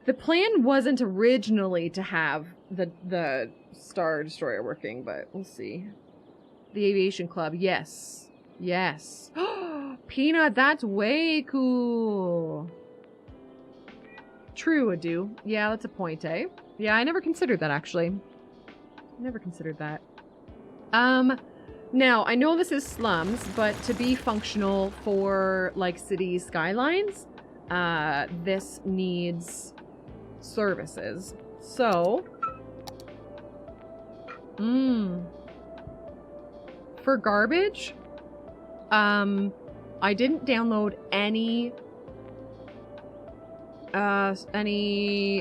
the plan wasn't originally to have the Star Destroyer working, but we'll see. The Aviation Club, yes. Peanut, that's way cool. True, Adu. Yeah, that's a point, eh? Yeah, I never considered that, actually. Never considered that. Now, I know this is slums, but to be functional for, like, city skylines, this needs services. So... For garbage, I didn't download any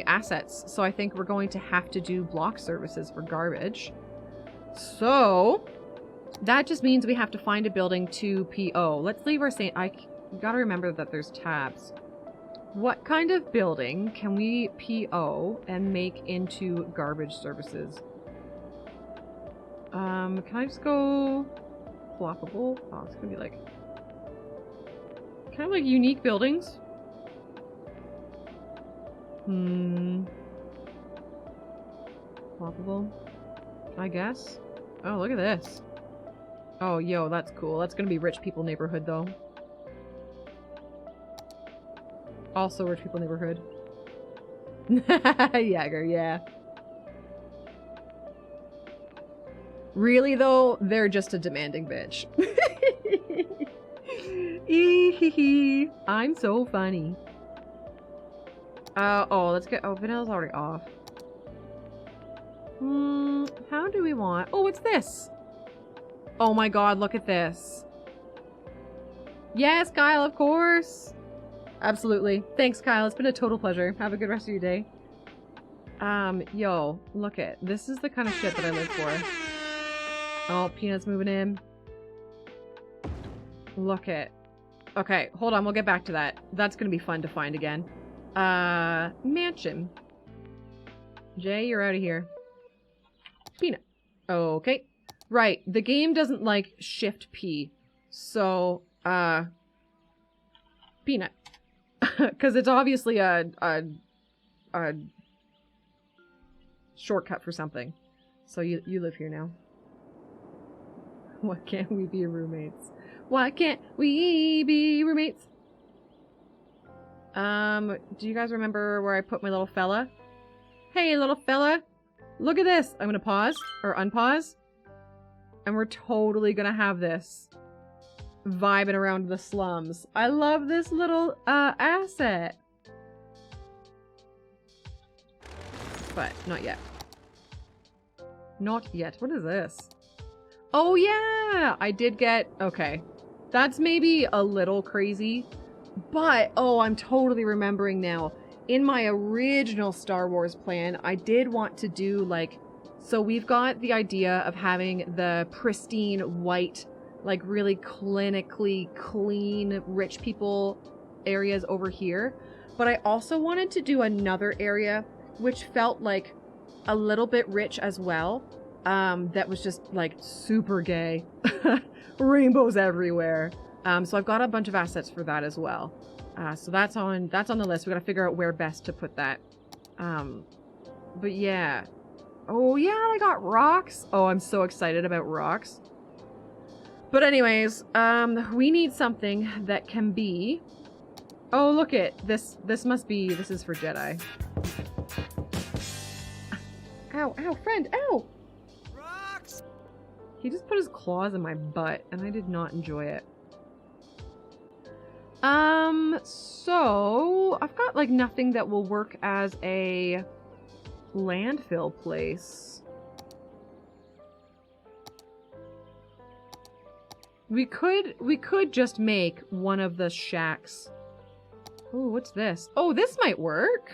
assets, so I think we're going to have to do block services for garbage. So that just means we have to find a building to PO. Let's leave our I gotta remember that there's tabs. What kind of building can we PO and make into garbage services? Can I just go floppable? Oh, it's gonna be like kind of like unique buildings. Floppable, I guess. Oh, look at this. Oh, yo, that's cool. That's gonna be rich people neighborhood, though. Also rich people neighborhood. Jagger, yeah. Really though, they're just a demanding bitch. Eehee. I'm so funny. Oh, let's get, oh, vanilla's already off. How do we want, oh, what's this? Oh my god, look at this. Yes, Kyle, of course. Absolutely. Thanks, Kyle. It's been a total pleasure. Have a good rest of your day. Yo, look it. This is the kind of shit that I live for. Oh, Peanut's moving in. Look it. Okay, hold on. We'll get back to that. That's gonna be fun to find again. Mansion. Jay, you're out of here. Peanut. Okay. Right. The game doesn't like Shift P. So, Peanut. Because it's obviously a shortcut for something. So you live here now. Why can't we be roommates? Why can't we be roommates? Do you guys remember where I put my little fella? Hey, little fella. Look at this. I'm gonna pause or unpause. And we're totally gonna have this vibing around the slums. I love this little asset. But not yet. Not yet. What is this? Oh yeah! I did get... Okay. That's maybe a little crazy. But, oh, I'm totally remembering now. In my original Star Wars plan, I did want to do, like... So we've got the idea of having the pristine white, like really clinically clean rich people areas over here. But I also wanted to do another area which felt like a little bit rich as well. That was just like super gay. Rainbows everywhere. So I've got a bunch of assets for that as well. So that's on the list. We gotta figure out where best to put that. But yeah. Oh yeah, I got rocks. Oh, I'm so excited about rocks. But anyways, we need something that can be... Oh, look it. This must be... This is for Jedi. Ow, ow, friend, ow! Rocks! He just put his claws in my butt, and I did not enjoy it. So... I've got, like, nothing that will work as a landfill place. We could just make one of the shacks. Oh, what's this? Oh, this might work.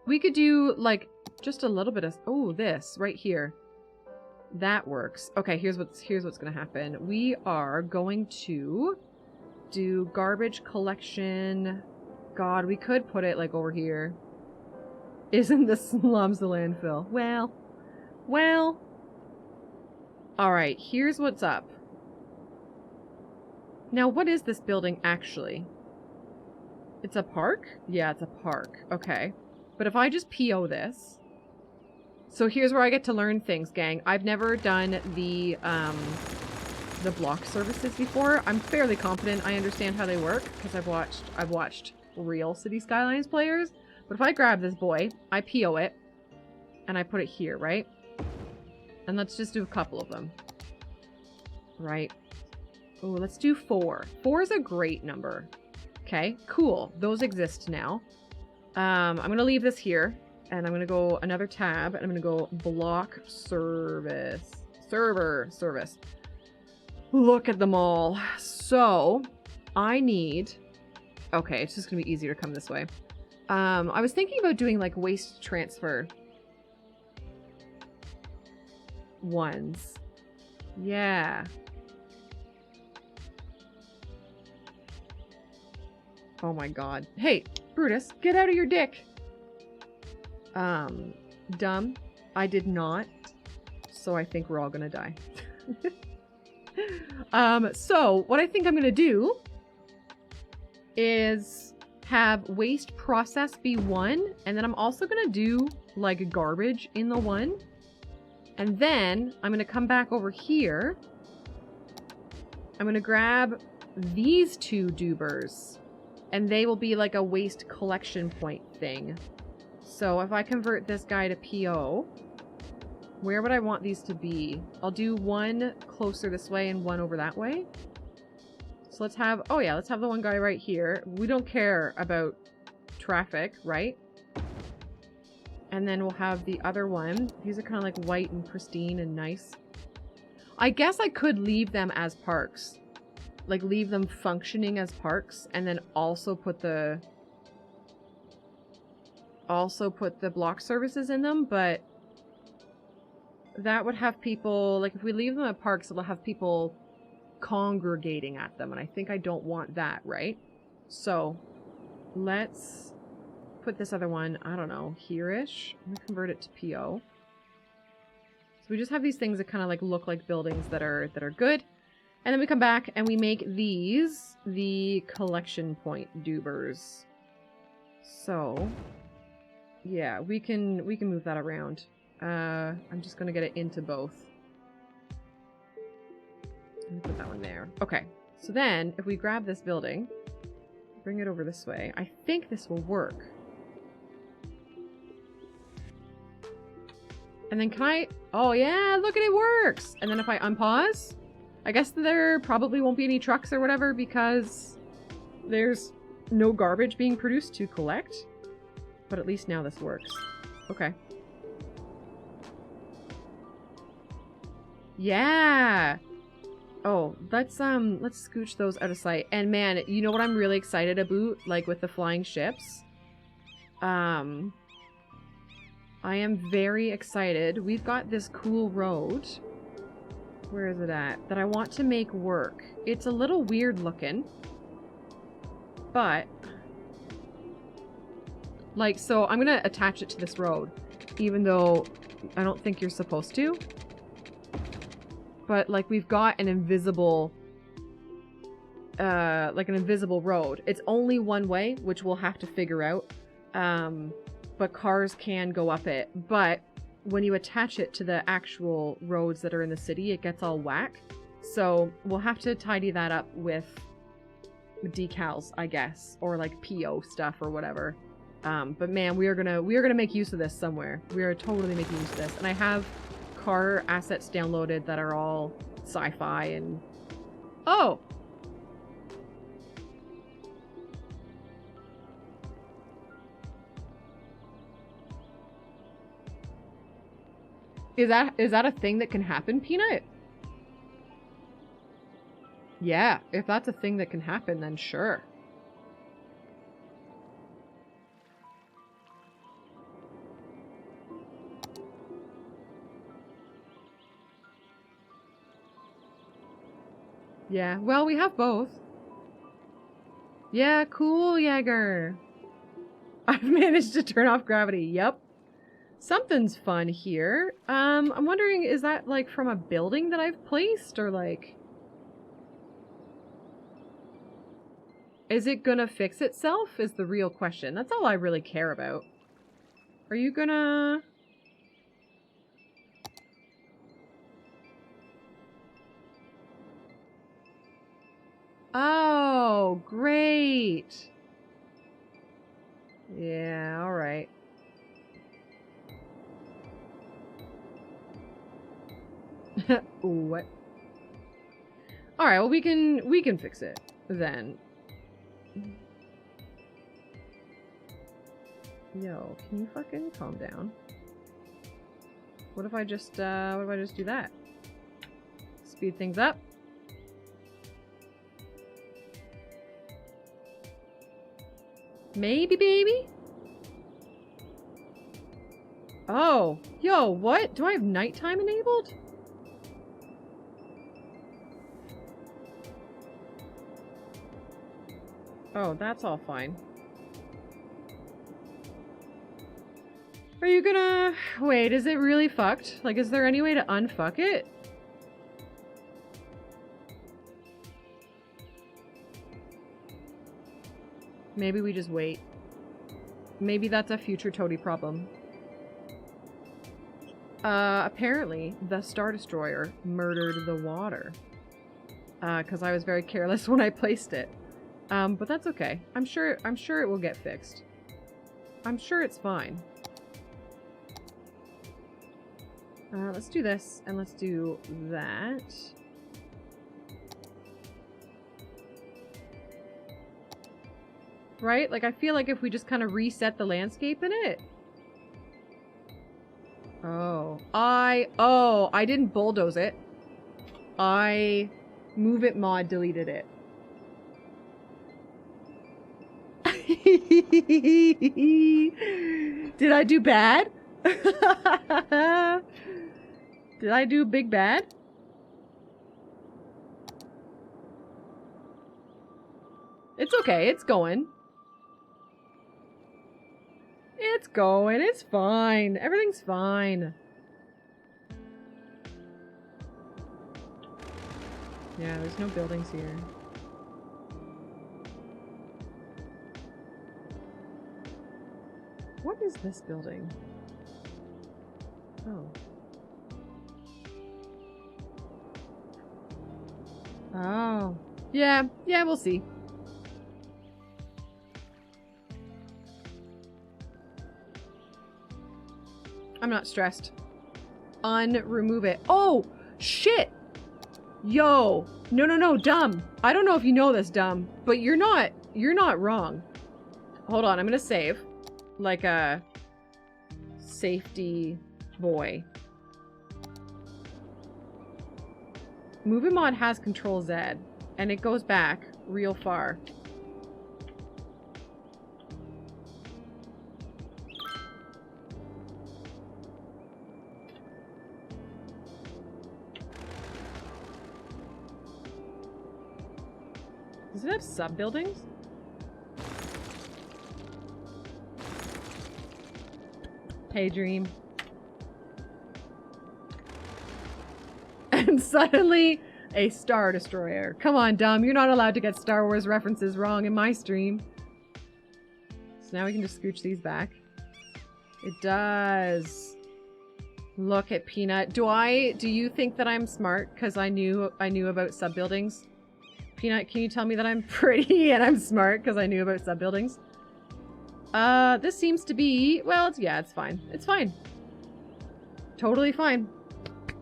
We could do, like, just a little bit of... Oh, this, right here. That works. Okay, here's what's gonna happen. We are going to do garbage collection. God, we could put it, like, over here. Isn't the slums the landfill? Well. Alright, here's what's up. Now, what is this building actually? It's a park? Yeah, it's a park. Okay. But if I just PO this... So here's where I get to learn things, gang. I've never done the block services before. I'm fairly confident I understand how they work, because I've watched real City Skylines players. But if I grab this boy, I PO it, and I put it here, right? And let's just do a couple of them. Right. Oh, let's do 4. 4 is a great number. Okay, cool. Those exist now. I'm going to leave this here. And I'm going to go another tab. And I'm going to go block service. Server service. Look at them all. So, I need... Okay, it's just going to be easier to come this way. I was thinking about doing, like, waste transfer ones. Yeah. Oh my god. Hey, Brutus, get out of your dick! Dumb. I did not. So I think we're all gonna die. So what I think I'm gonna do is have waste process be 1, and then I'm also gonna do, like, garbage in the 1. And then I'm going to come back over here. I'm going to grab these 2 dubers. And they will be like a waste collection point thing. So if I convert this guy to PO, Where would I want these to be? I'll do one closer this way and one over that way. So let's have, oh yeah, let's have the one guy right here. We don't care about traffic, right? And then we'll have the other one. These are kind of like white and pristine and nice. I guess I could leave them as parks. Like leave them functioning as parks and then also put the block services in them, but that would have people, like if we leave them at parks, it'll have people congregating at them, and I think I don't want that, right? So let's put this other one, I don't know, here-ish. I'm gonna convert it to PO. So we just have these things that kind of like look like buildings that are good. And then we come back and we make these the collection point doobers. So yeah, we can move that around. I'm just gonna get it into both. I'm gonna put that one there. Okay, so then if we grab this building, bring it over this way, I think this will work. And then can I... Oh yeah, look at it, works! And then if I unpause, I guess there probably won't be any trucks or whatever because there's no garbage being produced to collect. But at least now this works. Okay. Yeah! Oh, let's scooch those out of sight. And man, you know what I'm really excited about? Like with the flying ships? I am very excited. We've got this cool road. Where is it at? That I want to make work. It's a little weird looking. But... like, so I'm gonna attach it to this road. Even though I don't think you're supposed to. But, like, we've got an invisible... like an invisible road. It's only one way, which we'll have to figure out. But cars can go up it. But when you attach it to the actual roads that are in the city, it gets all whack. So we'll have to tidy that up with decals, I guess, or like PO stuff or whatever. But man, we are gonna make use of this somewhere. We are totally making use of this, and I have car assets downloaded that are all sci-fi and oh. Is that a thing that can happen, Peanut? Yeah, if that's a thing that can happen, then sure. Yeah, well, we have both. Yeah, cool, Jaeger. I've managed to turn off gravity, yep. Something's fun here. I'm wondering, is that like from a building that I've placed or like... is it gonna fix itself is the real question. That's all I really care about. Are you gonna... oh, great. Yeah, alright. What? Alright, well we can fix it then. Yo, can you fucking calm down? What if I just do that? Speed things up. Maybe, baby? Oh, yo, what? Do I have nighttime enabled? Oh, that's all fine. Are you gonna... wait, is it really fucked? Like, is there any way to unfuck it? Maybe we just wait. Maybe that's a future Toadie problem. Apparently, the Star Destroyer murdered the water. Because I was very careless when I placed it. But that's okay. I'm sure it will get fixed. I'm sure it's fine. Let's do this, and let's do that. Right? Like, I feel like if we just kind of reset the landscape in it. Oh, I didn't bulldoze it. I move it mod deleted it. Did I do bad? Did I do big bad? It's okay, it's going. It's going, it's fine. Everything's fine. Yeah, there's no buildings here. What is this building? Oh. Oh. Yeah, we'll see. I'm not stressed. Unremove it. Oh, shit. Yo. No, dumb. I don't know if you know this, dumb, but you're not wrong. Hold on, I'm gonna save. Like a safety boy. Movie mod has Control Z, and it goes back real far. Does it have sub-buildings? Hey, Dream. And suddenly, a Star Destroyer. Come on, dumb. You're not allowed to get Star Wars references wrong in my stream. So now we can just scooch these back. It does. Look at Peanut. Do you think that I'm smart because I knew about sub-buildings? Peanut, can you tell me that I'm pretty and I'm smart because I knew about sub-buildings? This seems to be... Well, it's fine. It's fine. Totally fine.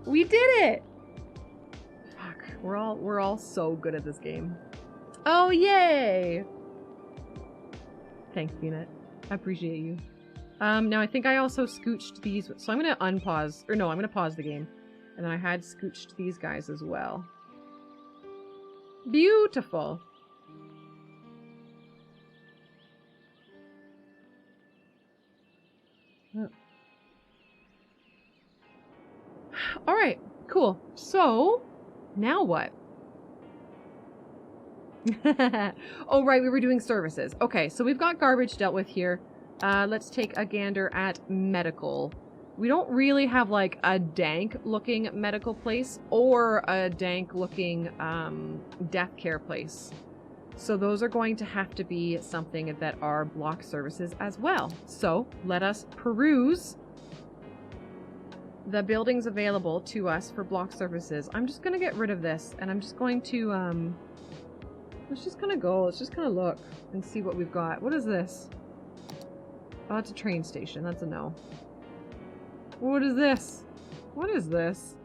We did it! Fuck. We're all so good at this game. Oh, yay! Thanks, Peanut. I appreciate you. Now I think I also scooched these... So I'm gonna unpause... Or no, I'm gonna pause the game. And then I had scooched these guys as well. Beautiful. Oh. All right, cool. So, now what? Oh, right, we were doing services. Okay, so we've got garbage dealt with here. Let's take a gander at medical. We don't really have, like, a dank-looking medical place or a dank-looking death care place. So those are going to have to be something that are block services as well. So let us peruse the buildings available to us for block services. I'm just going to get rid of this, and I'm just going to, let's just kind of go. Let's just kind of look and see what we've got. What is this? Oh, it's a train station. That's a no. What is this? What is this?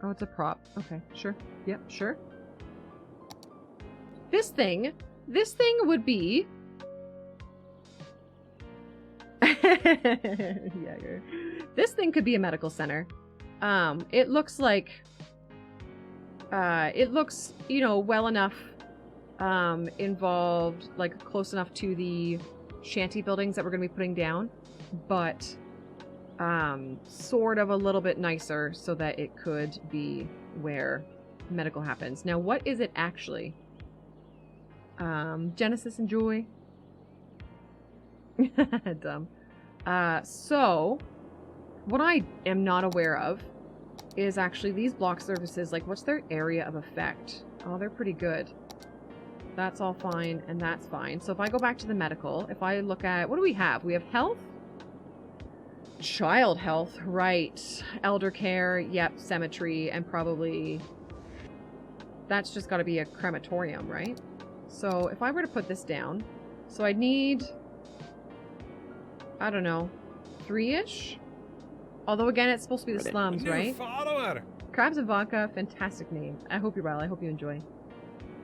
Oh, it's a prop. Okay, sure. Yep, sure. This thing would be... Yeah, this thing could be a medical center. It looks like... it looks, you know, well enough involved, like close enough to the shanty buildings that we're going to be putting down, but sort of a little bit nicer so that it could be where medical happens. Now, what is it actually? Genesis and Joy. Dumb. So, what I am not aware of is actually these block services, like what's their area of effect? Oh, they're pretty good. That's all fine, and that's fine. So if I go back to the medical, if I look at, what do we have? We have health? Child health, right. Elder care, yep, cemetery, and probably... That's just got to be a crematorium, right? So if I were to put this down, so I'd need... I don't know, 3-ish? Although again, it's supposed to be the slums, A new right? follower. Crabs and Vodka, fantastic name. I hope you're well. I hope you enjoy.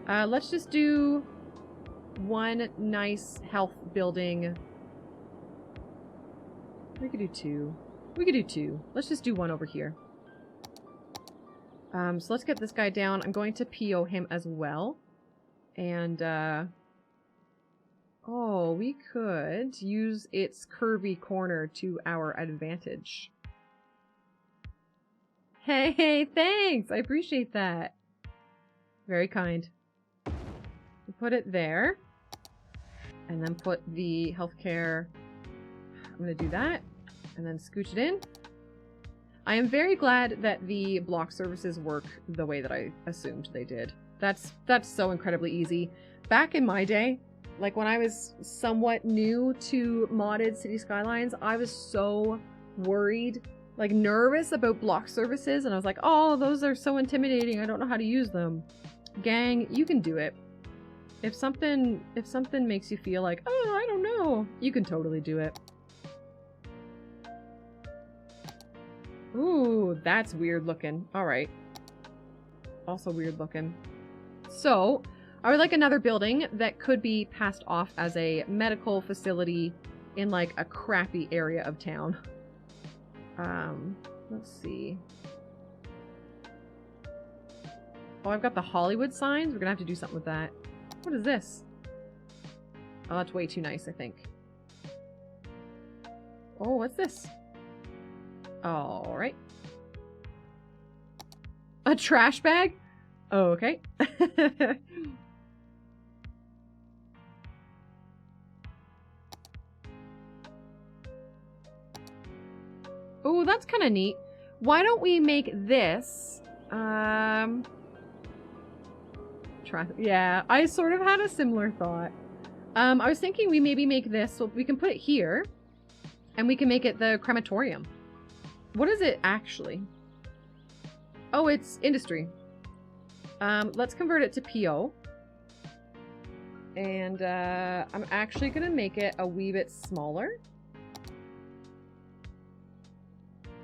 Let's just do one nice health building. We could do 2. We could do 2. Let's just do 1 over here. So let's get this guy down. I'm going to PO him as well. And, oh, we could use its curvy corner to our advantage. Hey, thanks! I appreciate that. Very kind. We put it there. And then put the healthcare... I'm gonna do that. And then scooch it in. I am very glad that the block services work the way that I assumed they did. That's so incredibly easy. Back in my day, like when I was somewhat new to modded City Skylines, I was so worried, like nervous about block services, and I was like, oh, those are so intimidating, I don't know how to use them. Gang, you can do it. If something makes you feel like, oh, I don't know, you can totally do it. Ooh, that's weird looking. Alright. Also weird looking. So, I would like another building that could be passed off as a medical facility in like a crappy area of town. Let's see. Oh, I've got the Hollywood signs. We're gonna have to do something with that. What is this? Oh, that's way too nice, I think. Oh, what's this? Alright. A trash bag? Oh, okay. Oh, that's kind of neat. Why don't we make this? Yeah, I sort of had a similar thought. I was thinking we maybe make this so we can put it here, and we can make it the crematorium. What is it actually? Oh, it's industry. Let's convert it to PO. And I'm actually gonna make it a wee bit smaller.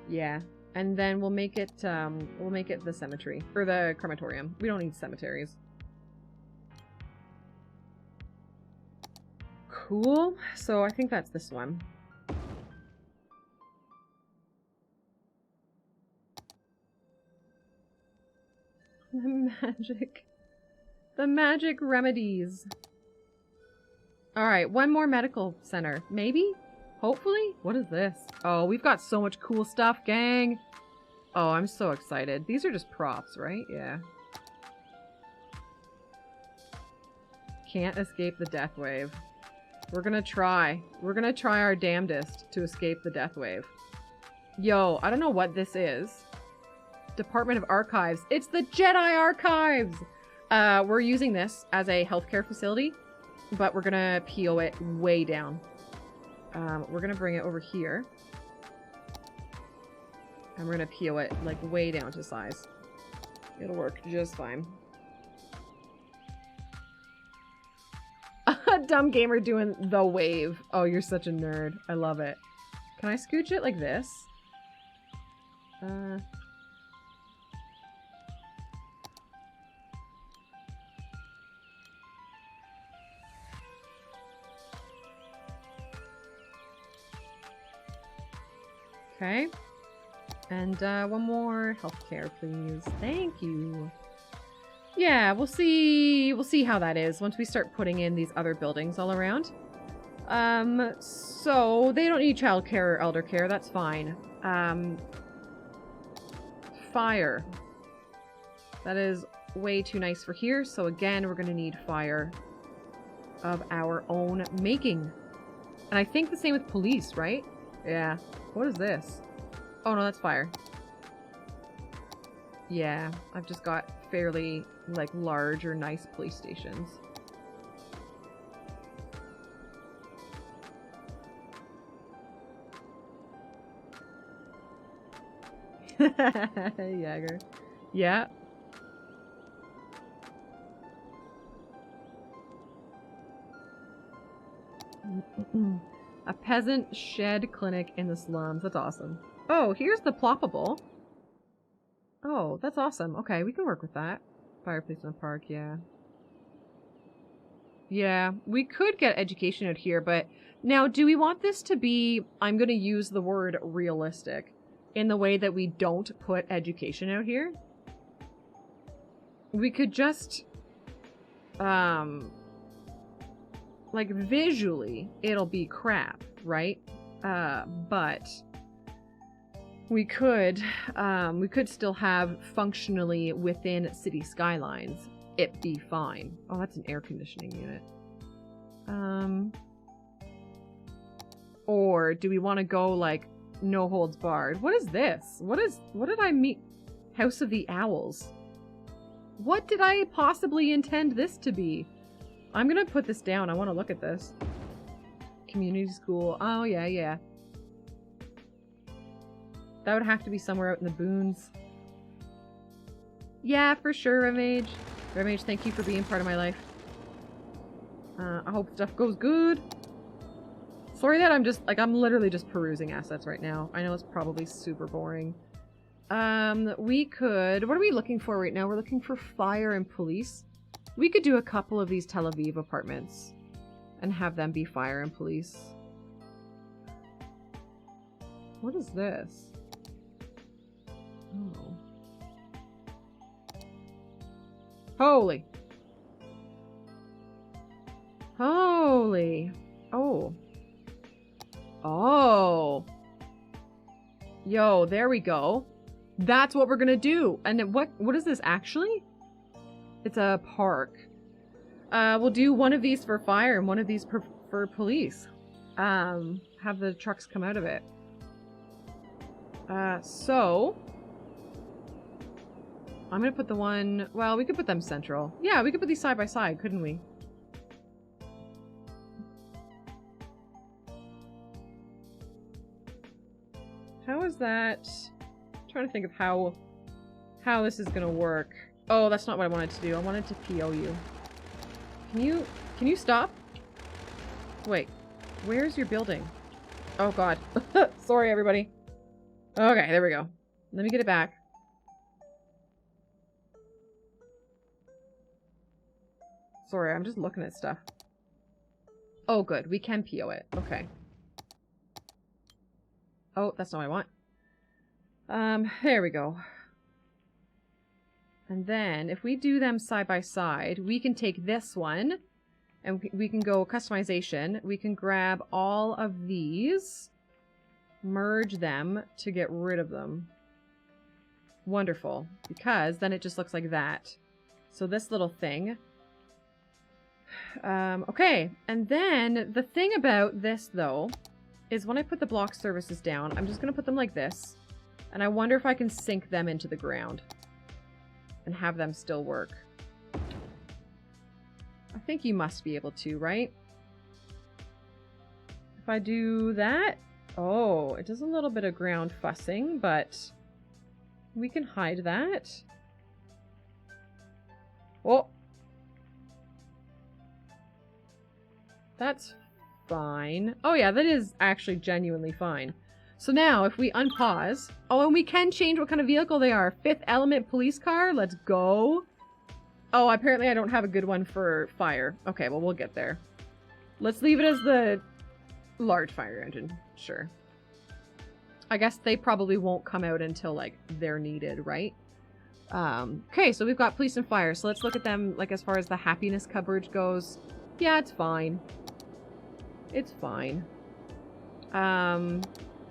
Yeah, and then we'll make it the cemetery or the crematorium. We don't need cemeteries. Cool. So I think that's this one. The magic remedies. Alright, one more medical center. Maybe? Hopefully? What is this? Oh, we've got so much cool stuff, gang. Oh, I'm so excited. These are just props, right? Yeah. Can't escape the death wave. We're gonna try. We're gonna try our damnedest to escape the death wave. Yo, I don't know what this is. Department of Archives. It's the Jedi Archives! We're using this as a healthcare facility, but we're gonna PO it way down. We're gonna bring it over here. And we're gonna PO it, like, way down to size. It'll work just fine. A dumb gamer doing the wave. Oh, you're such a nerd. I love it. Can I scooch it like this? Okay. And one more healthcare, please. Thank you. Yeah, we'll see how that is once we start putting in these other buildings all around. So they don't need childcare or elder care, that's fine. Fire. That is way too nice for here, so again, we're gonna need fire of our own making. And I think the same with police, right? Yeah. What is this? Oh no, that's fire. Yeah, I've just got fairly, like, large or nice police stations. Jagger. Yeah. A peasant shed clinic in the slums. That's awesome. Oh, here's the ploppable. Oh, that's awesome. Okay, we can work with that. Fireplace in the park, yeah. Yeah, we could get education out here, but now do we want this to be, I'm going to use the word realistic, in the way that we don't put education out here? We could just, like visually, it'll be crap, right? But we could still have functionally within city skylines it be fine. Oh, that's an air conditioning unit. Or do we want to go like no holds barred? What is this? What did I meet? House of the Owls. What did I possibly intend this to be? I'm gonna put this down. I want to look at this. Community school. Oh, yeah, yeah. That would have to be somewhere out in the boons. Yeah, for sure, Remage. Remage, thank you for being part of my life. I hope stuff goes good. Sorry that I'm literally just perusing assets right now. I know it's probably super boring. We could... What are we looking for right now? We're looking for fire and police. We could do a couple of these Tel Aviv apartments and have them be fire and police. What is this? Oh. Holy. Holy. Oh. Oh. Yo, there we go. That's what we're gonna do. And then what is this actually? It's a park. We'll do one of these for fire and one of these for police. Have the trucks come out of it. So I'm gonna put the one, well, we could put them central. Yeah, we could put these side by side, couldn't we? How is that? I'm trying to think of how this is gonna work. Oh, that's not what I wanted to do. I wanted to PO you. Can you stop? Wait, where's your building? Oh god. Sorry, everybody. Okay, there we go. Let me get it back. Sorry, I'm just looking at stuff. Oh, good. We can PO it. Okay. Oh, that's not what I want. There we go. And then, if we do them side by side, we can take this one, and we can go customization. We can grab all of these, merge them to get rid of them. Wonderful. Because then it just looks like that. So this little thing. Okay. And then, the thing about this, though, is when I put the block services down, I'm just going to put them like this. And I wonder if I can sink them into the ground. And have them still work. I think you must be able to, right? If I do that... Oh, it does a little bit of ground fussing, but... we can hide that. Oh! That's fine. Oh yeah, that is actually genuinely fine. So now, if we unpause... Oh, and we can change what kind of vehicle they are. Fifth Element police car? Let's go. Oh, apparently I don't have a good one for fire. Okay, well, we'll get there. Let's leave it as the large fire engine. Sure. I guess they probably won't come out until, like, they're needed, right? Okay, so we've got police and fire. So let's look at them, like, as far as the happiness coverage goes. Yeah, it's fine. It's fine.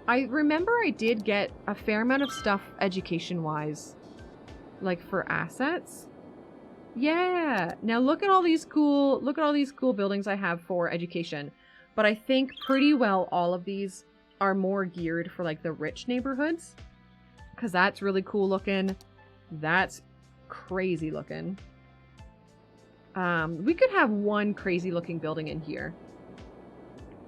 I remember I did get a fair amount of stuff education-wise, like for assets. Yeah. Now look at all these cool buildings I have for education. But I think pretty well all of these are more geared for like the rich neighborhoods, because that's really cool looking. That's crazy looking. We could have one crazy looking building in here.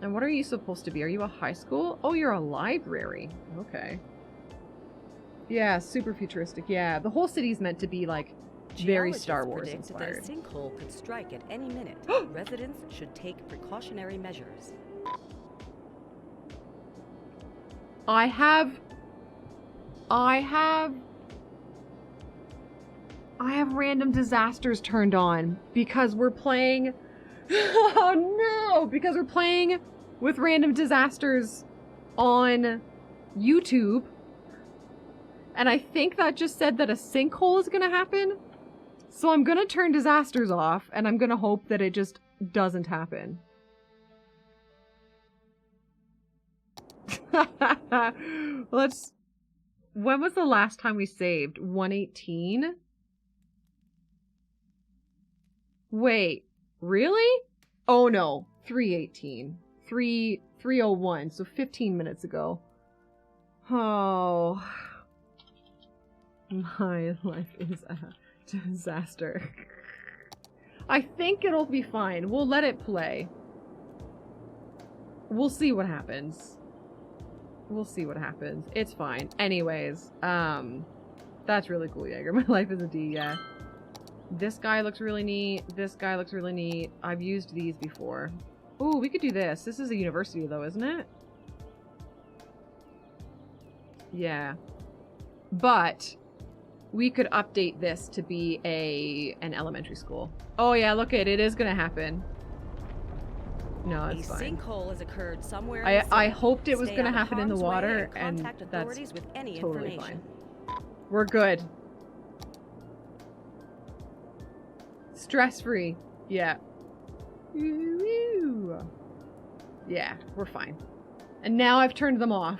And what are you supposed to be? Are you a high school? Oh, you're a library. Okay. Yeah, super futuristic. Yeah, the whole city's meant to be like very Star Wars inspired. That a sinkhole could strike at any minute. Residents should take precautionary measures. I have random disasters turned on because we're playing. Oh no! Because we're playing with random disasters on YouTube. And I think that just said that a sinkhole is gonna happen. So I'm gonna turn disasters off and I'm gonna hope that it just doesn't happen. When was the last time we saved? 118? Wait, really? Oh no, 318. 301, so 15 minutes ago. Oh. My life is a disaster. I think it'll be fine. We'll let it play. We'll see what happens. We'll see what happens. It's fine. Anyways, that's really cool, Jaeger. My life is a D, yeah. This guy looks really neat. This guy looks really neat. I've used these before. Ooh, we could do this. This is a university though, isn't it? Yeah. But we could update this to be an elementary school. Oh yeah, look it is gonna happen. No, it's fine. A sinkhole has occurred somewhere. I hoped it was gonna happen in the water, and that's with any totally fine. We're good. Stress-free. Yeah. Yeah, we're fine. And now I've turned them off.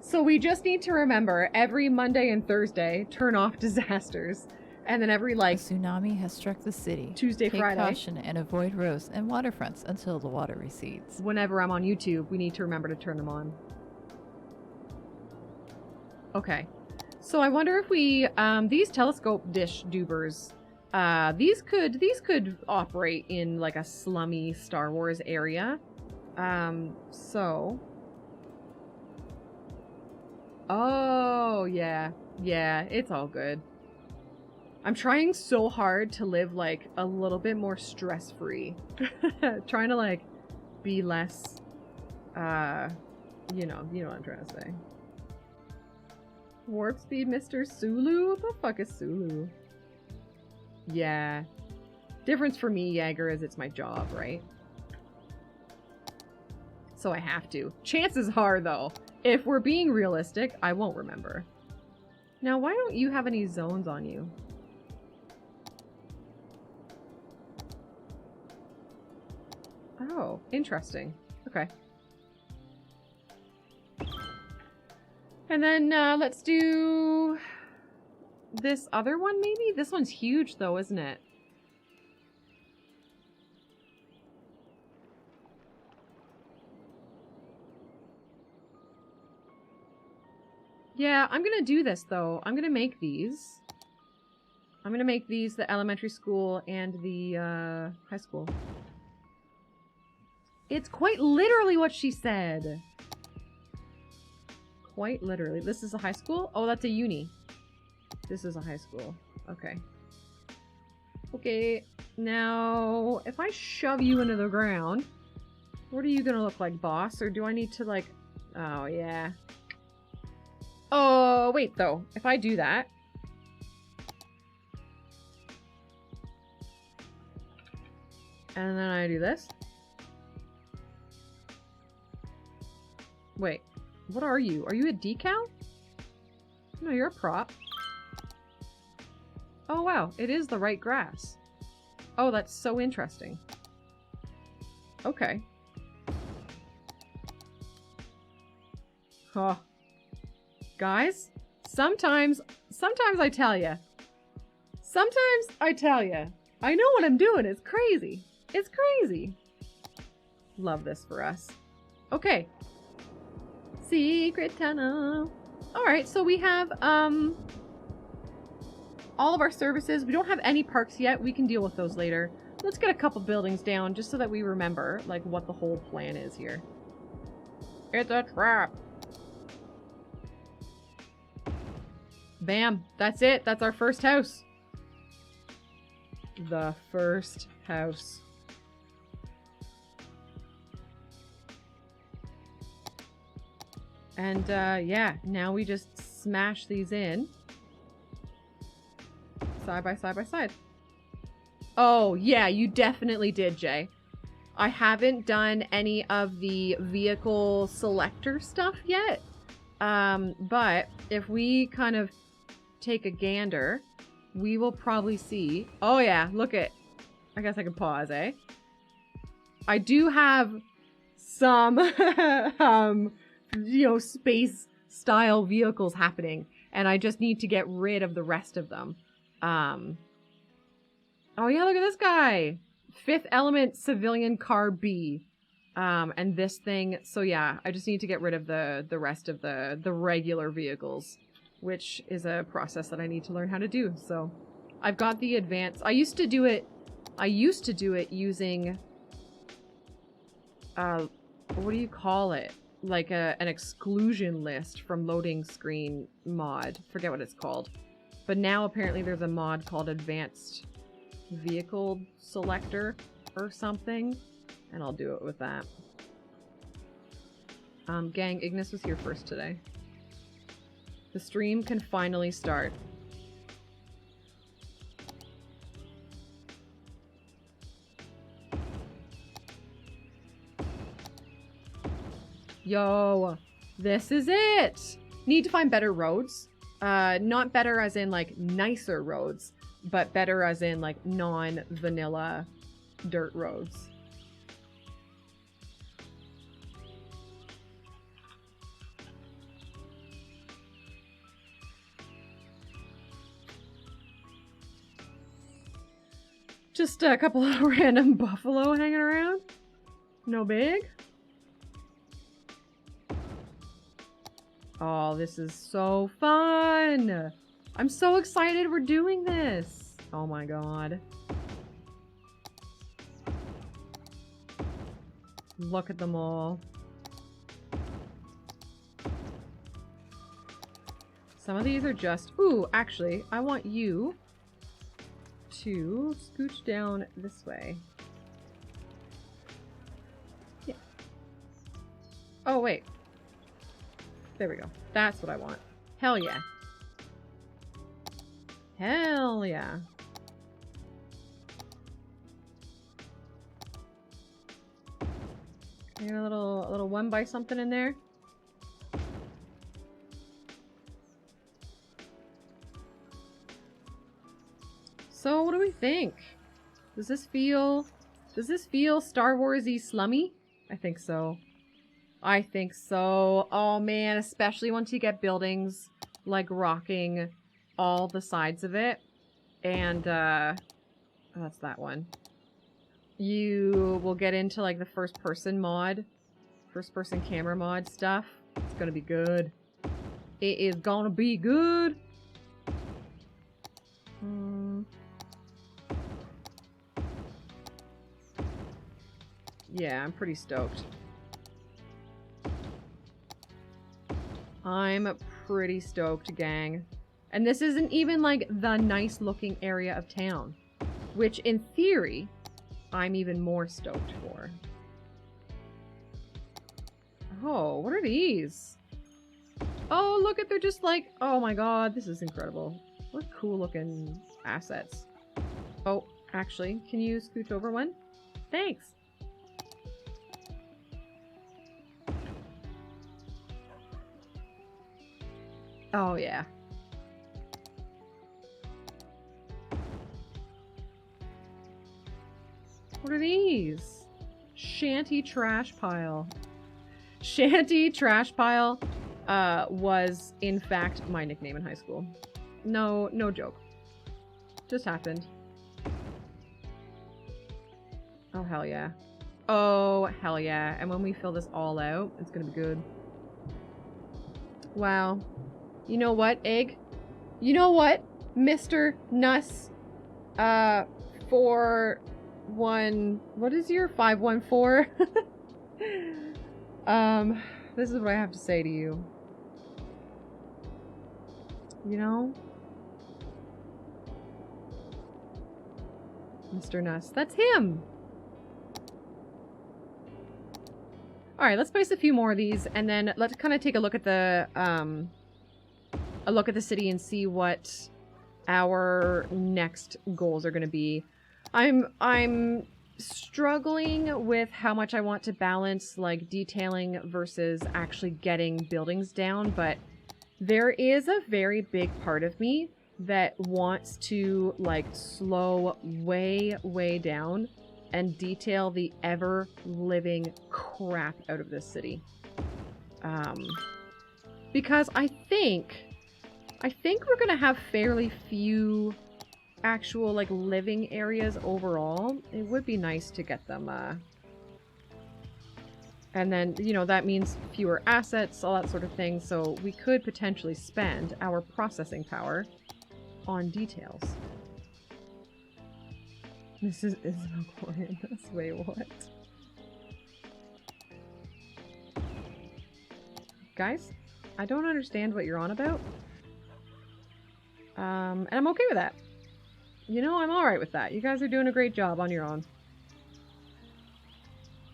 So we just need to remember every Monday and Thursday, turn off disasters. And then every, like, a tsunami has struck the city. Tuesday, Take Friday. caution and avoid roads and waterfronts until the water recedes. Whenever I'm on YouTube, we need to remember to turn them on. Okay. So I wonder if we, these telescope dish dubers, these could operate in, like, a slummy Star Wars area. So... Oh, yeah. Yeah, it's all good. I'm trying so hard to live, like, a little bit more stress-free. Trying to, like, be less, you know what I'm trying to say. Warp speed, Mr. Sulu? What the fuck is Sulu? Yeah. Difference for me, Jaeger, is it's my job, right? So I have to. Chances are, though, if we're being realistic, I won't remember. Now, why don't you have any zones on you? Oh, interesting. Okay. And then let's do this other one, maybe? This one's huge, though, isn't it? Yeah, I'm gonna do this, though. I'm gonna make these. I'm gonna make these the elementary school and the high school. It's quite literally what she said. Quite literally. This is a high school? Oh, that's a uni. This is a high school. Okay. Okay, now, if I shove you into the ground, what are you gonna look like, boss? Or do I need to, like... Oh, yeah. Oh, wait, though. If I do that... And then I do this... Wait, what are you? Are you a decal? No, you're a prop. Oh wow, it is the right grass. Oh, that's so interesting. Okay. Oh. Guys, sometimes I tell ya. Sometimes I tell ya. I know what I'm doing. It's crazy. It's crazy. Love this for us. Okay. Secret tunnel. Alright, so we have, all of our services. We don't have any parks yet. We can deal with those later. Let's get a couple buildings down just so that we remember, like, what the whole plan is here. It's a trap. Bam. That's it. That's our first house. The first house. And yeah, now we just smash these in. Side by side by side. Oh, yeah, you definitely did, Jay. I haven't done any of the vehicle selector stuff yet. But if we kind of take a gander, we will probably see... Oh, yeah, look at... I guess I can pause, eh? I do have some, you know, space-style vehicles happening, and I just need to get rid of the rest of them. Oh yeah, look at this guy. Fifth element civilian car B. And this thing, so yeah, I just need to get rid of the rest of the regular vehicles, which is a process that I need to learn how to do. So I've got the advanced, I used to do it using, what do you call it? Like an exclusion list from loading screen mod. Forget what it's called. But now apparently there's a mod called Advanced Vehicle Selector or something. And I'll do it with that. Gang, Ignis was here first today. The stream can finally start. Yo, this is it! Need to find better roads. Not better as in, like, nicer roads, but better as in, like, non-vanilla dirt roads. Just a couple of random buffalo hanging around. No big. Oh, this is so fun! I'm so excited we're doing this! Oh my god. Look at them all. Some of these are just... Ooh, actually, I want you to scooch down this way. Yeah. Oh, wait. There we go. That's what I want. Hell yeah. Hell yeah. Got a little one by something in there. So what do we think? Does this feel Star Wars-y slummy? I think so. I think so. Oh man, especially once you get buildings like rocking all the sides of it. And oh, that's that one. You will get into like the first person camera mod stuff. It's gonna be good. It is gonna be good. Yeah, I'm pretty stoked. I'm pretty stoked, gang. And this isn't even like the nice looking area of town, which in theory, I'm even more stoked for. Oh, what are these? Oh, look at, they're just like, oh my god, this is incredible. What cool looking assets. Oh, actually, can you scooch over one? Thanks. Oh, yeah. What are these? Shanty trash pile. Shanty trash pile was, in fact, my nickname in high school. No joke. Just happened. Oh, hell yeah. Oh, hell yeah. And when we fill this all out, it's gonna be good. Wow. You know what, Egg? You know what, Mr. Nuss? What is your 514? This is what I have to say to you. You know? Mr. Nuss. That's him! right, let's place a few more of these, and then let's kind of take a look at the city and see what our next goals are going to be. I'm struggling with how much I want to balance like detailing versus actually getting buildings down, but there is a very big part of me that wants to like slow way down and detail the ever living crap out of this city. Because I think we're gonna have fairly few actual like living areas overall. It would be nice to get them and then, you know, that means fewer assets, all that sort of thing, so we could potentially spend our processing power on details. This is Isabel Corian. Wait, what? Guys, I don't understand what you're on about. And I'm okay with that. You know, I'm alright with that. You guys are doing a great job on your own.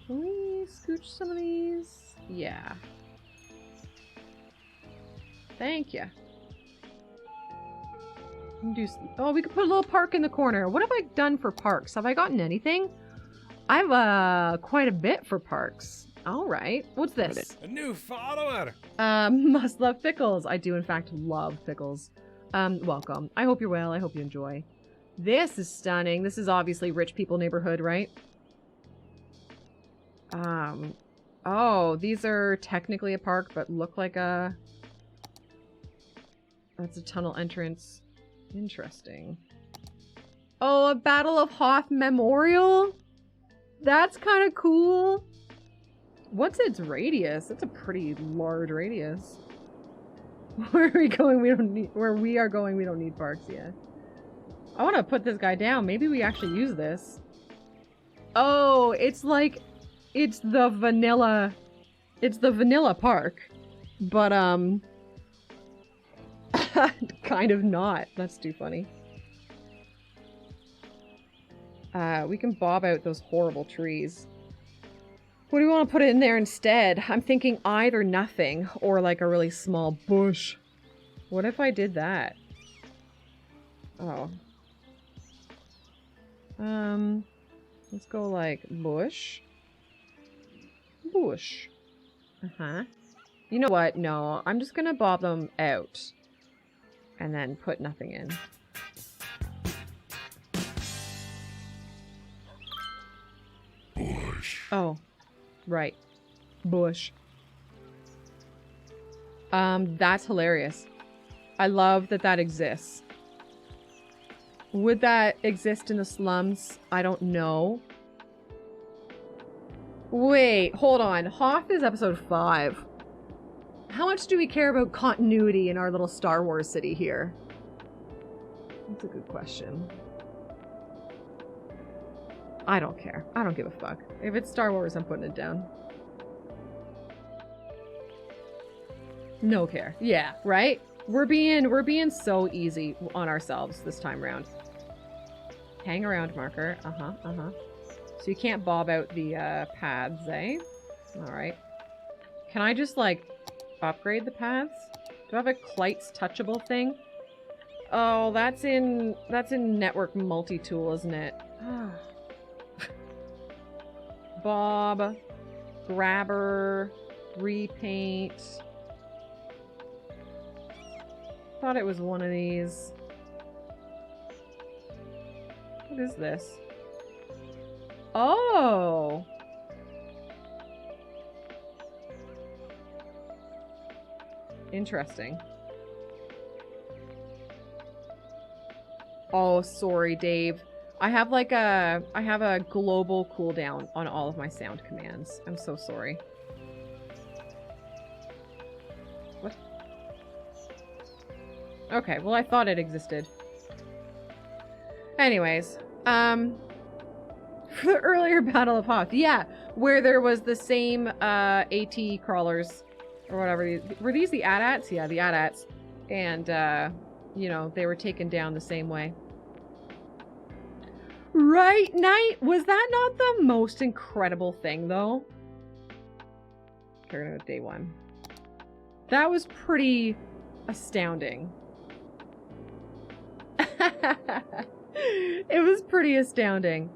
Can we scooch some of these? Yeah. Thank you. Oh, we could put a little park in the corner. What have I done for parks? Have I gotten anything? I've quite a bit for parks. All right. What's this? A new follower. Must love pickles. I do in fact love pickles. Welcome. I hope you're well. I hope you enjoy. This is stunning. This is obviously rich people neighborhood, right? Oh, these are technically a park, but look like a... That's a tunnel entrance. Interesting. Oh, a Battle of Hoth memorial? That's kind of cool. What's its radius? It's a pretty large radius. Where are we going? Where we are going, we don't need parks yet. I want to put this guy down. Maybe we actually use this. Oh, it's like... It's the vanilla park. But, kind of not. That's too funny. We can bob out those horrible trees. What do we want to put in there instead? I'm thinking either nothing or like a really small bush. What if I did that? Oh. Let's go like bush. Bush. Uh-huh. You know what? No, I'm just gonna bob them out. And then put nothing in. Bush. Oh. Right. Bush. That's hilarious. I love that that exists. Would that exist in the slums? I don't know. Wait, hold on. Hoth is episode 5. How much do we care about continuity in our little Star Wars city here? That's a good question. I don't care. I don't give a fuck. If it's Star Wars, I'm putting it down. No care. Yeah, right? We're being so easy on ourselves this time around. Hang around marker. Uh-huh, uh-huh. So you can't bob out the paths, eh? Alright. Can I just, like, upgrade the paths? Do I have a Kleit's touchable thing? Oh, that's in network multi-tool, isn't it? Bob. Grabber. Repaint. Thought it was one of these. What is this? Oh! Interesting. Oh, sorry, Dave. I have a global cooldown on all of my sound commands. I'm so sorry. What? Okay, well I thought it existed. Anyways, for the earlier Battle of Hoth, yeah, where there was the same AT crawlers or whatever. Were these the AT-ATs? Yeah, the AT-ATs. And you know, they were taken down the same way. Right, Knight? Was that not the most incredible thing, though? They're gonna go day 1. That was pretty astounding. It was pretty astounding.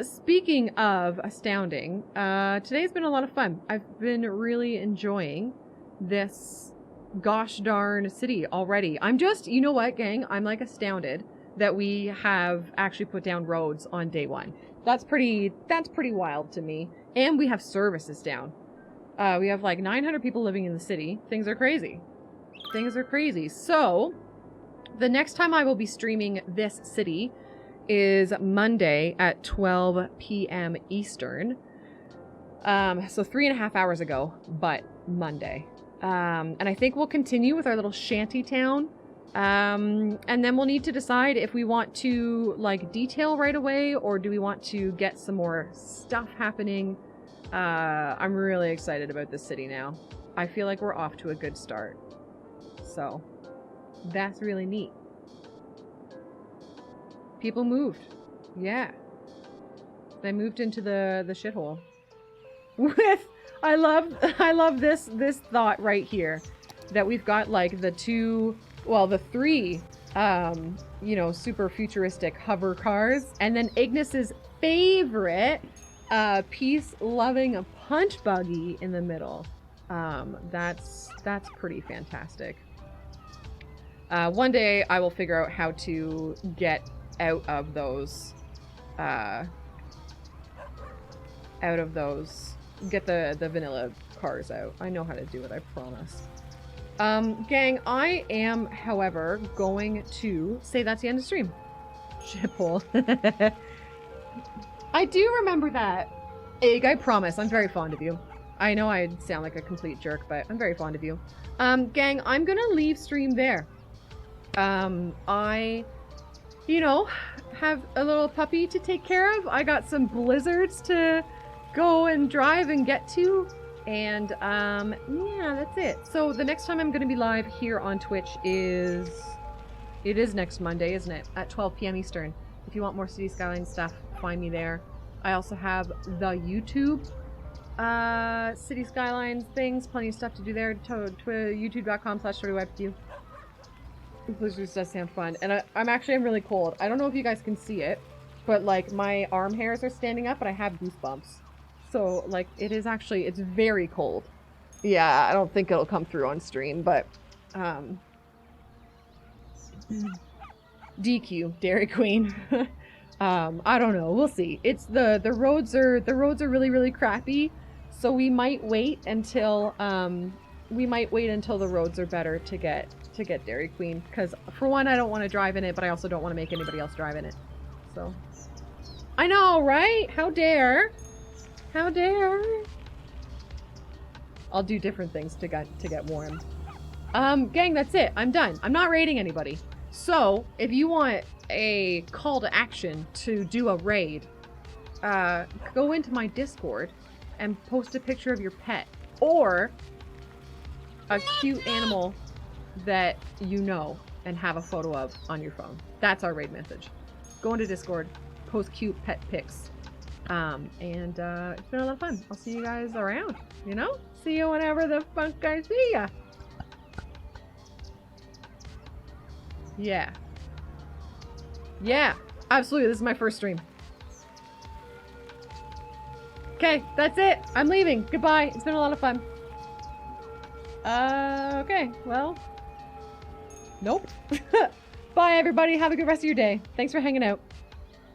Speaking of astounding, today's been a lot of fun. I've been really enjoying this gosh darn city already. I'm just, you know what, gang? I'm like astounded that we have actually put down roads on day 1. That's pretty wild to me. And we have services down. We have like 900 people living in the city. Things are crazy. Things are crazy. So, the next time I will be streaming this city is Monday at 12 p.m. Eastern. So 3.5 hours ago, but Monday. And I think we'll continue with our little shanty town. And then we'll need to decide if we want to like detail right away or do we want to get some more stuff happening. I'm really excited about this city now. I feel like we're off to a good start. So that's really neat. People moved. Yeah. They moved into the shithole. With I love this thought right here. That we've got like the 3 you know, super futuristic hover cars, and then Ignis's favorite peace-loving punch buggy in the middle. That's pretty fantastic. One day I will figure out how to get out of those, get the vanilla cars out. I know how to do it, I promise. Gang, I am, however, going to say that's the end of stream. Shiphole. I do remember that. Egg, I promise. I'm very fond of you. I know I sound like a complete jerk, but I'm very fond of you. Gang, I'm gonna leave stream there. I, you know, have a little puppy to take care of. I got some blizzards to go and drive and get to. And, yeah, that's it. So the next time I'm going to be live here on Twitch it is next Monday, isn't it? At 12 p.m. Eastern. If you want more City Skylines stuff, find me there. I also have the YouTube, City Skylines things, plenty of stuff to do there. YouTube.com/toadiezzz. Blizzards does sound fun. And I'm really cold. I don't know if you guys can see it, but like my arm hairs are standing up and I have goosebumps. So, like, it's very cold. Yeah, I don't think it'll come through on stream, but, DQ, Dairy Queen. I don't know, we'll see. It's the roads are really, really crappy, so we might wait until, the roads are better to get Dairy Queen, because, for one, I don't want to drive in it, but I also don't want to make anybody else drive in it, so. I know, right? How dare? How dare? I'll do different things to get warm. Gang, that's it. I'm done. I'm not raiding anybody. So, if you want a call to action to do a raid, go into my Discord and post a picture of your pet. Or a cute animal that you know and have a photo of on your phone. That's our raid message. Go into Discord, post cute pet pics. And it's been a lot of fun. I'll see you guys around, you know? See you whenever the fuck I see ya. Yeah. Yeah, absolutely. This is my first stream. Okay, that's it. I'm leaving. Goodbye. It's been a lot of fun. Okay, well. Nope. Bye, everybody. Have a good rest of your day. Thanks for hanging out.